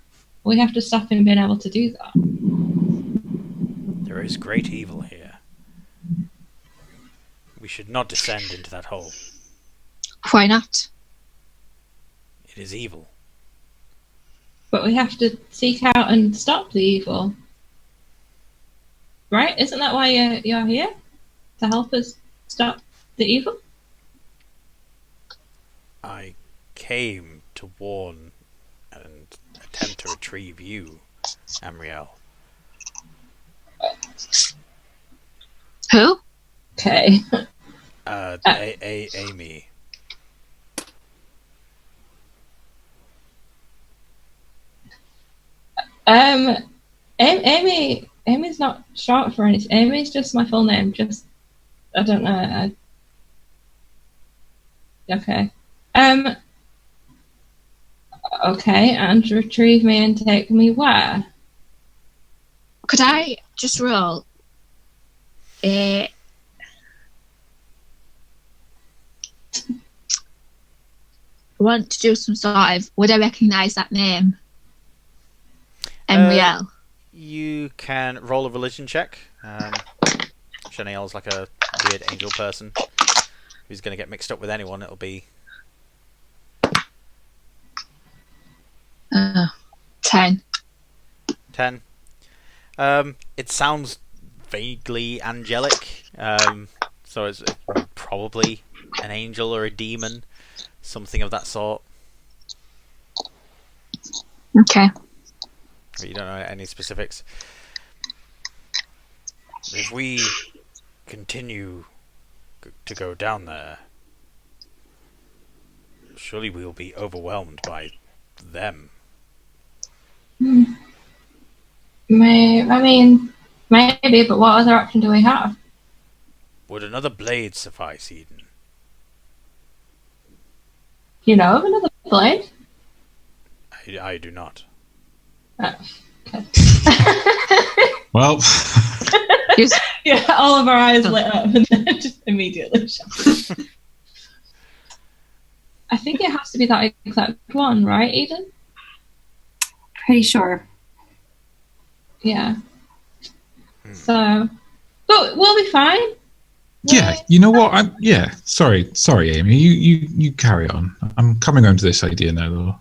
we have to stop him being able to do that. There is great evil here. We should not descend into that hole. Why not? It is evil. But we have to seek out and stop the evil. Right? Isn't that why you're here? To help us stop the evil? I came to warn and attempt to retrieve you, Amriel. Who? Okay. Amy. Amy's not short for anything. Amy's just my full name. I don't know. Okay. Okay, and retrieve me and take me where? Could I just roll a... want to do some sort of... Would I recognise that name? Emriel. You can roll a religion check. Chenniel's like a weird angel person. If he's going to get mixed up with anyone, it'll be... 10. 10. It sounds vaguely angelic. So it's probably an angel or a demon. Something of that sort. Okay. But you don't know any specifics. If we continue to go down there, surely we'll be overwhelmed by them. Maybe, but what other option do we have? Would another blade suffice, Eden? You know of another blade? I do not. Oh, okay. Well, Yeah, all of our eyes lit up and then just immediately shut. I think it has to be that exact one, right, Eden? Pretty sure. Yeah. So, but we'll be fine. yeah, you know what? Sorry, Amy. You carry on. I'm coming on to this idea now,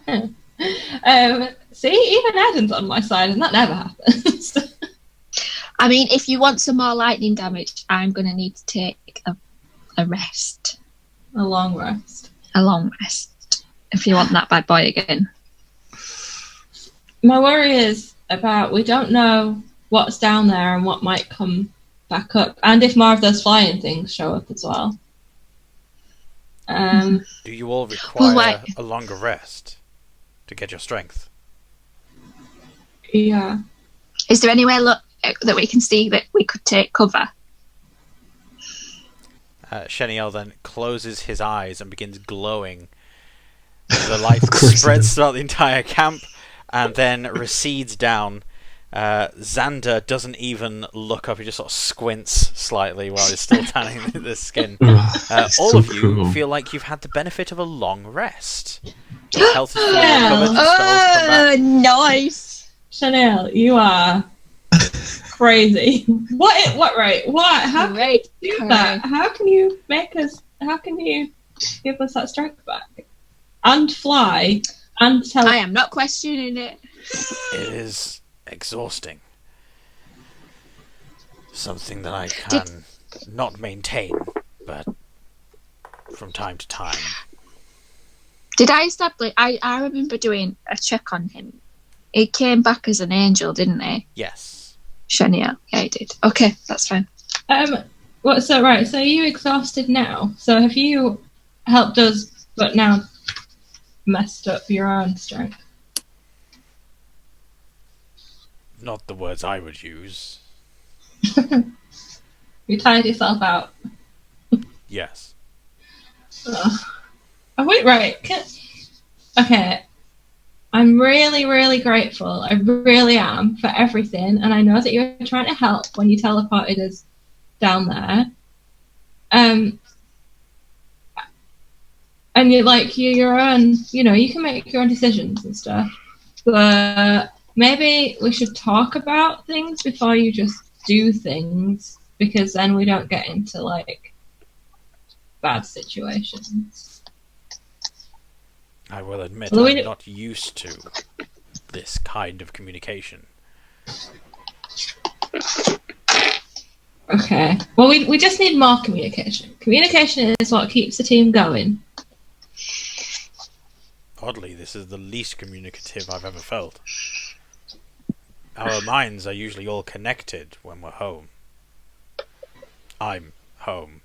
though. See, even Airden's on my side, and that never happens. I mean, if you want some more lightning damage, I'm going to need to take a rest. A long rest. A long rest. if you want that bad boy again. My worry is about we don't know what's down there and what might come back up, and if more of those flying things show up as well. Do you all require a longer rest to get your strength? Yeah. Is there anywhere that we can see that we could take cover? Chenniel then closes his eyes and begins glowing. The light spreads throughout the entire camp and then recedes down. Xander doesn't even look up, he just sort of squints slightly while he's still tanning the skin. All of you feel like you've had the benefit of a long rest. Your health is fully recovered, spells come back. Nice! Chenniel, you are crazy. What, right? What? How can you do that? How can you give us that strength back? And fly, and tell... I am not questioning it. It is exhausting. Something that I can not maintain, but from time to time. Did I establish... I remember doing a check on him. He came back as an angel, didn't he? Yes. Chenniel. Yeah, he did. Okay, that's fine. So are you exhausted now? So have you helped us, but now messed up your own strength? Not the words I would use. You tired yourself out. Yes. Oh, wait, right. Okay. I'm really, really grateful. I really am for everything. And I know that you were trying to help when you teleported us down there. And you're your own, you can make your own decisions and stuff. But maybe we should talk about things before you just do things, because then we don't get into, bad situations. I will admit I'm not used to this kind of communication. Okay. Well, we just need more communication. Communication is what keeps the team going. Oddly, this is the least communicative I've ever felt. Our minds are usually all connected when we're home. I'm home.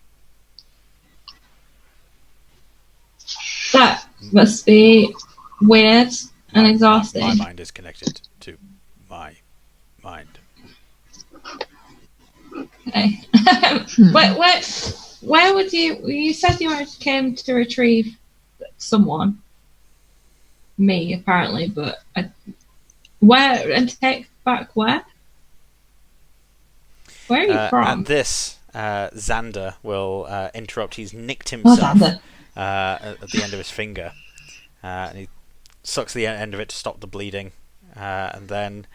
That must be weird and exhausting. My mind is connected to my mind. Okay. Where would you said you came to retrieve someone? Me, apparently, but where and take back where? Where are you from? At this, Xander will interrupt. He's nicked himself at the end of his finger. And he sucks the end of it to stop the bleeding. And then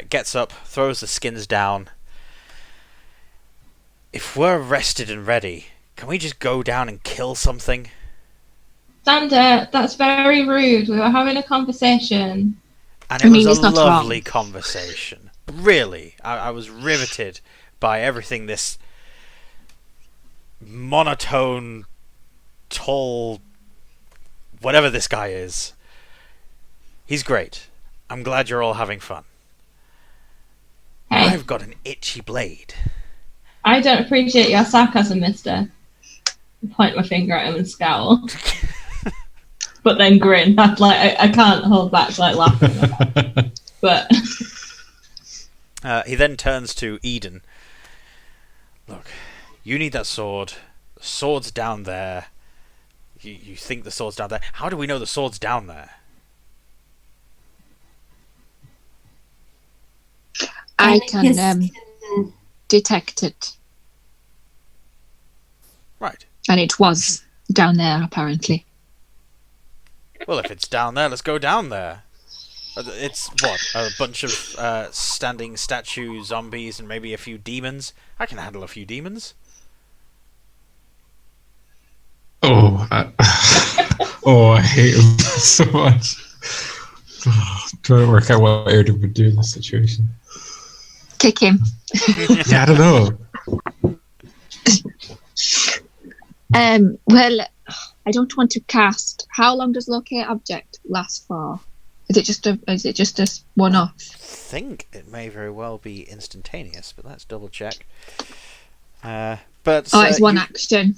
gets up, throws the skins down. If we're rested and ready, can we just go down and kill something? Xander, that's very rude. We were having a conversation. And it was a lovely conversation. Really. I was riveted by everything this monotone, tall, whatever this guy is. He's great. I'm glad you're all having fun. Hey. I've got an itchy blade. I don't appreciate your sarcasm, mister. I point my finger at him and scowl. But then grin. I can't hold back laughing. But he then turns to Eden. Look, you need that sword. The sword's down there. You think the sword's down there. How do we know the sword's down there? I can detect it. Right. And it was down there, apparently. Well, if it's down there, let's go down there. It's, a bunch of standing statue zombies and maybe a few demons? I can handle a few demons. Oh, I hate him so much. Trying to work out what Airden would do in this situation. Kick him. Yeah, I don't know. Well, I don't want to cast. How long does locate object last for? Is it just a one-off? I think it may very well be instantaneous, but let's double check. It's one action.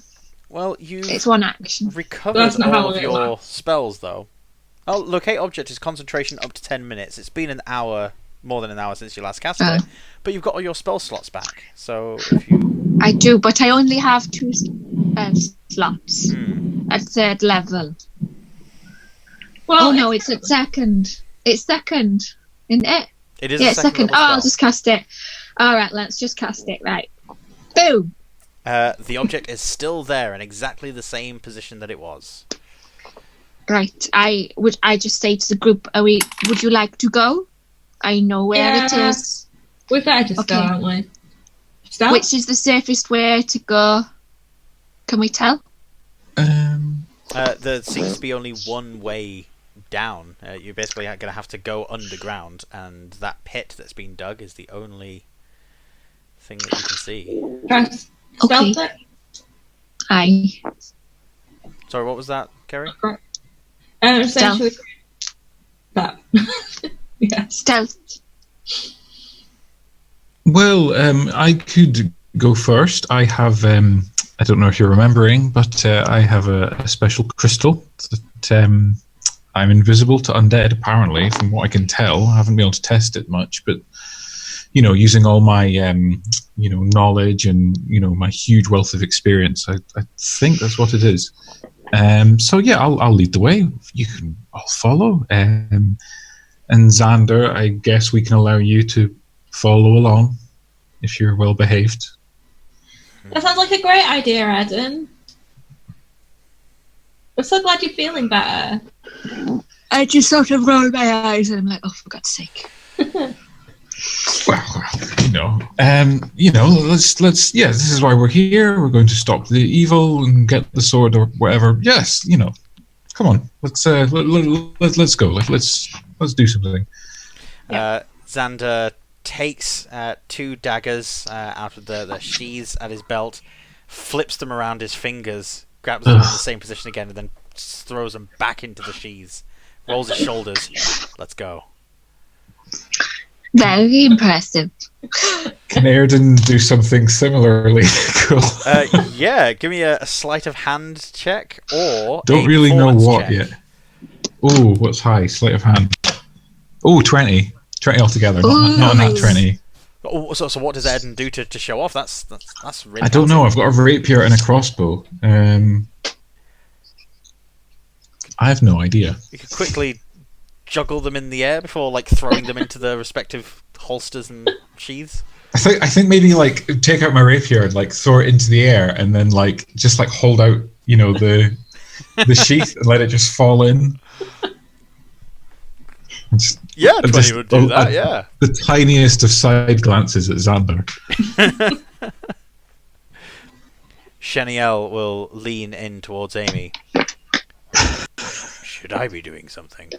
Well, it's one action. Recovered all of your spells, though. Oh, locate object is concentration up to 10 minutes. It's been an hour, more than an hour since you last cast it, but you've got all your spell slots back. So if you... I do, but I only have 2 slots at 3rd level. Well, no, it's at 2nd. It's 2nd, isn't it? It is. Yeah, it's 2nd. I'll just cast it. All right, let's just cast it. Right. Boom. The object is still there in exactly the same position that it was. Right. I just say to the group, would you like to go? I know where it is. We better just go, aren't we? Stop. Which is the safest way to go? Can we tell? There seems to be only one way down. You're basically going to have to go underground, and that pit that's been dug is the only thing that you can see. Okay. Aye. Sorry, what was that, Kerry? Essentially, that. Yeah. Stealth. Well, I could go first. I have, I don't know if you're remembering, but I have a special crystal that I'm invisible to undead, apparently, from what I can tell. I haven't been able to test it much, but, using all my, knowledge and, my huge wealth of experience, I think that's what it is. So, yeah, I'll lead the way. You can all follow. And Xander, I guess we can allow you to follow along if you're well behaved. That sounds like a great idea, Airden. I'm so glad you're feeling better. I just sort of roll my eyes and I'm like, oh, for God's sake. Let's. Yeah, this is why we're here. We're going to stop the evil and get the sword or whatever. Yes, come on. Let's go. Let's do something. Xander takes 2 daggers out of the sheaths at his belt, flips them around his fingers, grabs them in the same position again, and then throws them back into the sheaths. Rolls his shoulders. Let's go. Very impressive. Can Airden do something similarly cool? Yeah, give me a sleight of hand check or don't really know what check. Yet. Oh, what's high? Sleight of hand. Oh, 20. 20 altogether. Not an 20. Oh, so what does Airden do to show off? That's really. I don't know. I've got a rapier and a crossbow. I have no idea. You could quickly juggle them in the air before throwing them into the respective holsters and sheaths. I think maybe take out my rapier and throw it into the air and then just hold out the sheath and let it just fall in. Yeah, 20 would do that. Yeah, the tiniest of side glances at Xander. Chenniel will lean in towards Amy. Should I be doing something?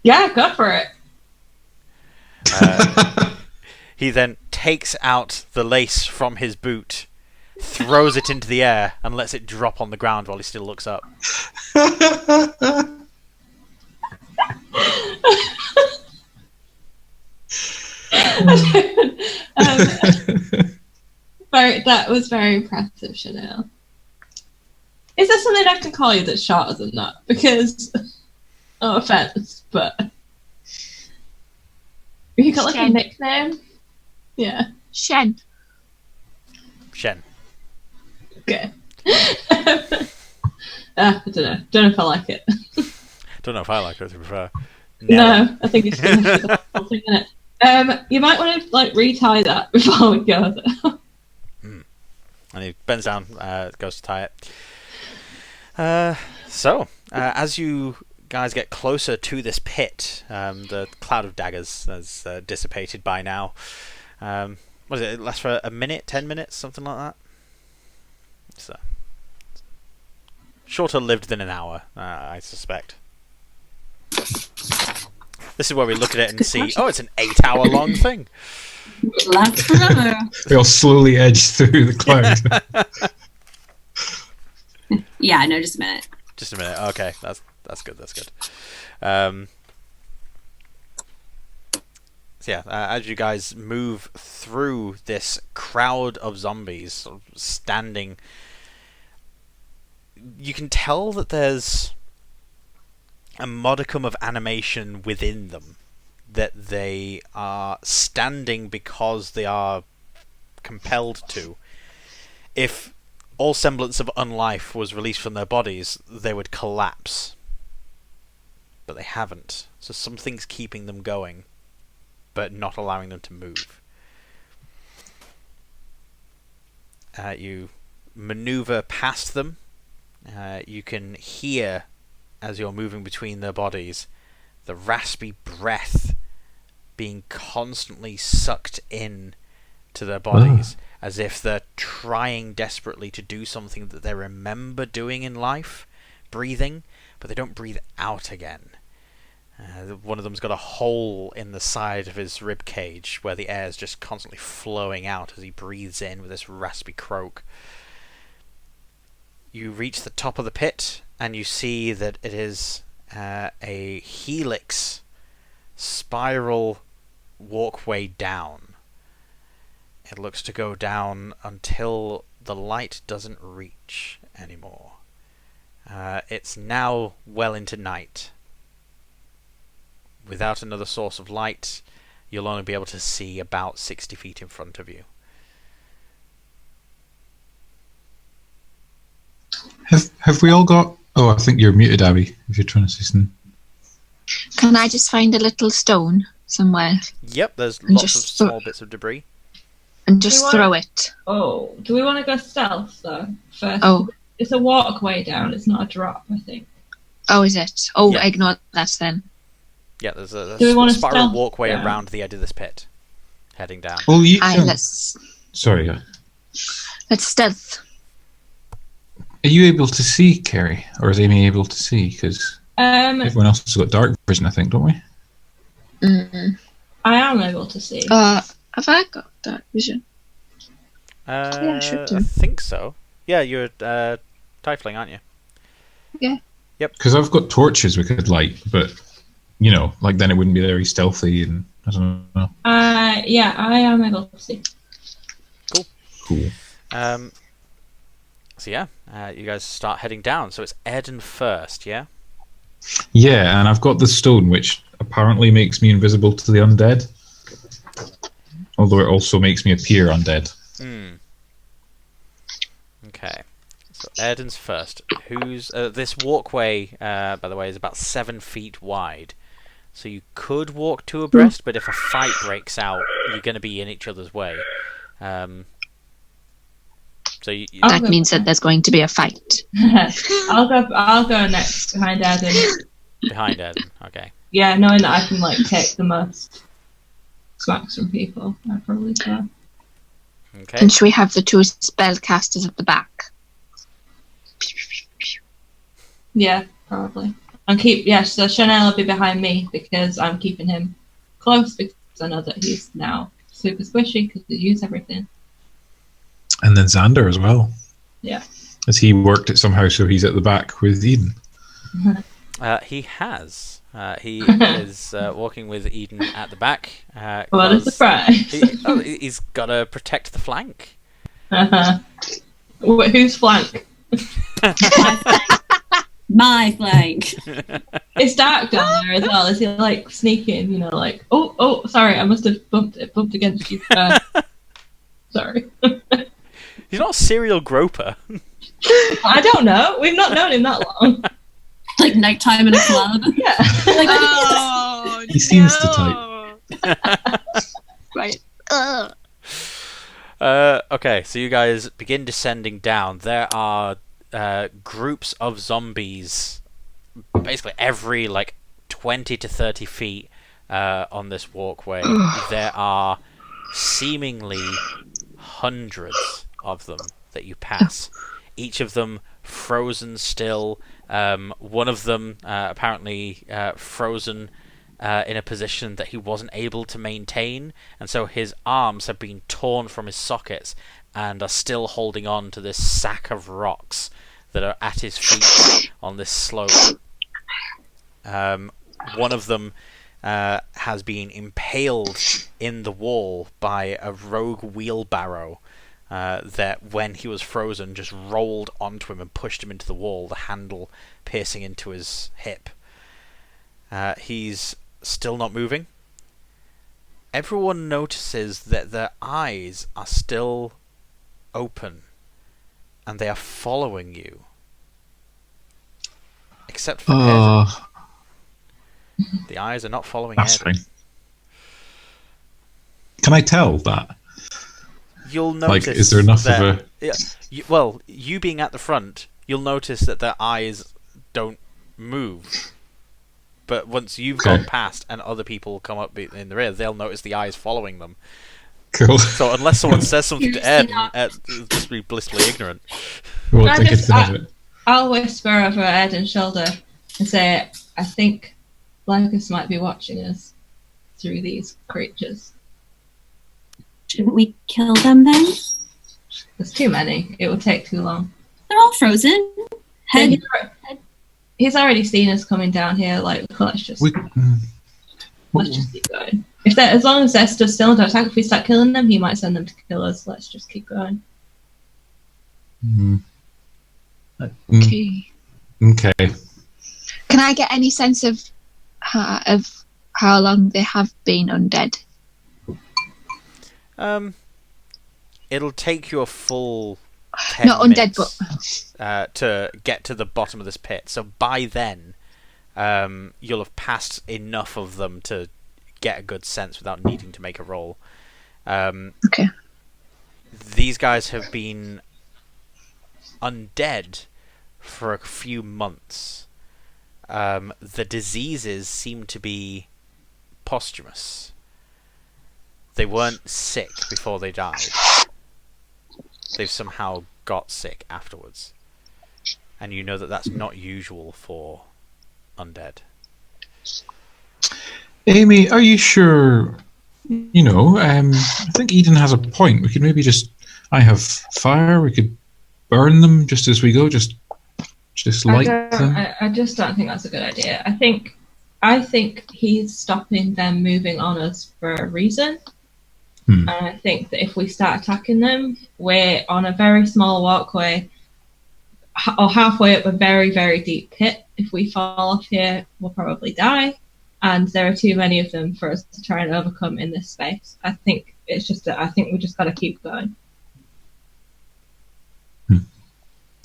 Yeah, go for it. He then takes out the lace from his boot, throws it into the air, and lets it drop on the ground while he still looks up. That was very impressive, Chenniel. Is there something I can call you that's shorter than that? Because, no offense, but you got a nickname? Yeah. Shen. Okay. I don't know. Don't know if I like it. Don't know if I like it, to be fair. No, I think it's something in it. You might want to retie that before we go. And he bends down, goes to tie it. As you guys get closer to this pit, the cloud of daggers has dissipated by now. What is it? It lasts for a minute, 10 minutes, something like that. So shorter lived than an hour, I suspect. This is where we look at it and see, it's an 8-hour long thing. Lasts forever. They all slowly edge through the cloud. Yeah, no, just a minute. Just a minute. Okay, that's good. That's good. So yeah, as you guys move through this crowd of zombies, sort of standing, you can tell that there's a modicum of animation within them. That they are standing because they are compelled to. If all semblance of unlife was released from their bodies, they would collapse. But they haven't. So something's keeping them going, but not allowing them to move. You maneuver past them. You can hear, as you're moving between their bodies, the raspy breath being constantly sucked in to their bodies, as if they're trying desperately to do something that they remember doing in life, breathing, but they don't breathe out again. One of them's got a hole in the side of his rib cage where the air is just constantly flowing out as he breathes in with this raspy croak. You reach the top of the pit and you see that it is a helix spiral walkway down. It looks to go down until the light doesn't reach anymore. It's now well into night. Without another source of light, you'll only be able to see about 60 feet in front of you. Have we all got... Oh, I think you're muted, Abby, if you're trying to say something. Can I just find a little stone somewhere Yep, there's And lots just of small bits of debris. and just Do you throw want- it? Oh, do we want to go stealth though first? Oh, It's a walkway down. It's not a drop, I think. oh, is it? Oh, Yeah. ignore that then. Yeah, there's a Do we want to spiral stealth walkway down? around the edge of this pit, heading down. Well, you... Aye, let's Sorry, stealth. are you able to see, Kerry? Or is Amy able to see? Because everyone else has got dark vision, I think, don't we? I am able to see. Have I got dark vision? I should do. I think so. Yeah, you're Tiefling, aren't you? Yeah. Yep. Because I've got torches we could light, but, you know, like then it wouldn't be very stealthy and I don't know. Yeah, I am able to see. Cool. So yeah, you guys start heading down. So it's Airden first, yeah? Yeah, and I've got the stone, which apparently makes me invisible to the undead. Although it also makes me appear undead. Okay. So Airden's first. Who's this walkway? By the way, is about 7 feet wide. So you could walk two abreast, but if a fight breaks out, you're going to be in each other's way. So That means that there's going to be a fight. I'll go next behind Airden. behind Airden. Okay. Yeah, knowing that I can like take the most smacks from people, I probably can. Okay. And should we have the two spellcasters at the back? Yeah, probably. So Chenniel will be behind me because I'm keeping him close because I know that he's now super squishy because he used everything. And then Xander as well. Yeah. As he worked it somehow, so he's at the back with Eden. He has. He is walking with Eden at the back. What a surprise. He's got to protect the flank. Whose flank? My flank. It's dark down there as well. Is he like sneaking? You know, like oh, sorry, I must have bumped against you. Sorry. He's not a serial groper. I don't know. We've not known him that long. Like nighttime in a club. Yeah. Like, Oh, He seems the type. Right. Okay, so you guys begin descending down. There are groups of zombies, basically every 20 to 30 feet on this walkway. There are seemingly hundreds of them that you pass. Each of them frozen still. One of them apparently frozen in a position that he wasn't able to maintain, and so his arms have been torn from his sockets and are still holding on to this sack of rocks that are at his feet on this slope. One of them has been impaled in the wall by a rogue wheelbarrow that, when he was frozen, just rolled onto him and pushed him into the wall, the handle piercing into his hip. He's still not moving. Everyone notices that their eyes are still open, and they are following you. Except for Airden. The eyes are not following That's Airden. fine. Can I tell that? You'll notice. Like, is there enough that, of well, you being at the front, you'll notice that their eyes don't move. But once you've gone past and other people come up in the rear, they'll notice the eyes following them. Cool. So unless someone says something to Airden, just be blissfully ignorant. Well, take it to it. I'll whisper over Airden's shoulder and say, I think Lycus might be watching us through these creatures. Shouldn't we kill them then? There's too many. It will take too long. They're all frozen. He's already seen us coming down here. Like, let's just keep going. As long as they're still in attack, if we start killing them, he might send them to kill us. Let's just keep going. Okay. Okay. Can I get any sense of how long they have been undead? It'll take you a full 10 Not undead, minutes, to get to the bottom of this pit. So by then, you'll have passed enough of them to get a good sense without needing to make a roll. Okay. These guys have been undead for a few months. The diseases seem to be posthumous. They weren't sick before they died. They've somehow got sick afterwards. And you know that that's not usual for undead. Amy, are you sure? I think Eden has a point. We could maybe I have fire. We could burn them just as we go. Just light them. I just don't think that's a good idea. I think he's stopping them moving on us for a reason. And I think that if we start attacking them, we're on a very small walkway or halfway up a very, very deep pit. If we fall off here, we'll probably die. And there are too many of them for us to try and overcome in this space. I think we just got to keep going.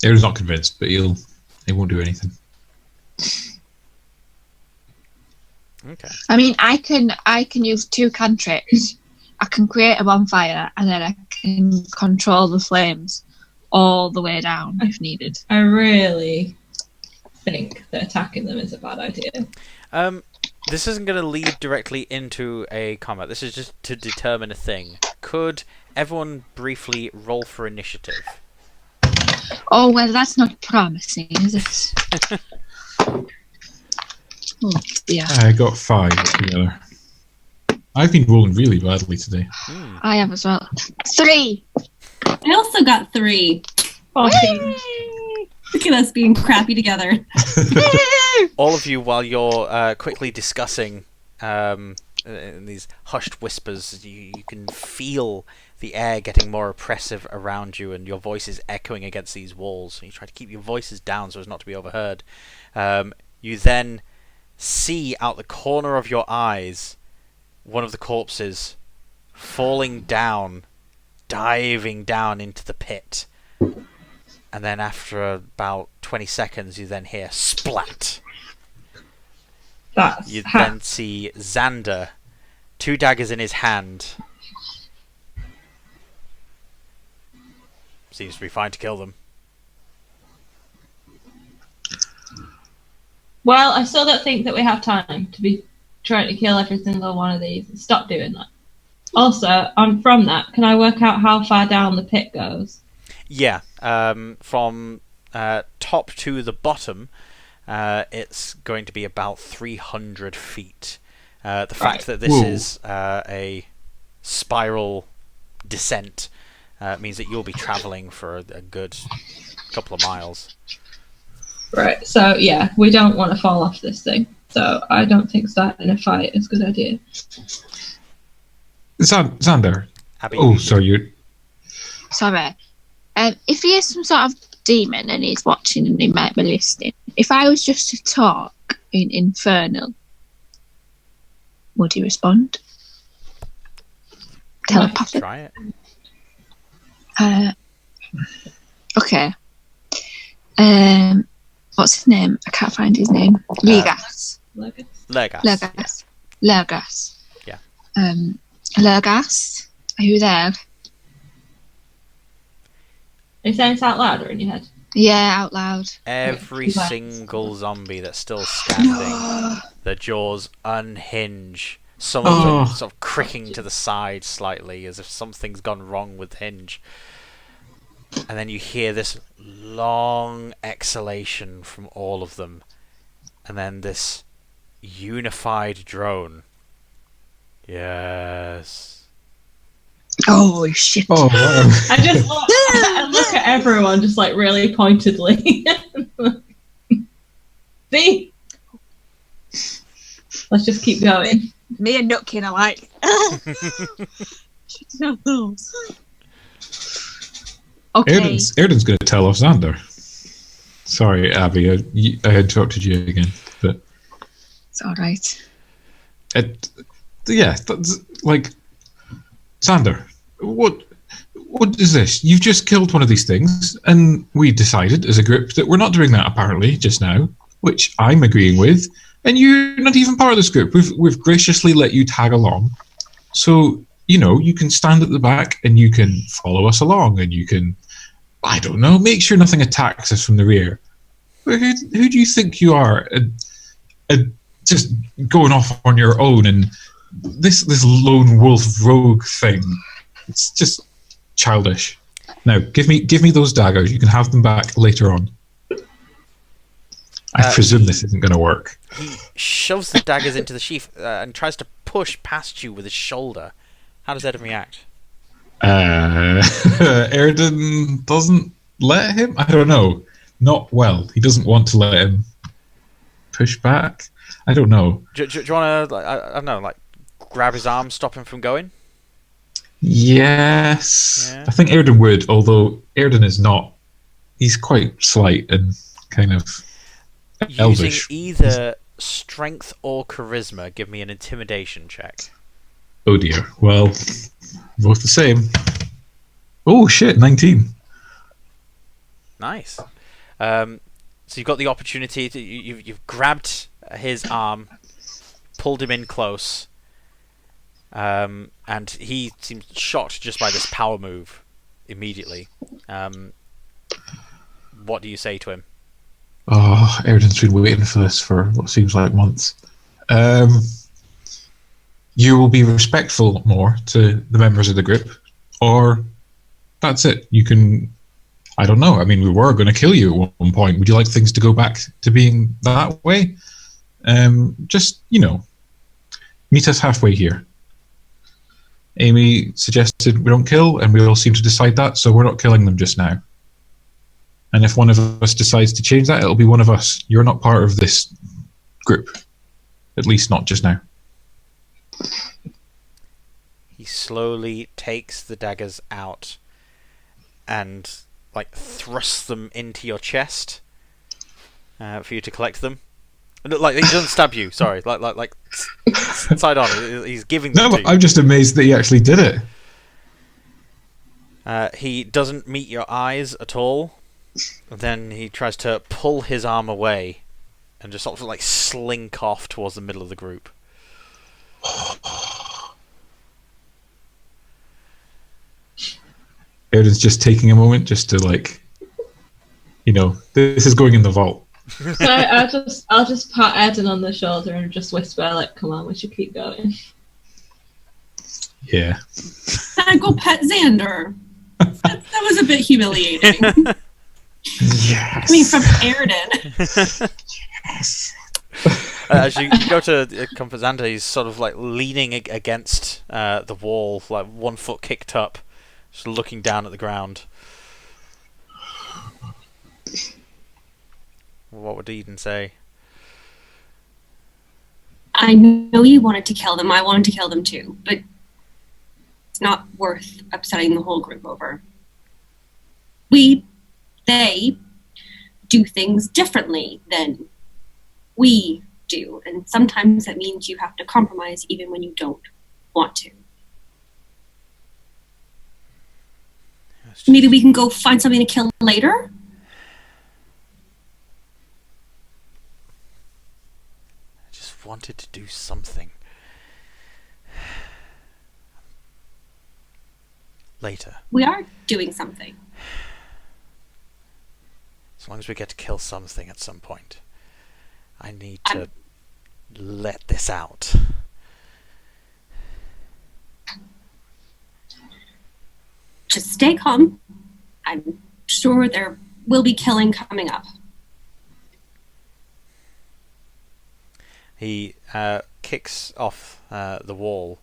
Aaron's not convinced, but he won't do anything. Okay. I mean, I can use 2 cantrips. I can create a bonfire, and then I can control the flames all the way down if needed. I really think that attacking them is a bad idea. This isn't going to lead directly into a combat. This is just to determine a thing. Could everyone briefly roll for initiative? Oh, well, that's not promising, is it? Oh, dear. I got 5 together. I've been rolling really badly today. I have as well. 3! I also got 3. 14. Look at us being crappy together. All of you, while you're quickly discussing in these hushed whispers, you can feel the air getting more oppressive around you, and your voice is echoing against these walls. You try to keep your voices down so as not to be overheard. You then see out the corner of your eyes one of the corpses falling down, diving down into the pit. And then after about 20 seconds, you then hear splat. You then see Xander, 2 daggers in his hand. Seems to be fine to kill them. Well, I still don't think that we have time to be trying to kill every single one of these. Stop doing that. Also, from that, can I work out how far down the pit goes? Yeah, from top to the bottom, it's going to be about 300 feet. The fact that this is a spiral descent means that you'll be travelling for a good couple of miles. Right, so yeah, we don't want to fall off this thing. So I don't think starting a fight is a good idea. Xander. Abby, Oh, sorry, you're... Sorry. If he is some sort of demon and he's watching and he might be listening, if I was just to talk in Infernal, would he respond? Telepathic? Try it. Okay. What's his name? I can't find his name. Legas. Legas. Legas. Yeah. Legas, are you there? Are you saying this out loud or in your head? Yeah, out loud. Every single zombie that's still standing, the jaws unhinge. Some of them sort of cricking to the side slightly, as if something's gone wrong with hinge. And then you hear this long exhalation from all of them. And then this unified drone. Yes. Oh, shit. Oh, wow. I just look at everyone just like really pointedly. See? Let's just keep going. Me and Nutkin are like... Okay. Airden's going to tell off Xander. Sorry, Abby, I interrupted you again, but It's all right. Yeah, like, Xander, what is this? You've just killed one of these things, and we decided as a group that we're not doing that apparently just now, which I'm agreeing with, and you're not even part of this group. We've graciously let you tag along, so you can stand at the back and you can follow us along, and you can, I don't know, make sure nothing attacks us from the rear. Who do you think you are? Just going off on your own, and this lone wolf rogue thing. It's just childish. Now, give me those daggers. You can have them back later on. I presume this isn't going to work. He shoves the daggers into the sheath and tries to push past you with his shoulder. How does Airden react? Airden doesn't let him? I don't know. Not well. He doesn't want to let him push back. I don't know. Do you want to, I don't know, like, grab his arm, stop him from going? Yes. Yeah. I think Airden would, although Airden is not. He's quite slight and kind of elvish. Using either strength or charisma, give me an intimidation check. Oh dear. Well, both the same. Oh shit, 19. Nice. So you've got the opportunity to you've grabbed his arm, pulled him in close, and he seems shocked just by this power move immediately. What do you say to him? Oh, Airden's been waiting for this for what seems like months. You will be respectful more to the members of the group, or that's it. You can, I don't know. I mean, we were going to kill you at one point. Would you like things to go back to being that way? Just, meet us halfway here. Amy suggested we don't kill, and we all seem to decide that, so we're not killing them just now. And if one of us decides to change that, it'll be one of us. You're not part of this group. At least not just now. He slowly takes the daggers out and thrusts them into your chest for you to collect them. Like he doesn't stab you. Sorry, like side on. He's giving them. No, to you. I'm just amazed that he actually did it. He doesn't meet your eyes at all. Then he tries to pull his arm away and just sort of slink off towards the middle of the group. Airden's just taking a moment just to this is going in the vault. So I'll just pat Airden on the shoulder and just whisper come on, we should keep going. Yeah. Can I go pet Xander? That was a bit humiliating. Yes. I mean, from Airden. Yes. As you go to comfort Xander, he's sort of leaning against the wall, 1 foot kicked up, just looking down at the ground. What would Eden say? I know you wanted to kill them. I wanted to kill them too, but it's not worth upsetting the whole group over. They do things differently than we do, and sometimes that means you have to compromise even when you don't want to. Maybe we can go find something to kill later? I just wanted to do something. Later. We are doing something. As long as we get to kill something at some point. I need to let this out. Just stay calm. I'm sure there will be killing coming up. He kicks off the wall,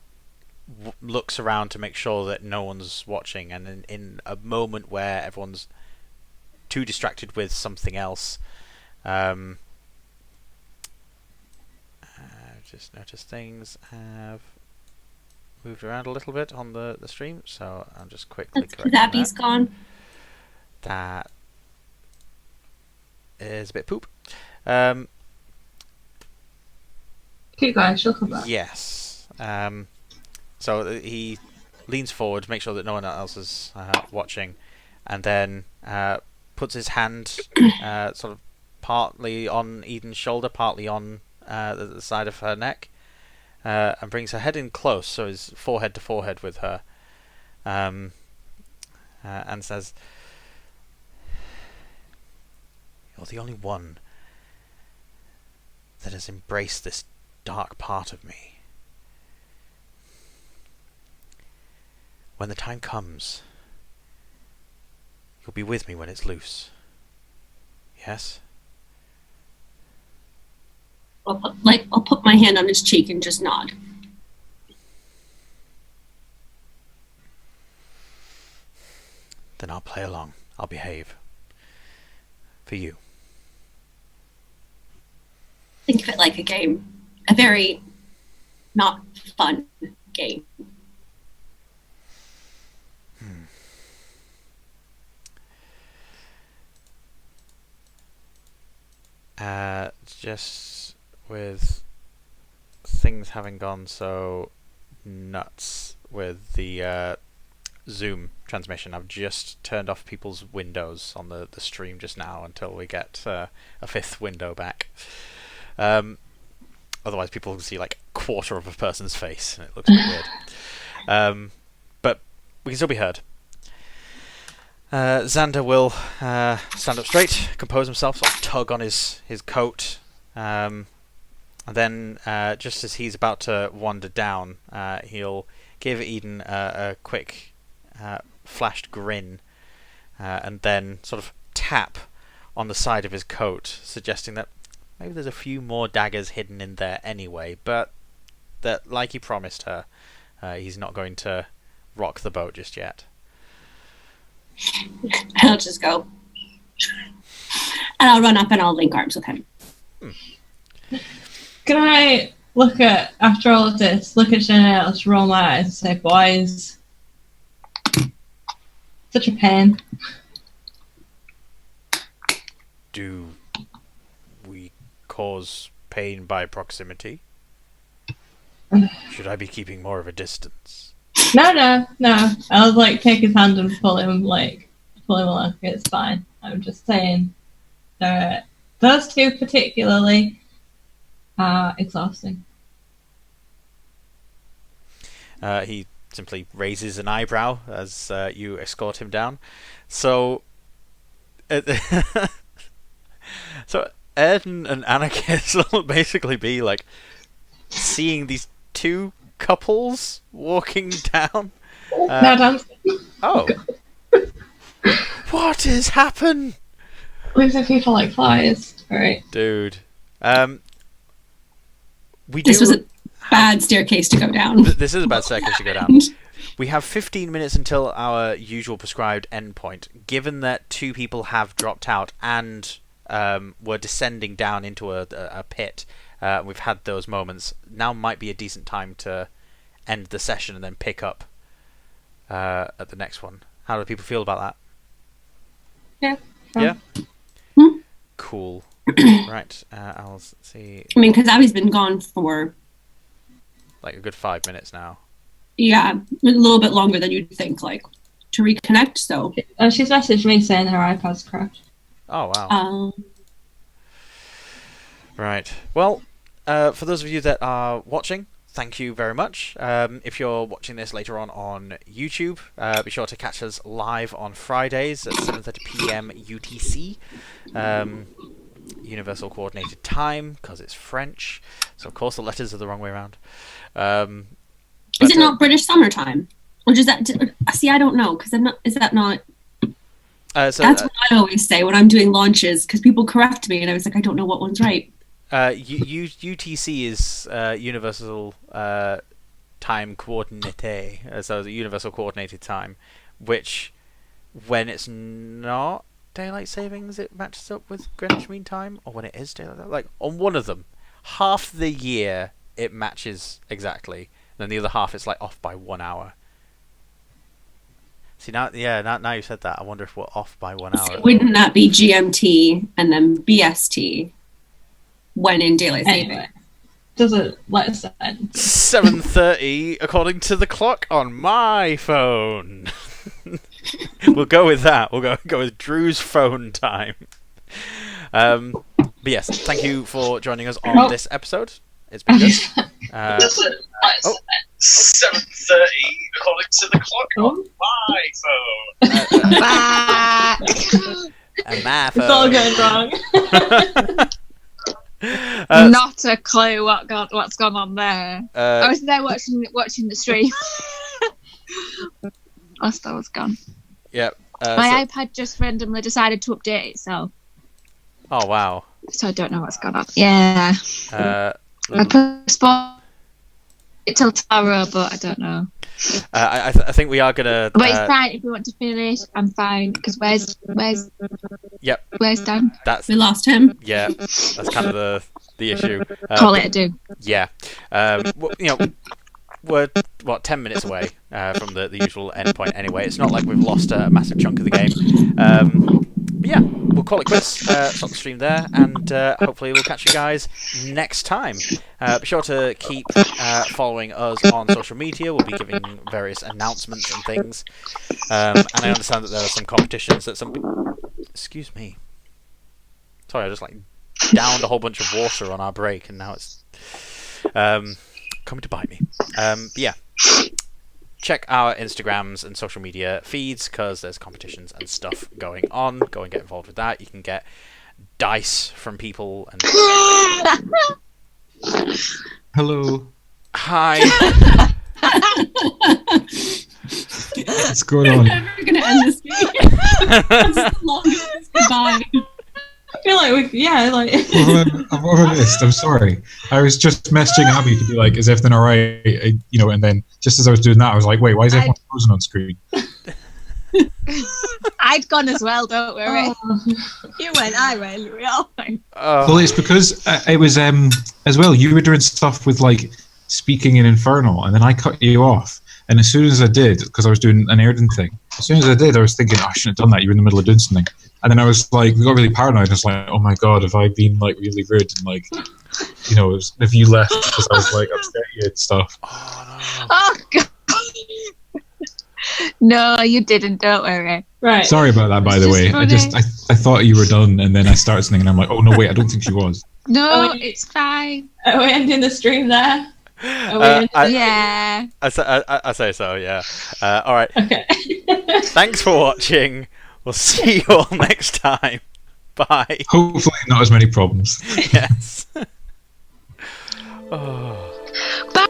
looks around to make sure that no one's watching, and in a moment where everyone's too distracted with something else, just noticed things have moved around a little bit on the stream, so I'll just quickly correct that. Abby's gone. That is a bit poop. Keep going, she'll come back. Yes. So he leans forward to make sure that no one else is watching, and then puts his hand sort of partly on Eden's shoulder, partly on the side of her neck, and brings her head in close, so he's forehead to forehead with her, and says, "You're the only one that has embraced this dark part of me. When the time comes, you'll be with me when it's loose. Yes?" I'll put my hand on his cheek and just nod. Then I'll play along. I'll behave. For you. Think of it like a game. A very not fun game. Just with things having gone so nuts with the Zoom transmission, I've just turned off people's windows on the stream just now until we get a fifth window back. Otherwise people can see like a quarter of a person's face and it looks a bit weird. But we can still be heard. Xander will stand up straight, compose himself, sort of tug on his coat, and then just as he's about to wander down, he'll give Eden a quick flashed grin, and then sort of tap on the side of his coat, suggesting that maybe there's a few more daggers hidden in there anyway, but that, like he promised her, he's not going to rock the boat just yet. I'll just go. And I'll run up and I'll link arms with him. Can I look at, after all of this, look at Chenniel, just roll my eyes and say, boys, such a pain. Do we cause pain by proximity? Should I be keeping more of a distance? No. I'll like take his hand and pull him along. It's fine. I'm just saying, those two particularly are exhausting. He simply raises an eyebrow as you escort him down. So, so Airden and Anakis will basically be like seeing these two couples walking down. Now dancing. Oh. What has happened? Losing people like flies. Alright. Dude. This was a bad staircase to go down. This is a bad staircase to go down. We have 15 minutes until our usual prescribed endpoint. Given that 2 people have dropped out and were descending down into a pit, we've had those moments. Now might be a decent time to end the session and then pick up at the next one. How do people feel about that? Yeah. Cool. Right. I'll see. I mean, because Abby's been gone for Like a good 5 minutes now. a little bit longer than you'd think, like to reconnect. So She's messaged me saying her iPad's crashed. Oh wow. Right. Well, for those of you that are watching, thank you very much. If you're watching this later on YouTube, be sure to catch us live on Fridays at 7:30 p.m. UTC. Universal Coordinated Time, because it's French. So, of course, the letters are the wrong way around. is it not British summertime? Or does that... See, I don't know, because I'm not... Is that not... That's what I always say when I'm doing launches, because people correct me, and I was like, I don't know what one's right. UTC is Universal Time Coordinate, so the Universal Coordinated Time, which, when it's not daylight savings, it matches up with Greenwich Mean Time, or when it is daylight, like on one of them, half the year it matches exactly, and then the other half it's like off by 1 hour. See now you said that, I wonder if we're off by 1 hour. Wouldn't that be GMT and then BST when in daylight saving? Anyway, does it let us end? 7:30 according to the clock on my phone. We'll go with that. We'll go with Drew's phone time. But yes, thank you for joining us on this episode. It's been good. 7:30 according to the clock on my phone. And my It's all going wrong. Not a clue what's gone on there. I was there watching the stream. Whilst I was gone. Yep. My iPad just randomly decided to update itself. Oh wow. So I don't know what's gone on. Yeah. I postponed it till tomorrow, but I don't know. I think we are gonna. But it's fine if we want to finish. I'm fine because where's Yep. Where's Dan? We lost him. Yeah. That's kind of the issue. Call it a do. Yeah. We're 10 minutes away from the usual endpoint anyway. It's not like we've lost a massive chunk of the game. But yeah, we'll call it quits. Stop the stream there, and hopefully we'll catch you guys next time. Be sure to keep following us on social media. We'll be giving various announcements and things. And I understand that there are some competitions that some. Excuse me. Sorry, I just downed a whole bunch of water on our break, and now it's coming to bite me. But yeah, check our Instagrams and social media feeds because there's competitions and stuff going on. Go and get involved with that. You can get dice from people and. Hello. Hi. What's going on? I'm never going to end this game. This is the longest goodbye. I feel like What have I missed? I'm sorry. I was just messaging Abby to be like, is everything alright? And then just as I was doing that, I was like, wait, why is everyone frozen on screen? I'd gone as well, don't worry. Oh. You went, I went, we all went. Well, it's because it was as well. You were doing stuff with speaking in Infernal, and then I cut you off. And as soon as I did, because I was doing an Airden thing, as soon as I did, I was thinking, I shouldn't have done that. You were in the middle of doing something. And then I was we got really paranoid. I was like, oh my god, have I been really rude and have you left because I was upset you and stuff? Oh god. No, you didn't. Don't worry. Right. Sorry about that, by the way. Funny. I thought you were done, and then I started something, and I'm like, oh no, wait, I don't think she was. No, it's fine. Are we ending the stream there? Yeah. I say so. Yeah. All right. Okay. Thanks for watching. We'll see you all next time. Bye. Hopefully not as many problems. Yes. Oh. Bye.